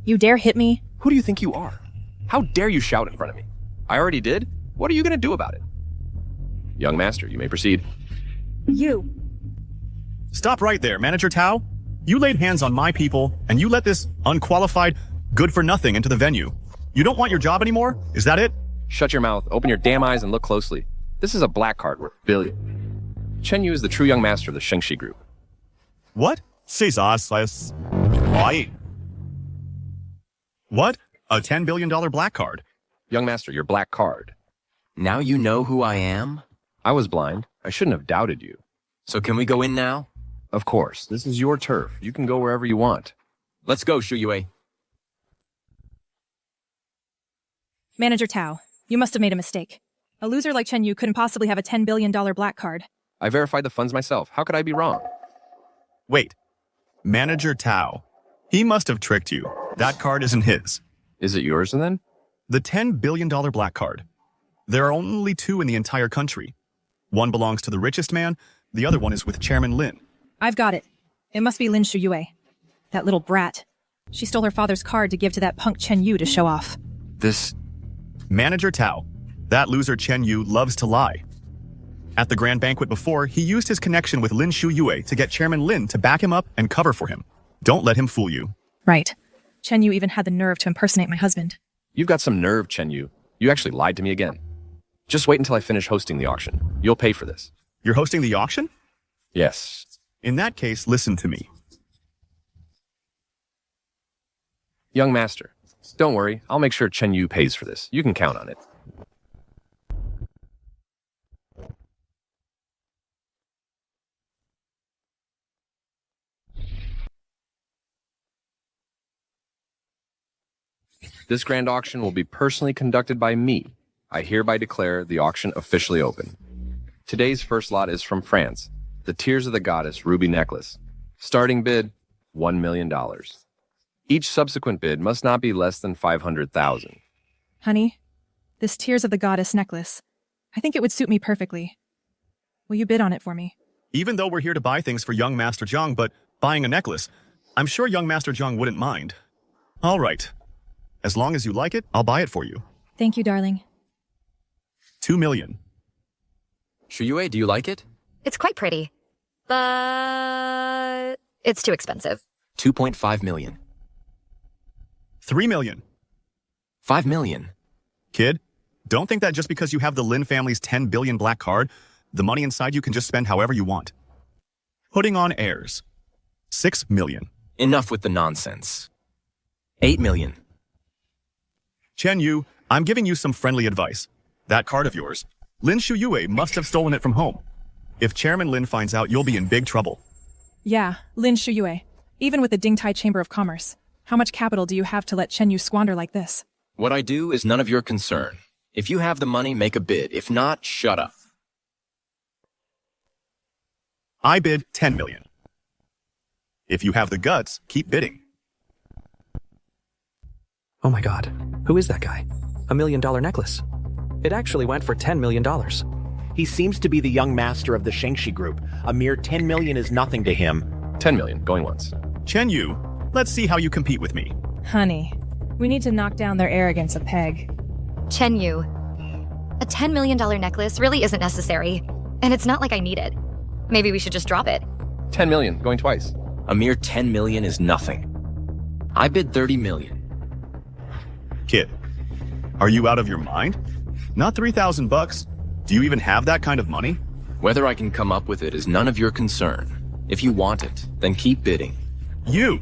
You dare hit me? Who do you think you are? How dare you shout in front of me? I already did. What are you going to do about it? Young master, you may proceed. You. Stop right there, Manager Tao. You laid hands on my people, and you let this unqualified good-for-nothing into the venue. You don't want your job anymore? Is that it? Shut your mouth, open your damn eyes, and look closely. This is a black card worth $1 billion. Chen Yu is the true young master of the Shengxi Group. What? What? A $10 billion black card? Young master, your black card. Now you know who I am? I was blind. I shouldn't have doubted you. So can we go in now? Of course. This is your turf. You can go wherever you want. Let's go, Shu Yue. Manager Tao, you must have made a mistake. A loser like Chen Yu couldn't possibly have a $10 billion black card. I verified the funds myself. How could I be wrong? Wait. Manager Tao. He must have tricked you. That card isn't his. Is it yours then? The $10 billion black card. There are only 2 in the entire country. One belongs to the richest man, the other one is with Chairman Lin. I've got it. It must be Lin Shuyue. That little brat. She stole her father's card to give to that punk Chen Yu to show off. This... Manager Tao. That loser Chen Yu loves to lie. At the grand banquet before, he used his connection with Lin Shuyue to get Chairman Lin to back him up and cover for him. Don't let him fool you. Right. Chen Yu even had the nerve to impersonate my husband. You've got some nerve, Chen Yu. You actually lied to me again. Just wait until I finish hosting the auction. You'll pay for this. You're hosting the auction? Yes. In that case, listen to me. Young master, don't worry. I'll make sure Chen Yu pays for this. You can count on it. This grand auction will be personally conducted by me. I hereby declare the auction officially open. Today's first lot is from France, the Tears of the Goddess ruby necklace. Starting bid, $1 million. Each subsequent bid must not be less than 500,000. Honey, this Tears of the Goddess necklace, I think it would suit me perfectly. Will you bid on it for me? Even though we're here to buy things for young Master Zhang, but buying a necklace, I'm sure young Master Zhang wouldn't mind. All right. As long as you like it, I'll buy it for you. Thank you, darling. 2 million. Shuyue, do you like it? It's quite pretty, but it's too expensive. 2.5 million. 3 million. 5 million. Kid, don't think that just because you have the Lin family's 10 billion black card, the money inside you can just spend however you want. Putting on heirs. 6 million. Enough with the nonsense. 8 million. Chen Yu, I'm giving you some friendly advice. That card of yours, Lin Shuyue must have stolen it from home. If Chairman Lin finds out, you'll be in big trouble. Yeah, Lin Shuyue. Even with the Dingtai Chamber of Commerce. How much capital do you have to let Chen Yu squander like this? What I do is none of your concern. If you have the money, make a bid. If not, shut up. I bid 10 million. If you have the guts, keep bidding. Oh my god, who is that guy? $1 million necklace. It actually went for $10 million. He seems to be the young master of the Shengxi Group. A mere 10 million is nothing to him. 10 million, going once. Chen Yu, let's see how you compete with me. Honey, we need to knock down their arrogance a peg. Chen Yu, a $10 million necklace really isn't necessary. And it's not like I need it. Maybe we should just drop it. 10 million, going twice. A mere 10 million is nothing. I bid 30 million. Kid, are you out of your mind? Not 3,000 bucks. Do you even have that kind of money? Whether I can come up with it is none of your concern. If you want it, then keep bidding. You!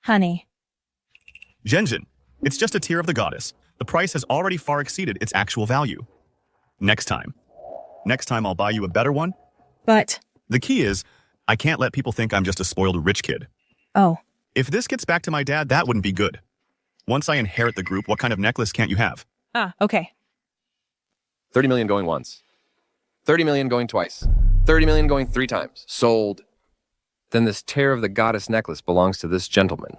Honey. Zhenjin, it's just a tear of the goddess. The price has already far exceeded its actual value. Next time. Next time I'll buy you a better one. But... The key is, I can't let people think I'm just a spoiled rich kid. Oh. If this gets back to my dad, that wouldn't be good. Once I inherit the group, what kind of necklace can't you have? Okay. 30 million going once. 30 million going twice. 30 million going 3 times. Sold. Then this tear of the goddess necklace belongs to this gentleman.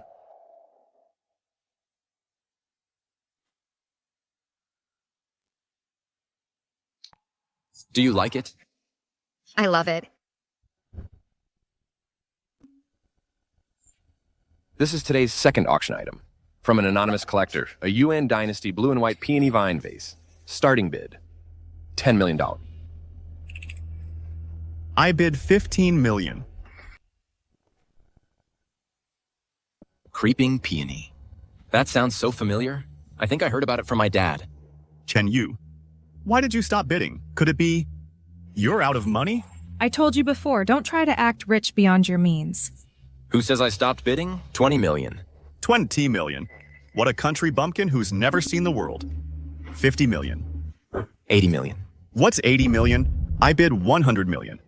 Do you like it? I love it. This is today's second auction item. From an anonymous collector, a Yuan Dynasty blue and white peony vine vase. Starting bid, $10 million. I bid 15 million. Creeping peony. That sounds so familiar. I think I heard about it from my dad. Chen Yu, why did you stop bidding? Could it be you're out of money? I told you before, don't try to act rich beyond your means. Who says I stopped bidding? 20 million. 20 million. What a country bumpkin who's never seen the world. 50 million. 80 million. What's 80 million? I bid 100 million.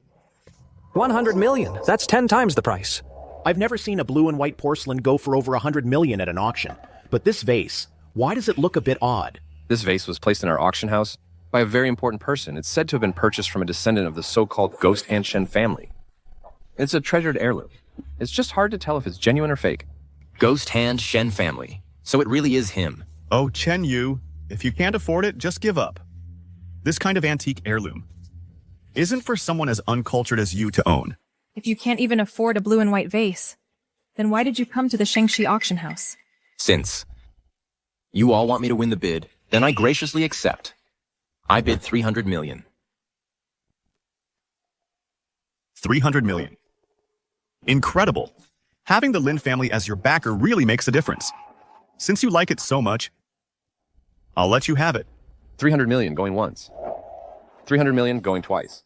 100 million. That's 10 times the price. I've never seen a blue and white porcelain go for over 100 million at an auction. But this vase, why does it look a bit odd? This vase was placed in our auction house by a very important person. It's said to have been purchased from a descendant of the so-called Ghost Hand Shen family. It's a treasured heirloom. It's just hard to tell if it's genuine or fake. Ghost Hand Shen family. So it really is him. Oh, Chen Yu, if you can't afford it, just give up. This kind of antique heirloom isn't for someone as uncultured as you to own. If you can't even afford a blue and white vase, then why did you come to the Shengxi auction house? Since you all want me to win the bid, then I graciously accept. I bid 300 million. 300 million. Incredible. Having the Lin family as your backer really makes a difference. Since you like it so much, I'll let you have it. 300 million going once. 300 million going twice.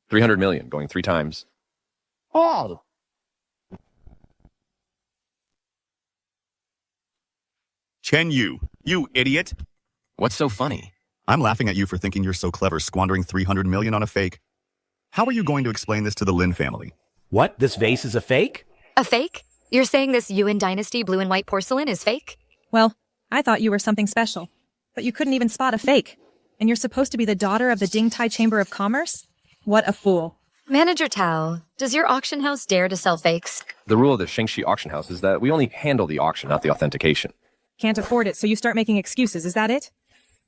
300 million going 3 times. Oh! Chen Yu, you idiot. What's so funny? I'm laughing at you for thinking you're so clever squandering 300 million on a fake. How are you going to explain this to the Lin family? What? This vase is a fake? A fake? You're saying this Yuan Dynasty blue and white porcelain is fake? Well, I thought you were something special, but you couldn't even spot a fake. And you're supposed to be the daughter of the Dingtai Chamber of Commerce? What a fool. Manager Tao, does your auction house dare to sell fakes? The rule of the Shengxi auction house is that we only handle the auction, not the authentication. Can't afford it, so you start making excuses, is that it?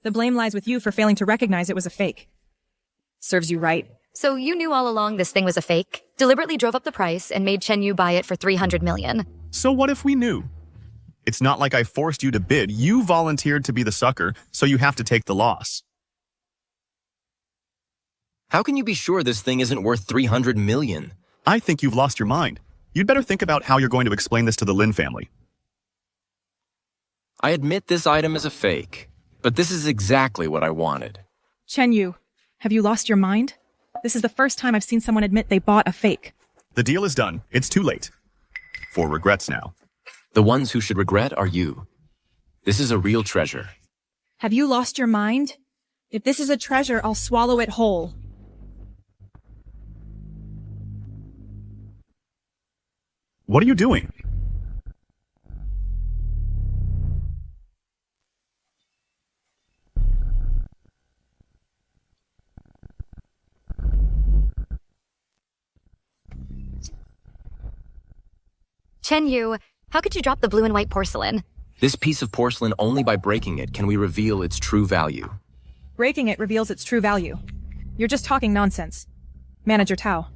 The blame lies with you for failing to recognize it was a fake. Serves you right. So you knew all along this thing was a fake, deliberately drove up the price, and made Chen Yu buy it for 300 million. So what if we knew? It's not like I forced you to bid. You volunteered to be the sucker, so you have to take the loss. How can you be sure this thing isn't worth 300 million? I think you've lost your mind. You'd better think about how you're going to explain this to the Lin family. I admit this item is a fake, but this is exactly what I wanted. Chen Yu, have you lost your mind? This is the first time I've seen someone admit they bought a fake. The deal is done. It's too late. For regrets now. The ones who should regret are you. This is a real treasure. Have you lost your mind? If this is a treasure, I'll swallow it whole. What are you doing? Chen Yu, how could you drop the blue and white porcelain? This piece of porcelain, only by breaking it can we reveal its true value. Breaking it reveals its true value. You're just talking nonsense. Manager Tao,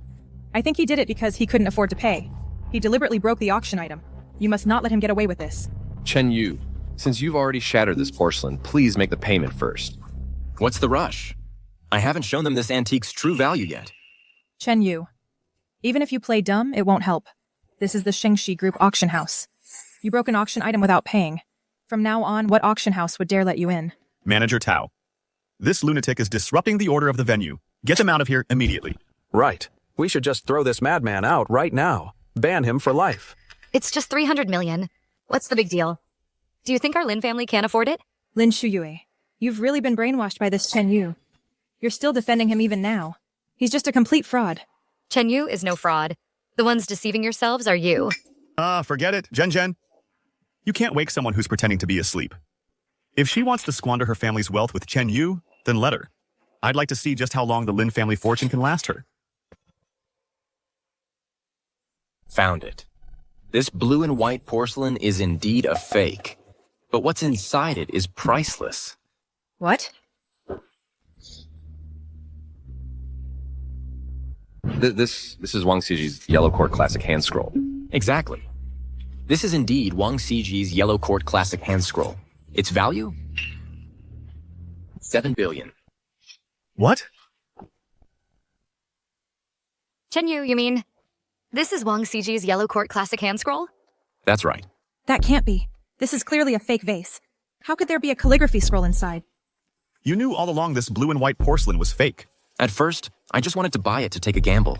I think he did it because he couldn't afford to pay. He deliberately broke the auction item. You must not let him get away with this. Chen Yu, since you've already shattered this porcelain, please make the payment first. What's the rush? I haven't shown them this antique's true value yet. Chen Yu, even if you play dumb, it won't help. This is the Shengxi Group auction house. You broke an auction item without paying. From now on, what auction house would dare let you in? Manager Tao, this lunatic is disrupting the order of the venue. Get him out of here immediately. Right. We should just throw this madman out right now. Ban him for life. It's just 300 million. What's the big deal? Do you think our Lin family can't afford it? Lin Shuyue, you've really been brainwashed by this Chen Yu. You're still defending him even now. He's just a complete fraud. Chen Yu is no fraud. The ones deceiving yourselves are you. Forget it, Jen. You can't wake someone who's pretending to be asleep. If she wants to squander her family's wealth with Chen Yu, then let her. I'd like to see just how long the Lin family fortune can last her. Found it. This blue and white porcelain is indeed a fake. But what's inside it is priceless. What? This is Wang Xiji's Yellow Court Classic hand scroll. Exactly. This is indeed Wang Xiji's Yellow Court Classic hand scroll. Its value? 7 billion. What? Chen Yu, you mean? This is Wang Xiji's Yellow Court Classic hand scroll? That's right. That can't be. This is clearly a fake vase. How could there be a calligraphy scroll inside? You knew all along this blue and white porcelain was fake. At first, I just wanted to buy it to take a gamble.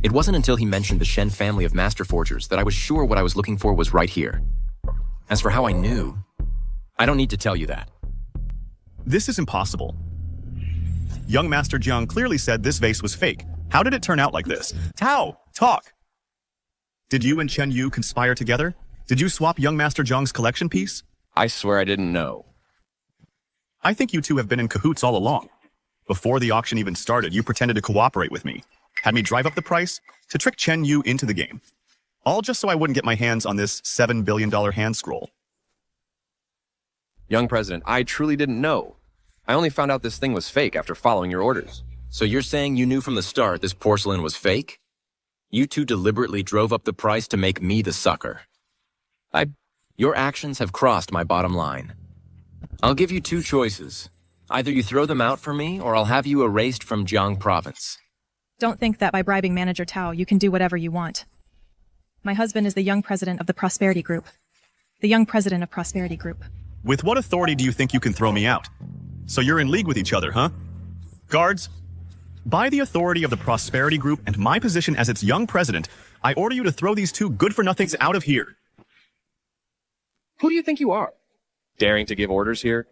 It wasn't until he mentioned the Shen family of master forgers that I was sure what I was looking for was right here. As for how I knew, I don't need to tell you that. This is impossible. Young Master Jiang clearly said this vase was fake. How did it turn out like this? Tao, talk! Did you and Chen Yu conspire together? Did you swap young Master Jiang's collection piece? I swear I didn't know. I think you two have been in cahoots all along. Before the auction even started, you pretended to cooperate with me. Had me drive up the price to trick Chen Yu into the game. All just so I wouldn't get my hands on this $7 billion hand scroll. Young President, I truly didn't know. I only found out this thing was fake after following your orders. So you're saying you knew from the start this porcelain was fake? You two deliberately drove up the price to make me the sucker. Your actions have crossed my bottom line. I'll give you two choices. Either you throw them out for me, or I'll have you erased from Jiang province. Don't think that by bribing Manager Tao, you can do whatever you want. My husband is the young president of the Prosperity Group. The young president of Prosperity Group. With what authority do you think you can throw me out? So you're in league with each other, huh? Guards, by the authority of the Prosperity Group and my position as its young president, I order you to throw these two good-for-nothings out of here. Who do you think you are? Daring to give orders here?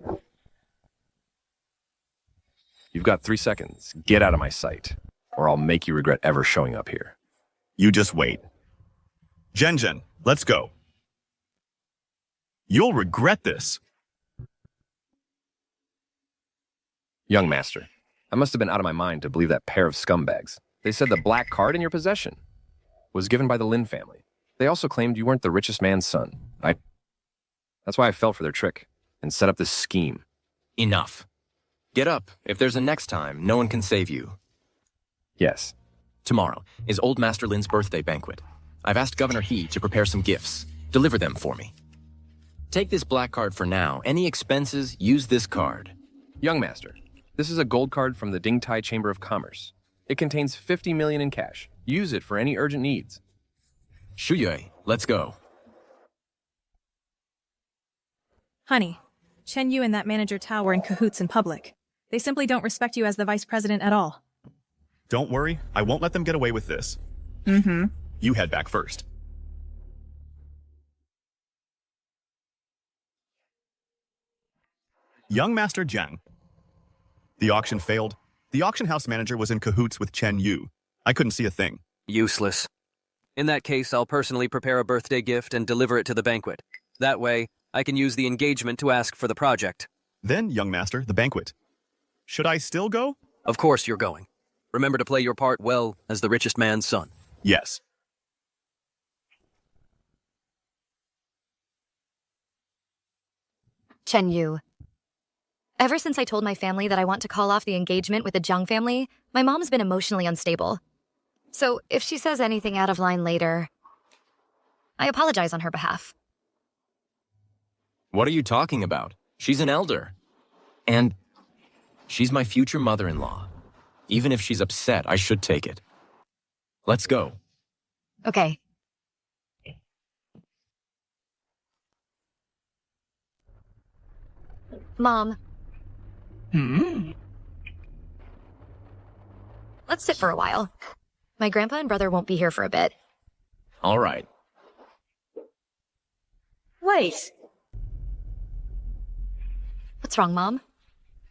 You've got 3 seconds. Get out of my sight, or I'll make you regret ever showing up here. You just wait. Zhen, let's go. You'll regret this. Young master, I must have been out of my mind to believe that pair of scumbags. They said the black card in your possession was given by the Lin family. They also claimed you weren't the richest man's son. That's why I fell for their trick and set up this scheme. Enough. Get up. If there's a next time, no one can save you. Yes. Tomorrow is Old Master Lin's birthday banquet. I've asked Governor He to prepare some gifts. Deliver them for me. Take this black card for now. Any expenses, use this card. Young master, this is a gold card from the Dingtai Chamber of Commerce. It contains 50 million in cash. Use it for any urgent needs. Shuyue, let's go. Honey, Chen Yu and that Manager Tao were in cahoots in public. They simply don't respect you as the vice president at all. Don't worry, I won't let them get away with this. Mm-hmm. You head back first. Young Master Jiang. The auction failed. The auction house manager was in cahoots with Chen Yu. I couldn't see a thing. Useless. In that case, I'll personally prepare a birthday gift and deliver it to the banquet. That way, I can use the engagement to ask for the project. Then, young master, the banquet. Should I still go? Of course you're going. Remember to play your part well as the richest man's son. Yes. Chen Yu. Ever since I told my family that I want to call off the engagement with the Jiang family, my mom's been emotionally unstable. So if she says anything out of line later, I apologize on her behalf. What are you talking about? She's an elder. And she's my future mother-in-law. Even if she's upset, I should take it. Let's go. Okay. Mom. Let's sit for a while. My grandpa and brother won't be here for a bit. All right. Wait. What's wrong, Mom?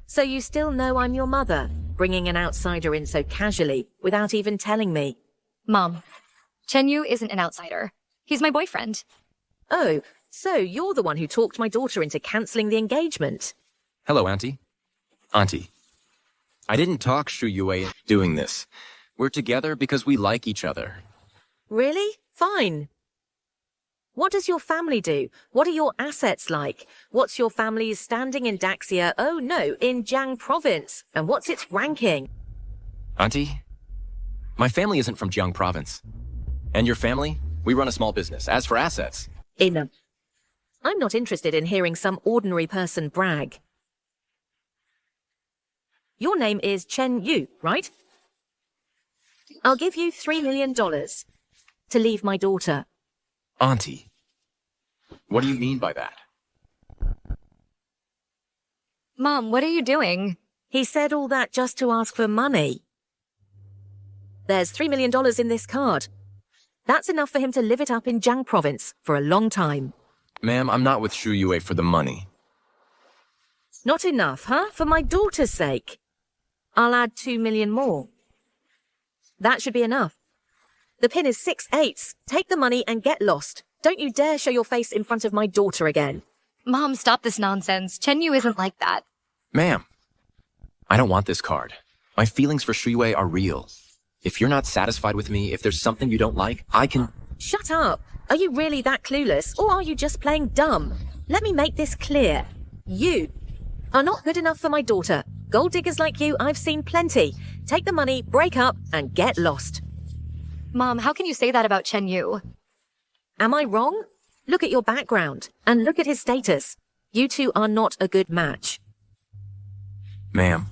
So you still know I'm your mother, bringing an outsider in so casually, without even telling me? Mom, Chen Yu isn't an outsider. He's my boyfriend. Oh, So you're the one who talked my daughter into cancelling the engagement. Hello, Auntie. Auntie. I didn't talk Shu Yue into doing this. We're together because we like each other. Really? Fine. What does your family do? What are your assets like? What's your family's standing in Daxia? Oh no, in Jiang province. And what's its ranking? Auntie, my family isn't from Jiang province. And your family? We run a small business. As for assets... Enough. I'm not interested in hearing some ordinary person brag. Your name is Chen Yu, right? I'll give you $3 million to leave my daughter. Auntie, what do you mean by that? Mom, what are you doing? He said all that just to ask for money. There's $3 million in this card. That's enough for him to live it up in Jiang province for a long time. Ma'am, I'm not with Shu Yue for the money. Not enough, huh? For my daughter's sake. I'll add 2 million more. That should be enough. The pin is 6/8. Take the money and get lost. Don't you dare show your face in front of my daughter again. Mom, stop this nonsense. Chen Yu isn't like that. Ma'am, I don't want this card. My feelings for Shu Yue are real. If you're not satisfied with me, if there's something you don't like, I can... Shut up. Are you really that clueless, or are you just playing dumb? Let me make this clear. You are not good enough for my daughter. Gold diggers like you, I've seen plenty. Take the money, break up, and get lost. Mom, how can you say that about Chen Yu? Am I wrong? Look at your background, and look at his status. You two are not a good match. Ma'am,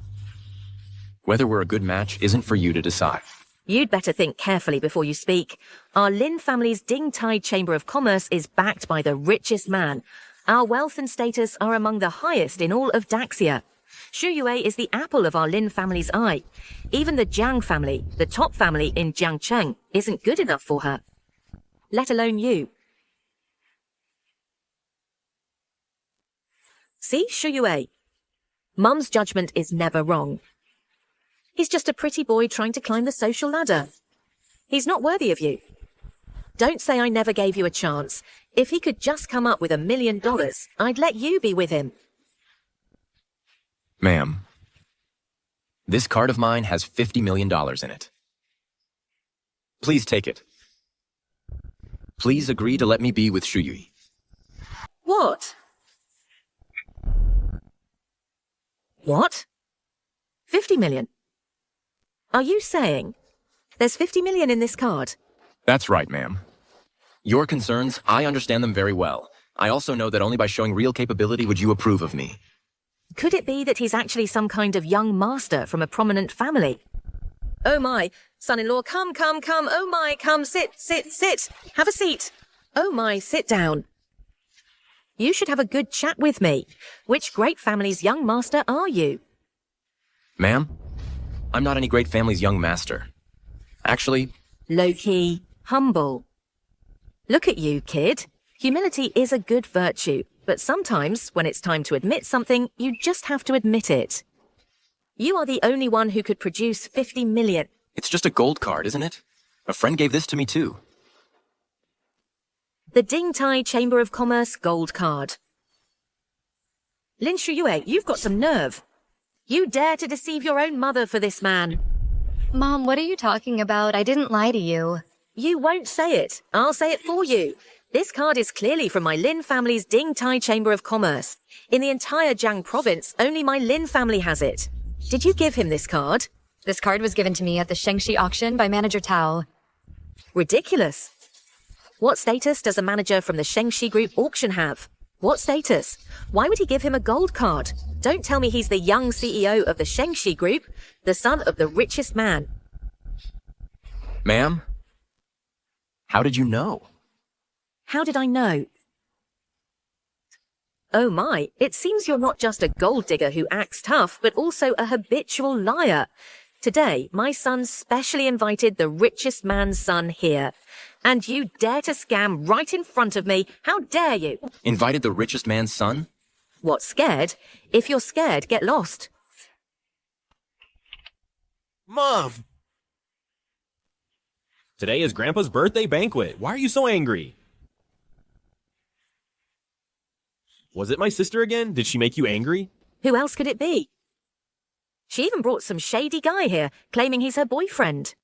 whether we're a good match isn't for you to decide. You'd better think carefully before you speak. Our Lin family's Ding Tai Chamber of Commerce is backed by the richest man. Our wealth and status are among the highest in all of Daxia. Shu Yue is the apple of our Lin family's eye. Even the Jiang family, the top family in Jiangcheng, isn't good enough for her. Let alone you. See, Shu Yue. Mum's judgment is never wrong. He's just a pretty boy trying to climb the social ladder. He's not worthy of you. Don't say I never gave you a chance. If he could just come up with $1 million, I'd let you be with him. Ma'am, this card of mine has $50 million in it. Please take it. Please agree to let me be with Shu Yue. What? What? 50 million? Are you saying there's 50 million in this card? That's right, ma'am. Your concerns, I understand them very well. I also know that only by showing real capability would you approve of me. Could it be that he's actually some kind of young master from a prominent family? Oh my, son-in-law, come. Oh my, come, sit. Have a seat. Oh my, sit down. You should have a good chat with me. Which great family's young master are you? Ma'am, I'm not any great family's young master. Actually... Low-key, humble. Look at you, kid. Humility is a good virtue, but sometimes, when it's time to admit something, you just have to admit it. You are the only one who could produce 50 million. It's just a gold card, isn't it? A friend gave this to me too. The Ding Tai Chamber of Commerce gold card. Lin Shuyue, you've got some nerve. You dare to deceive your own mother for this man. Mom, what are you talking about? I didn't lie to you. You won't say it. I'll say it for you. This card is clearly from my Lin family's Ding Tai Chamber of Commerce. In the entire Jiang province, only my Lin family has it. Did you give him this card? This card was given to me at the Shengxi auction by Manager Tao. Ridiculous. What status does a manager from the Shengxi Group auction have? What status? Why would he give him a gold card? Don't tell me he's the young CEO of the Shengxi Group, the son of the richest man. Ma'am? How did you know? How did I know? Oh my, it seems you're not just a gold digger who acts tough, but also a habitual liar. Today, my son specially invited the richest man's son here. And you dare to scam right in front of me. How dare you? Invited the richest man's son? What, scared? If you're scared, get lost. Mom! Today is Grandpa's birthday banquet. Why are you so angry? Was it my sister again? Did she make you angry? Who else could it be? She even brought some shady guy here, claiming he's her boyfriend.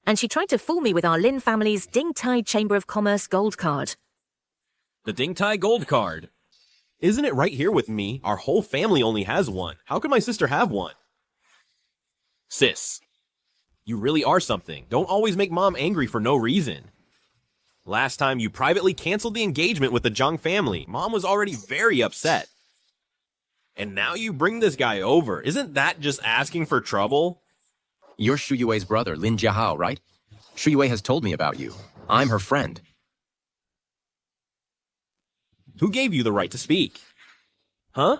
And she tried to fool me with our Lin family's Ding Tai Chamber of Commerce gold card. The Ding Tai gold card. Isn't it right here with me? Our whole family only has one. How could my sister have one? Sis, you really are something. Don't always make mom angry for no reason. Last time you privately canceled the engagement with the Zhang family, mom was already very upset. And now you bring this guy over. Isn't that just asking for trouble? You're Shu Yue's brother, Lin Jiahao, right? Shu Yue has told me about you. I'm her friend. Who gave you the right to speak? Huh?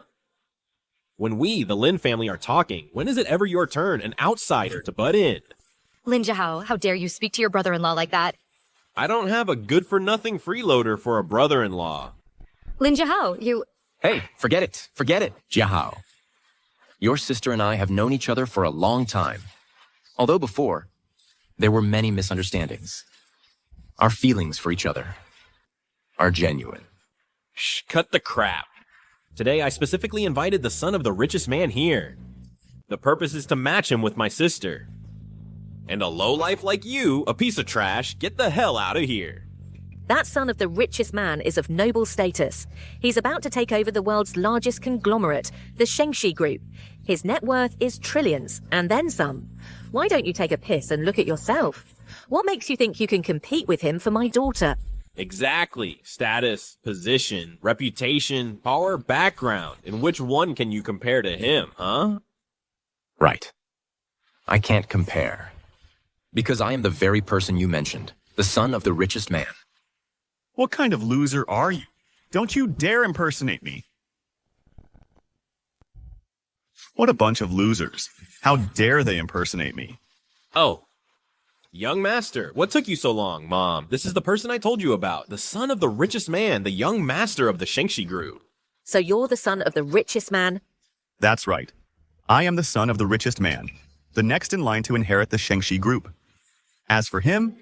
When we, the Lin family, are talking, when is it ever your turn, an outsider, to butt in? Lin Jiahao, how dare you speak to your brother-in-law like that? I don't have a good-for-nothing freeloader for a brother-in-law. Lin Jiahao, you... Hey, forget it. Forget it, Jiahao. Your sister and I have known each other for a long time. Although before, there were many misunderstandings. Our feelings for each other are genuine. Shh, cut the crap. Today, I specifically invited the son of the richest man here. The purpose is to match him with my sister. And a lowlife like you, a piece of trash, get the hell out of here. That son of the richest man is of noble status. He's about to take over the world's largest conglomerate, the Shengxi Group. His net worth is trillions, and then some. Why don't you take a piss and look at yourself? What makes you think you can compete with him for my daughter? Exactly. Status, position, reputation, power, background. And which one can you compare to him, huh? Right. I can't compare. Because I am the very person you mentioned, the son of the richest man. What kind of loser are you? Don't you dare impersonate me. What a bunch of losers. How dare they impersonate me? Oh. Young master, what took you so long, Mom? This is the person I told you about, the son of the richest man, the young master of the Shengxi Group. So you're the son of the richest man? That's right. I am the son of the richest man, the next in line to inherit the Shengxi Group. As for him,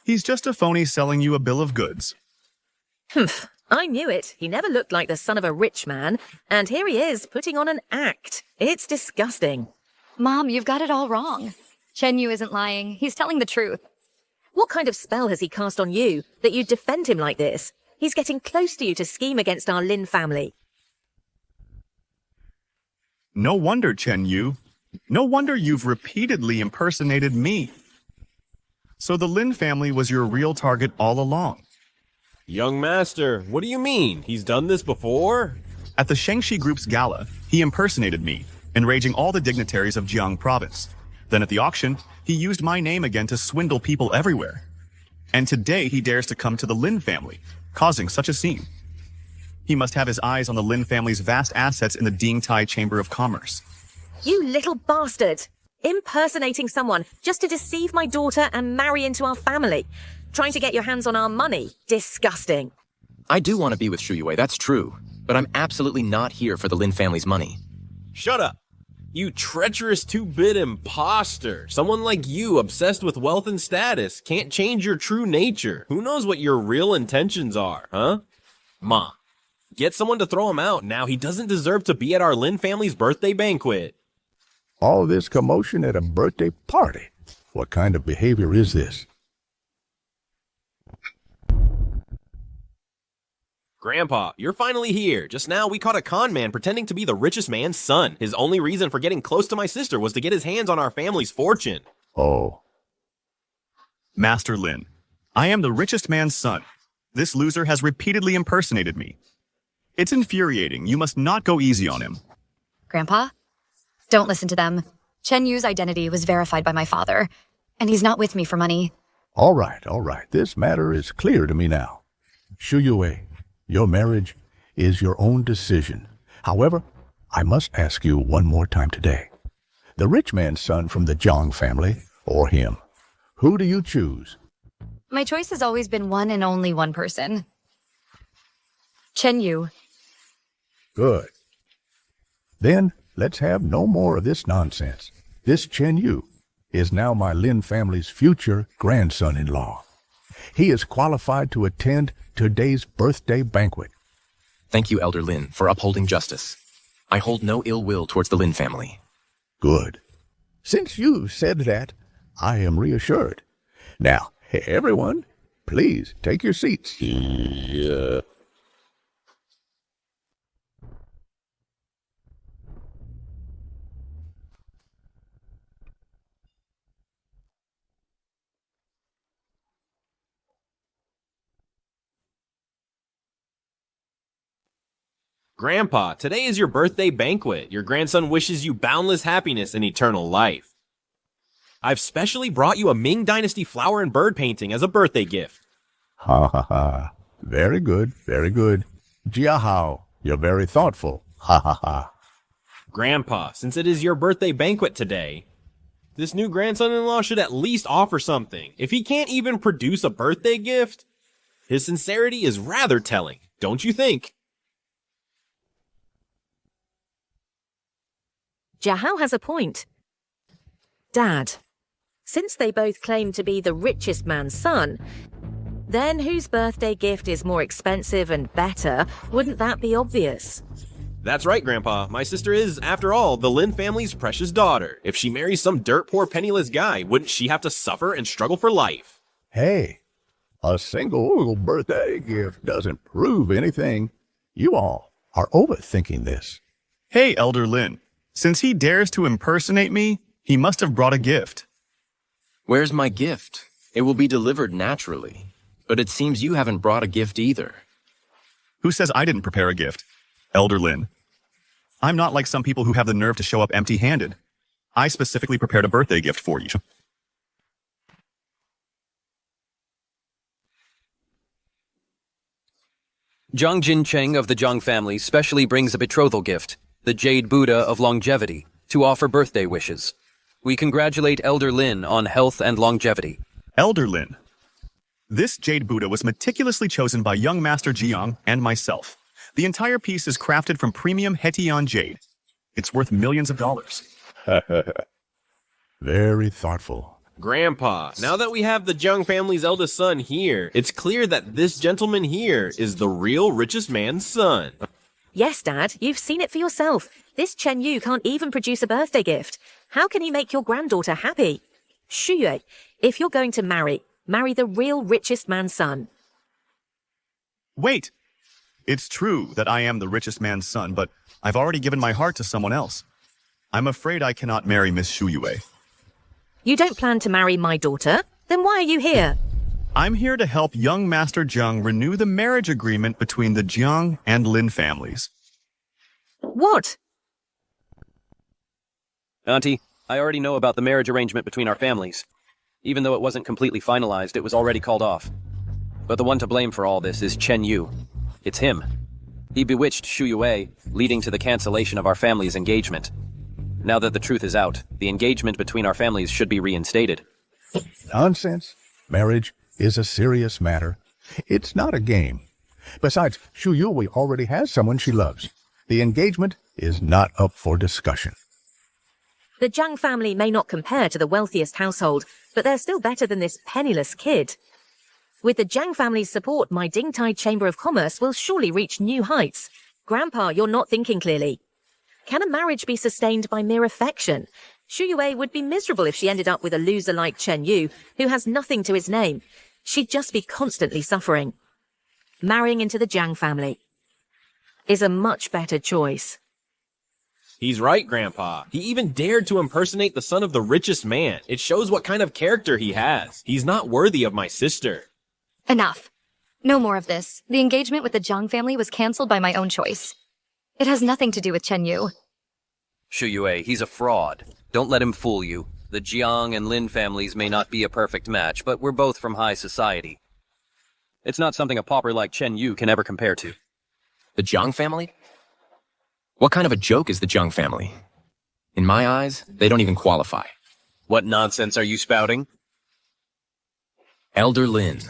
he's just a phony selling you a bill of goods. Humph, I knew it. He never looked like the son of a rich man, and here he is, putting on an act. It's disgusting. Mom, you've got it all wrong. Chen Yu isn't lying. He's telling the truth. What kind of spell has he cast on you that you defend him like this? He's getting close to you to scheme against our Lin family. No wonder, Chen Yu. No wonder you've repeatedly impersonated me. So the Lin family was your real target all along. Young master, what do you mean? He's done this before? At the Shengxi Group's gala, he impersonated me, enraging all the dignitaries of Jiang province. Then at the auction, he used my name again to swindle people everywhere. And today he dares to come to the Lin family, causing such a scene. He must have his eyes on the Lin family's vast assets in the Ding Tai Chamber of Commerce. You little bastard! Impersonating someone just to deceive my daughter and marry into our family. Trying to get your hands on our money. Disgusting. I do want to be with Shu Yue, that's true. But I'm absolutely not here for the Lin family's money. Shut up! You treacherous two-bit imposter. Someone like you, obsessed with wealth and status, can't change your true nature. Who knows what your real intentions are, huh? Ma, get someone to throw him out now. He doesn't deserve to be at our Lin family's birthday banquet. All this commotion at a birthday party. What kind of behavior is this? Grandpa, you're finally here. Just now, we caught a con man pretending to be the richest man's son. His only reason for getting close to my sister was to get his hands on our family's fortune. Oh. Master Lin, I am the richest man's son. This loser has repeatedly impersonated me. It's infuriating. You must not go easy on him. Grandpa? Don't listen to them. Chen Yu's identity was verified by my father, and he's not with me for money. All right. This matter is clear to me now. Shu Yue, your marriage is your own decision. However, I must ask you one more time today. The rich man's son from the Zhang family, or him? Who do you choose? My choice has always been one and only one person. Chen Yu. Good. Then let's have no more of this nonsense. This Chen Yu is now my Lin family's future grandson-in-law. He is qualified to attend today's birthday banquet. Thank you, Elder Lin, for upholding justice. I hold no ill will towards the Lin family. Good. Since you said that, I am reassured. Now, everyone, please take your seats. Yeah. Grandpa, today is your birthday banquet. Your grandson wishes you boundless happiness and eternal life. I've specially brought you a Ming Dynasty flower and bird painting as a birthday gift. Ha ha ha. Very good, very good. Jia Hao, you're very thoughtful. Ha ha ha. Grandpa, since it is your birthday banquet today, this new grandson-in-law should at least offer something. If he can't even produce a birthday gift, his sincerity is rather telling, don't you think? Jiahao has a point. Dad, since they both claim to be the richest man's son, then whose birthday gift is more expensive and better? Wouldn't that be obvious? That's right, Grandpa. My sister is, after all, the Lin family's precious daughter. If she marries some dirt-poor penniless guy, wouldn't she have to suffer and struggle for life? Hey, a single birthday gift doesn't prove anything. You all are overthinking this. Hey, Elder Lin. Since he dares to impersonate me, he must have brought a gift. Where's my gift? It will be delivered naturally. But it seems you haven't brought a gift either. Who says I didn't prepare a gift? Elder Lin. I'm not like some people who have the nerve to show up empty-handed. I specifically prepared a birthday gift for you. Zhang Jincheng of the Zhang family specially brings a betrothal gift, the Jade Buddha of longevity, to offer birthday wishes. We congratulate Elder Lin on health and longevity. Elder Lin. This Jade Buddha was meticulously chosen by young Master Jiang and myself. The entire piece is crafted from premium Hetion jade. It's worth millions of dollars. Very thoughtful. Grandpa, now that we have the Zhang family's eldest son here, it's clear that this gentleman here is the real richest man's son. Yes, Dad, you've seen it for yourself. This Chen Yu can't even produce a birthday gift. How can he make your granddaughter happy? Xu Yue, if you're going to marry the real richest man's son. Wait! It's true that I am the richest man's son, but I've already given my heart to someone else. I'm afraid I cannot marry Miss Xu Yue. You don't plan to marry my daughter? Then why are you here? I'm here to help young Master Zhang renew the marriage agreement between the Jiang and Lin families. What? Auntie, I already know about the marriage arrangement between our families. Even though it wasn't completely finalized, it was already called off. But the one to blame for all this is Chen Yu. It's him. He bewitched Xu Yue, leading to the cancellation of our family's engagement. Now that the truth is out, the engagement between our families should be reinstated. Nonsense. Marriage is a serious matter. It's not a game. Besides, Xu Yue already has someone she loves. The engagement is not up for discussion. The Zhang family may not compare to the wealthiest household, but they're still better than this penniless kid. With the Zhang family's support, my Dingtai Chamber of Commerce will surely reach new heights. Grandpa, you're not thinking clearly. Can a marriage be sustained by mere affection? Xu Yue would be miserable if she ended up with a loser like Chen Yu, who has nothing to his name. She'd just be constantly suffering. Marrying into the Zhang family is a much better choice. He's right, Grandpa. He even dared to impersonate the son of the richest man. It shows what kind of character he has. He's not worthy of my sister. Enough. No more of this. The engagement with the Zhang family was cancelled by my own choice. It has nothing to do with Chen Yu. Xu Yue, he's a fraud. Don't let him fool you. The Jiang and Lin families may not be a perfect match, but we're both from high society. It's not something a pauper like Chen Yu can ever compare to. The Zhang family? What kind of a joke is the Zhang family? In my eyes, they don't even qualify. What nonsense are you spouting? Elder Lin.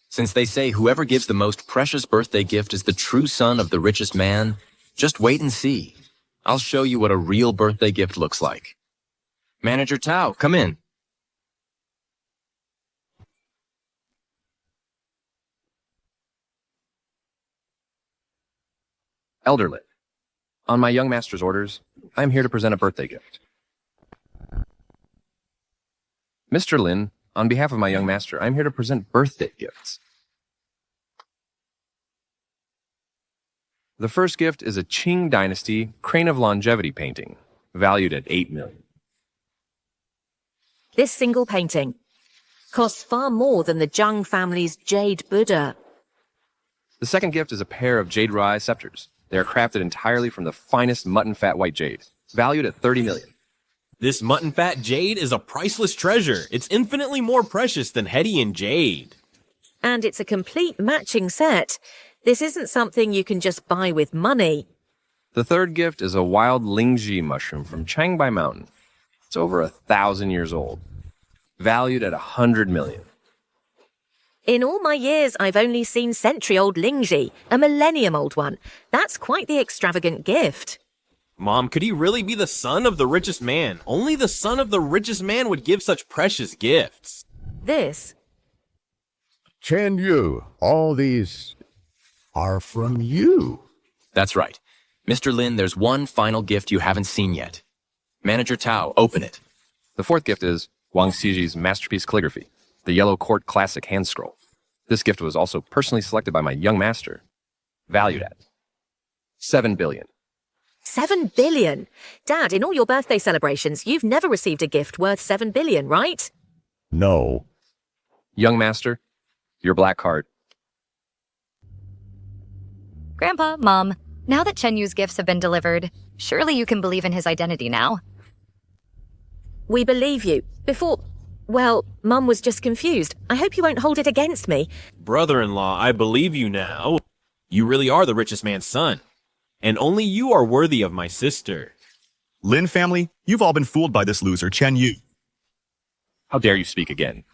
Since they say whoever gives the most precious birthday gift is the true son of the richest man, just wait and see. I'll show you what a real birthday gift looks like. Manager Tao, come in. Elder Lin, on my young master's orders, I am here to present a birthday gift. Mr. Lin, on behalf of my young master, I am here to present birthday gifts. The first gift is a Qing Dynasty Crane of Longevity painting, valued at 8 million. This single painting costs far more than the Zhang family's Jade Buddha. The second gift is a pair of jade Rai scepters. They are crafted entirely from the finest mutton fat white jade, valued at 30 million. This mutton fat jade is a priceless treasure. It's infinitely more precious than Hedian jade. And it's a complete matching set. This isn't something you can just buy with money. The third gift is a wild Lingji mushroom from Changbai Mountain. It's over 1,000 years old, valued at 100 million. In all my years, I've only seen century-old Lingji, a millennium-old one. That's quite the extravagant gift. Mom, could he really be the son of the richest man? Only the son of the richest man would give such precious gifts. This? Chen Yu, all these are from you. That's right. Mr. Lin, there's one final gift you haven't seen yet. Manager Tao, open it. The fourth gift is Wang Xiji's masterpiece calligraphy, the Yellow Court Classic hand scroll. This gift was also personally selected by my young master, valued at 7 billion. 7 billion? Dad, in all your birthday celebrations, you've never received a gift worth 7 billion, right? No. Young master, your black card. Grandpa, Mom, now that Chen Yu's gifts have been delivered, surely you can believe in his identity now. We believe you. Well, Mum was just confused. I hope you won't hold it against me. Brother-in-law, I believe you now. You really are the richest man's son. And only you are worthy of my sister. Lin family, you've all been fooled by this loser, Chen Yu. How dare you speak again?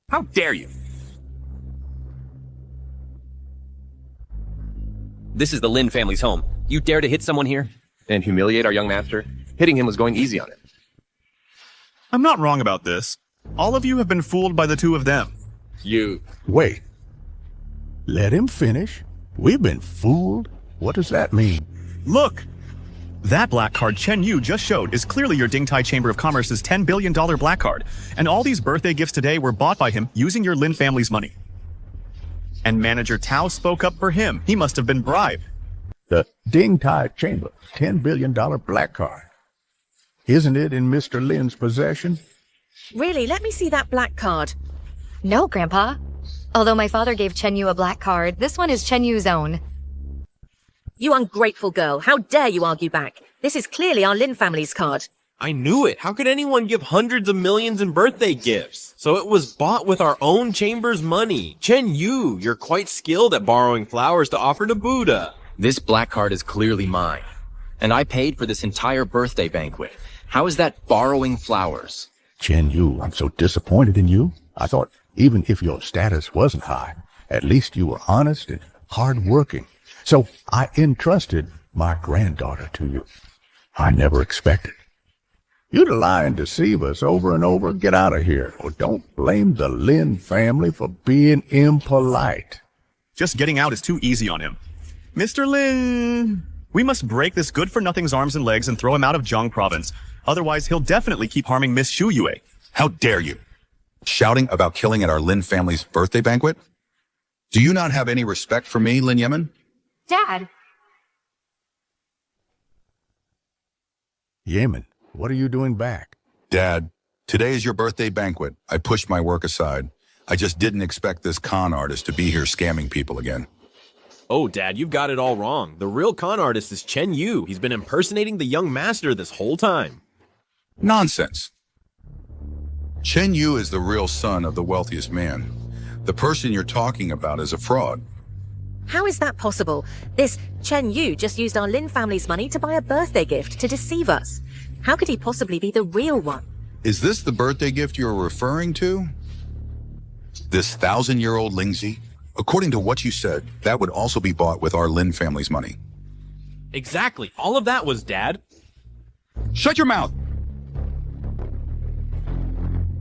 How dare you? This is the Lin family's home. You dare to hit someone here? And humiliate our young master? Hitting him was going easy on him. I'm not wrong about this. All of you have been fooled by the two of them. Wait. Let him finish. We've been fooled? What does that mean? Look! That black card Chen Yu just showed is clearly your Dingtai Chamber of Commerce's $10 billion black card. And all these birthday gifts today were bought by him using your Lin family's money. And Manager Tao spoke up for him. He must have been bribed. The Dingtai Chamber $10 billion black card. Isn't it in Mr. Lin's possession? Really, let me see that black card. No, Grandpa. Although my father gave Chen Yu a black card, this one is Chen Yu's own. You ungrateful girl. How dare you argue back? This is clearly our Lin family's card. I knew it. How could anyone give hundreds of millions in birthday gifts? So it was bought with our own chamber's money. Chen Yu, you're quite skilled at borrowing flowers to offer to Buddha. This black card is clearly mine. And I paid for this entire birthday banquet. How is that borrowing flowers? Chen Yu, I'm so disappointed in you. I thought even if your status wasn't high, at least you were honest and hardworking. So I entrusted my granddaughter to you. I never expected. You to lie and deceive us over and over. Get out of here. Or don't blame the Lin family for being impolite. Just getting out is too easy on him. Mr. Lin, we must break this good-for-nothing's arms and legs and throw him out of Zhang province. Otherwise, he'll definitely keep harming Miss Shu Yue. How dare you? Shouting about killing at our Lin family's birthday banquet? Do you not have any respect for me, Lin Yemen? Dad. Yemen, what are you doing back? Dad, today is your birthday banquet. I pushed my work aside. I just didn't expect this con artist to be here scamming people again. Oh, Dad, you've got it all wrong. The real con artist is Chen Yu. He's been impersonating the young master this whole time. Nonsense. Chen Yu is the real son of the wealthiest man. The person you're talking about is a fraud. How is that possible? This Chen Yu just used our Lin family's money to buy a birthday gift to deceive us. How could he possibly be the real one? Is this the birthday gift you're referring to? This 1,000-year-old Lingzi? According to what you said, that would also be bought with our Lin family's money. Exactly. All of that was, Dad. Shut your mouth!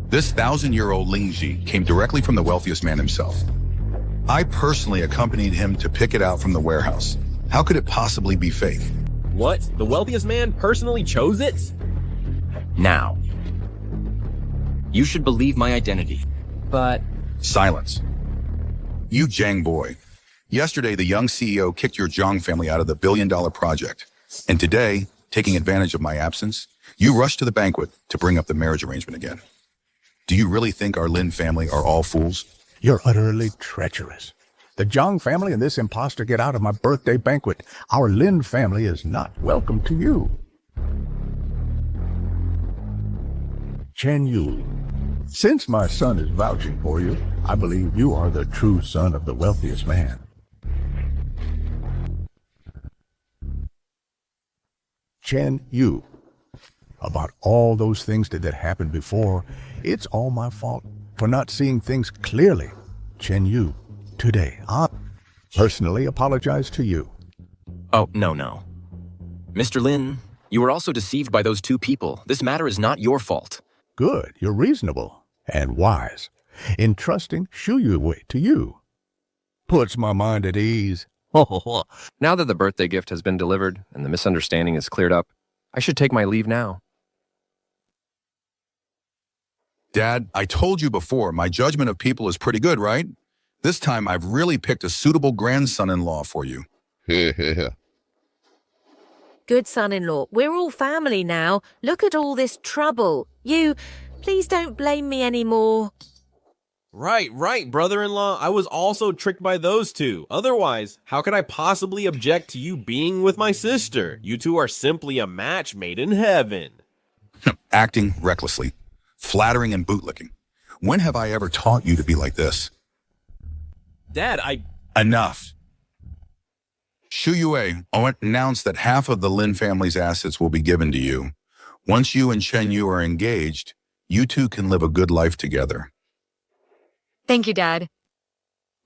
This 1,000-year-old Lingzi came directly from the wealthiest man himself. I personally accompanied him to pick it out from the warehouse. How could it possibly be fake? What? The wealthiest man personally chose it? Now. You should believe my identity. But... Silence. You Jiang boy. Yesterday, the young CEO kicked your Zhang family out of the billion-dollar project. And today, taking advantage of my absence, you rushed to the banquet to bring up the marriage arrangement again. Do you really think our Lin family are all fools? You're utterly treacherous. The Zhang family and this impostor get out of my birthday banquet. Our Lin family is not welcome to you. Chen Yu, since my son is vouching for you, I believe you are the true son of the wealthiest man. Chen Yu, about all those things that happened before, it's all my fault for not seeing things clearly. Chen Yu, today, I personally apologize to you. Oh, no. Mr. Lin, you were also deceived by those two people. This matter is not your fault. Good, you're reasonable and wise. Entrusting Shu Yu to you puts my mind at ease. Now that the birthday gift has been delivered and the misunderstanding is cleared up, I should take my leave now. Dad, I told you before, my judgment of people is pretty good, right? This time I've really picked a suitable grandson-in-law for you. Good son-in-law, we're all family now. Look at all this trouble. You, please don't blame me anymore. Right, brother-in-law. I was also tricked by those two. Otherwise, how could I possibly object to you being with my sister? You two are simply a match made in heaven. Acting recklessly, flattering and bootlicking. When have I ever taught you to be like this? Dad, Enough. Shu Yue announced that half of the Lin family's assets will be given to you. Once you and Chen Yu are engaged, you two can live a good life together. Thank you, Dad.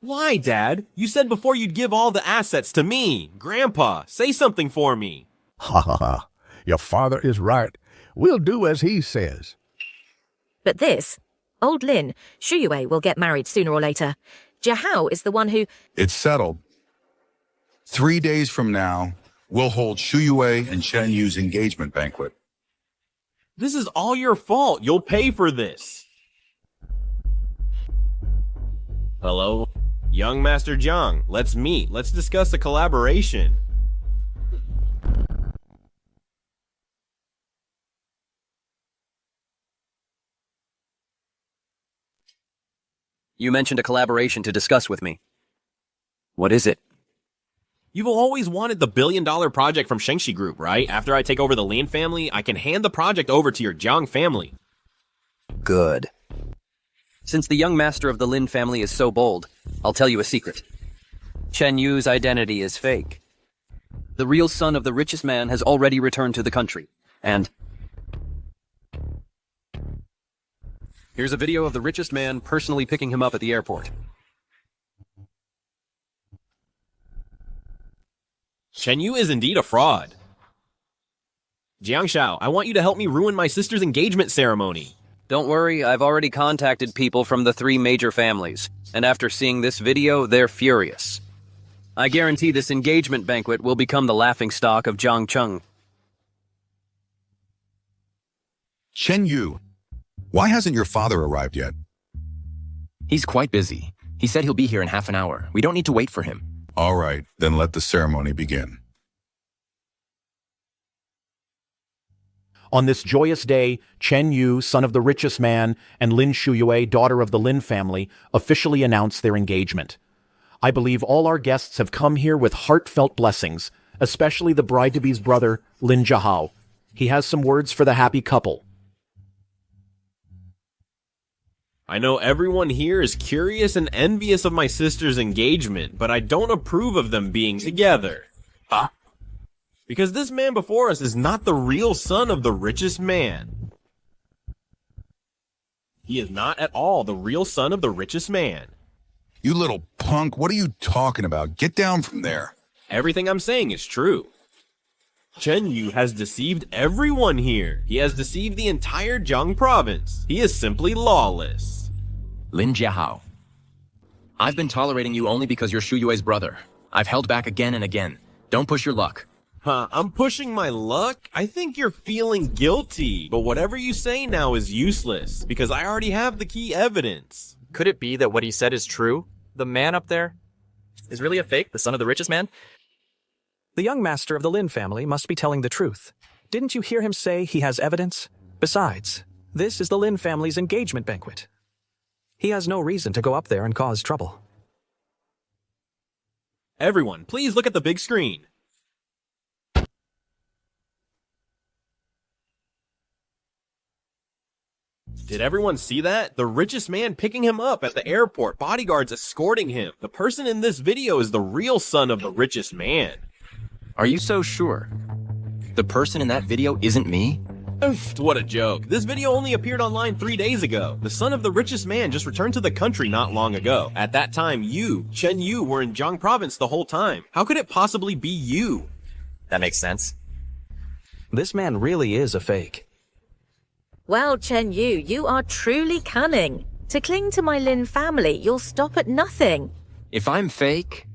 Why, Dad? You said before you'd give all the assets to me. Grandpa, say something for me. Ha ha ha. Your father is right. We'll do as he says. But this, old Lin, Shu Yue will get married sooner or later. Jiahao is the one who... It's settled. 3 days from now, we'll hold Shu Yue and Chen Yu's engagement banquet. This is all your fault. You'll pay for this. Hello? Young Master Jiang, let's meet. Let's discuss a collaboration. You mentioned a collaboration to discuss with me. What is it? You've always wanted the billion-dollar project from Shengxi Group, right? After I take over the Lin family, I can hand the project over to your Jiang family. Good. Since the young master of the Lin family is so bold, I'll tell you a secret. Chen Yu's identity is fake. The real son of the richest man has already returned to the country, and... Here's a video of the richest man personally picking him up at the airport. Chen Yu is indeed a fraud. Jiang Shao, I want you to help me ruin my sister's engagement ceremony. Don't worry, I've already contacted people from the 3 major families, and after seeing this video, they're furious. I guarantee this engagement banquet will become the laughingstock of Jiangcheng. Chen Yu, why hasn't your father arrived yet? He's quite busy. He said he'll be here in half an hour. We don't need to wait for him. All right, then let the ceremony begin. On this joyous day, Chen Yu, son of the richest man, and Lin Shuyue, daughter of the Lin family, officially announce their engagement. I believe all our guests have come here with heartfelt blessings, especially the bride-to-be's brother, Lin Jiahao. He has some words for the happy couple. I know everyone here is curious and envious of my sister's engagement, but I don't approve of them being together. Huh? Because this man before us is not the real son of the richest man. He is not at all the real son of the richest man. You little punk, what are you talking about? Get down from there. Everything I'm saying is true. Chen Yu has deceived everyone here. He has deceived the entire Jiang province. He is simply lawless. Lin Jiahao. I've been tolerating you only because you're Shu Yue's brother. I've held back again and again. Don't push your luck. Huh, I'm pushing my luck? I think you're feeling guilty, but whatever you say now is useless, because I already have the key evidence. Could it be that what he said is true? The man up there is really a fake, the son of the richest man? The young master of the Lin family must be telling the truth. Didn't you hear him say he has evidence? Besides, this is the Lin family's engagement banquet. He has no reason to go up there and cause trouble. Everyone, please look at the big screen. Did everyone see that? The richest man picking him up at the airport, bodyguards escorting him. The person in this video is the real son of the richest man. Are you so sure? The person in that video isn't me? Oof, what a joke. This video only appeared online 3 days ago. The son of the richest man just returned to the country not long ago. At that time, you, Chen Yu, were in Jiang province the whole time. How could it possibly be you? That makes sense. This man really is a fake. Well, Chen Yu, you are truly cunning. To cling to my Lin family, you'll stop at nothing. If I'm fake,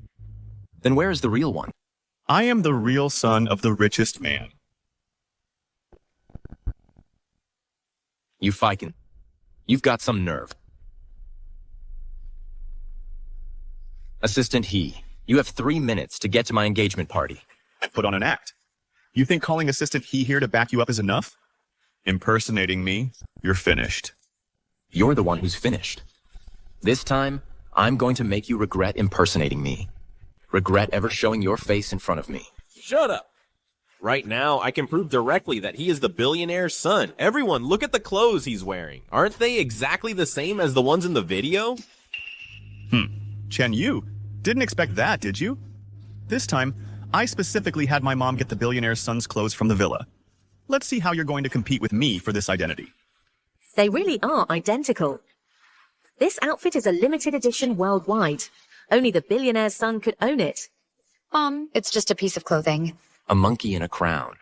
then where is the real one? I am the real son of the richest man. You Feiken. You've got some nerve. Assistant He, you have 3 minutes to get to my engagement party. I put on an act. You think calling Assistant He here to back you up is enough? Impersonating me, you're finished. You're the one who's finished. This time, I'm going to make you regret impersonating me. Regret ever showing your face in front of me. Shut up. Right now, I can prove directly that he is the billionaire's son. Everyone, look at the clothes he's wearing. Aren't they exactly the same as the ones in the video? Chen Yu, didn't expect that, did you? This time, I specifically had my mom get the billionaire's son's clothes from the villa. Let's see how you're going to compete with me for this identity. They really are identical. This outfit is a limited edition worldwide. Only the billionaire's son could own it. Mom, it's just a piece of clothing. A monkey in a crown.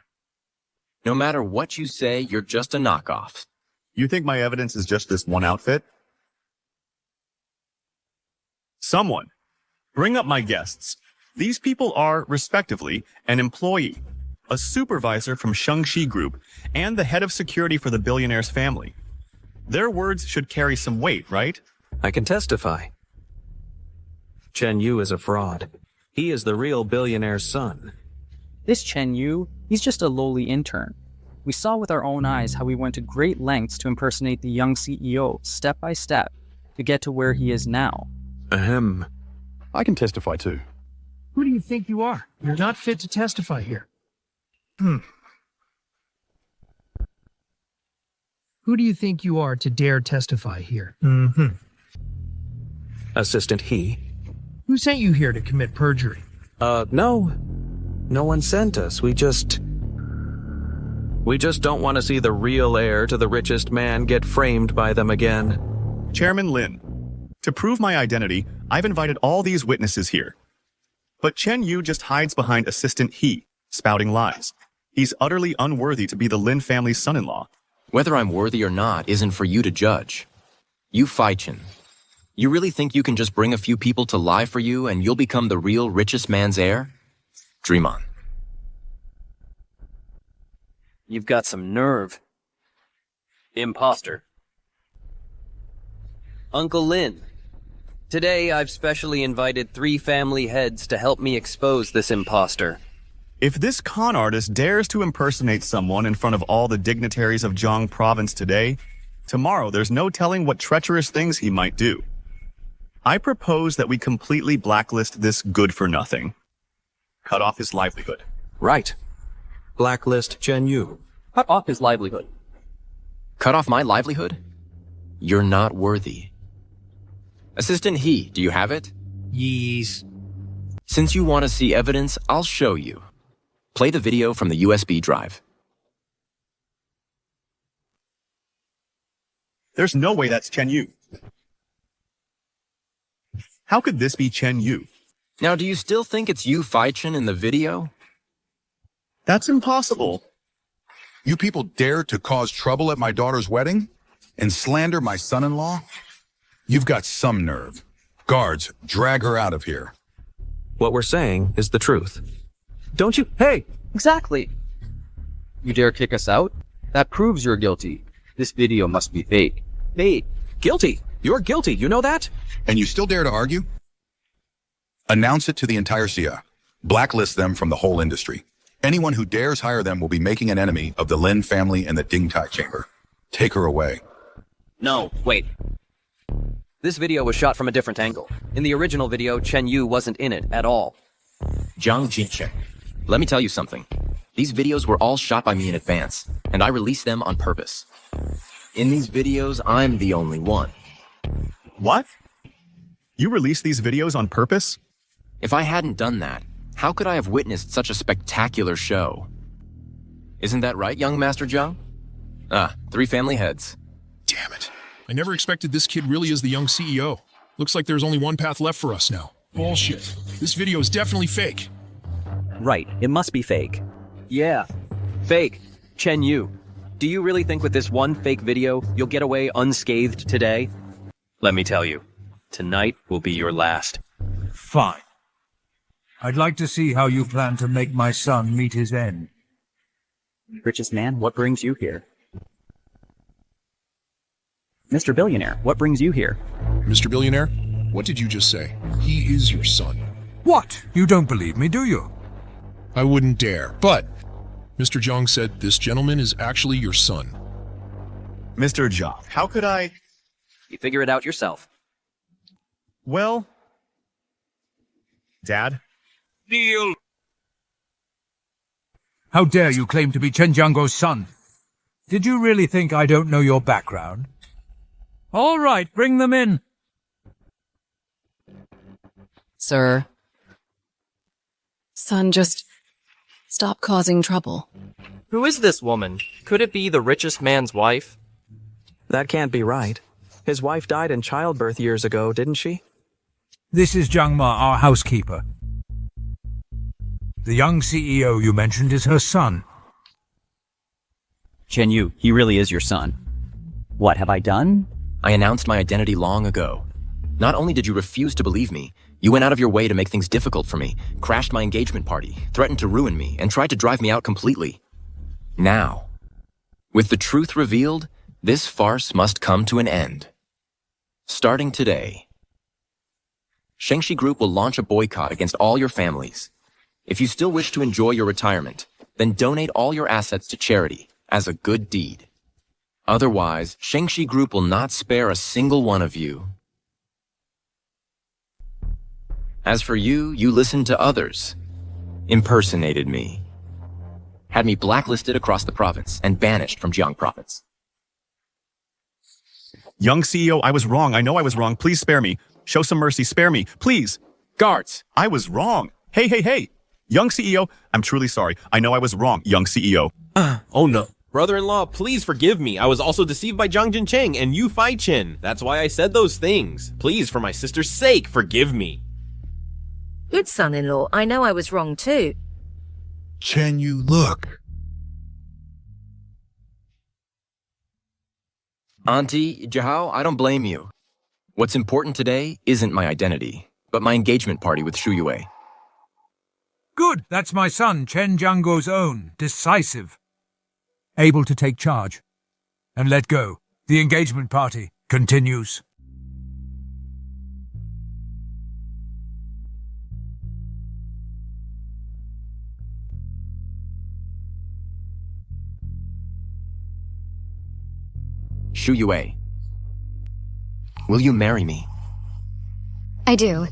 No matter what you say, you're just a knockoff. You think my evidence is just this one outfit? Someone, bring up my guests. These people are, respectively, an employee, a supervisor from Shengxi Group, and the head of security for the billionaire's family. Their words should carry some weight, right? I can testify. Chen Yu is a fraud. He is the real billionaire's son. This Chen Yu, he's just a lowly intern. We saw with our own eyes how he went to great lengths to impersonate the young CEO step by step to get to where he is now. Ahem. I can testify too. Who do you think you are? You're not fit to testify here. Who do you think you are to dare testify here? Assistant He. Who sent you here to commit perjury? No. No one sent us. We just don't want to see the real heir to the richest man get framed by them again. Chairman Lin, to prove my identity, I've invited all these witnesses here. But Chen Yu just hides behind Assistant He, spouting lies. He's utterly unworthy to be the Lin family's son-in-law. Whether I'm worthy or not isn't for you to judge. You Feichen. You really think you can just bring a few people to lie for you and you'll become the real richest man's heir? Dream on. You've got some nerve. Impostor. Uncle Lin, today I've specially invited 3 family heads to help me expose this impostor. If this con artist dares to impersonate someone in front of all the dignitaries of Jiang province today, tomorrow there's no telling what treacherous things he might do. I propose that we completely blacklist this good-for-nothing. Cut off his livelihood. Right. Blacklist Chen Yu. Cut off his livelihood. Cut off my livelihood? You're not worthy. Assistant He, do you have it? Yes. Since you want to see evidence, I'll show you. Play the video from the USB drive. There's no way that's Chen Yu. How could this be Chen Yu? Now, do you still think it's you Feichen in the video? That's impossible. You people dare to cause trouble at my daughter's wedding and slander my son-in-law? You've got some nerve. Guards, drag her out of here. What we're saying is the truth. Don't you? Hey! Exactly! You dare kick us out? That proves you're guilty. This video must be fake. Hey, guilty! You're guilty, you know that? And you still dare to argue? Announce it to the entire CIA. Blacklist them from the whole industry. Anyone who dares hire them will be making an enemy of the Lin family and the Ding Tai chamber. Take her away. No, wait. This video was shot from a different angle. In the original video, Chen Yu wasn't in it at all. Zhang Jincheng, let me tell you something. These videos were all shot by me in advance, and I released them on purpose. In these videos, I'm the only one. What? You released these videos on purpose? If I hadn't done that, how could I have witnessed such a spectacular show? Isn't that right, young Master Zhang? 3 family heads. Damn it. I never expected this kid really is the young CEO. Looks like there's only one path left for us now. Bullshit. This video is definitely fake. Right, it must be fake. Yeah, fake. Chen Yu, do you really think with this one fake video, you'll get away unscathed today? Let me tell you, tonight will be your last. Fine. I'd like to see how you plan to make my son meet his end. Richest man, what brings you here? Mr. Billionaire, what brings you here? Mr. Billionaire, what did you just say? He is your son. What? You don't believe me, do you? I wouldn't dare, but Mr. Zhang said this gentleman is actually your son. Mr. Zhang, how could I... You figure it out yourself. Well... Dad? Deal! How dare you claim to be Chen Jianguo's son? Did you really think I don't know your background? All right, bring them in. Sir. Son, just stop causing trouble. Who is this woman? Could it be the richest man's wife? That can't be right. His wife died in childbirth years ago, didn't she? This is Jiang Ma, our housekeeper. The young CEO you mentioned is her son. Chen Yu, he really is your son. What have I done? I announced my identity long ago. Not only did you refuse to believe me, you went out of your way to make things difficult for me, crashed my engagement party, threatened to ruin me, and tried to drive me out completely. Now, with the truth revealed, this farce must come to an end. Starting today, Shengxi Group will launch a boycott against all your families. If you still wish to enjoy your retirement, then donate all your assets to charity as a good deed. Otherwise, Shengxi Group will not spare a single one of you. As for you, you listened to others, impersonated me, had me blacklisted across the province and banished from Jiang province. Young CEO, I was wrong. I know I was wrong. Please spare me. Show some mercy. Spare me. Please. Guards! I was wrong. Hey. Young CEO, I'm truly sorry. I know I was wrong, young CEO. Oh no. Brother-in-law, please forgive me. I was also deceived by Zhang Jincheng and Yu Faichen. That's why I said those things. Please, for my sister's sake, forgive me. Good son-in-law, I know I was wrong too. Chen Yu, look. Auntie, Jihao, I don't blame you. What's important today isn't my identity, but my engagement party with Shu Yue. Good, that's my son, Chen Jianguo's own, decisive. Able to take charge. And let go. The engagement party continues. Shu Yue, will you marry me? I do.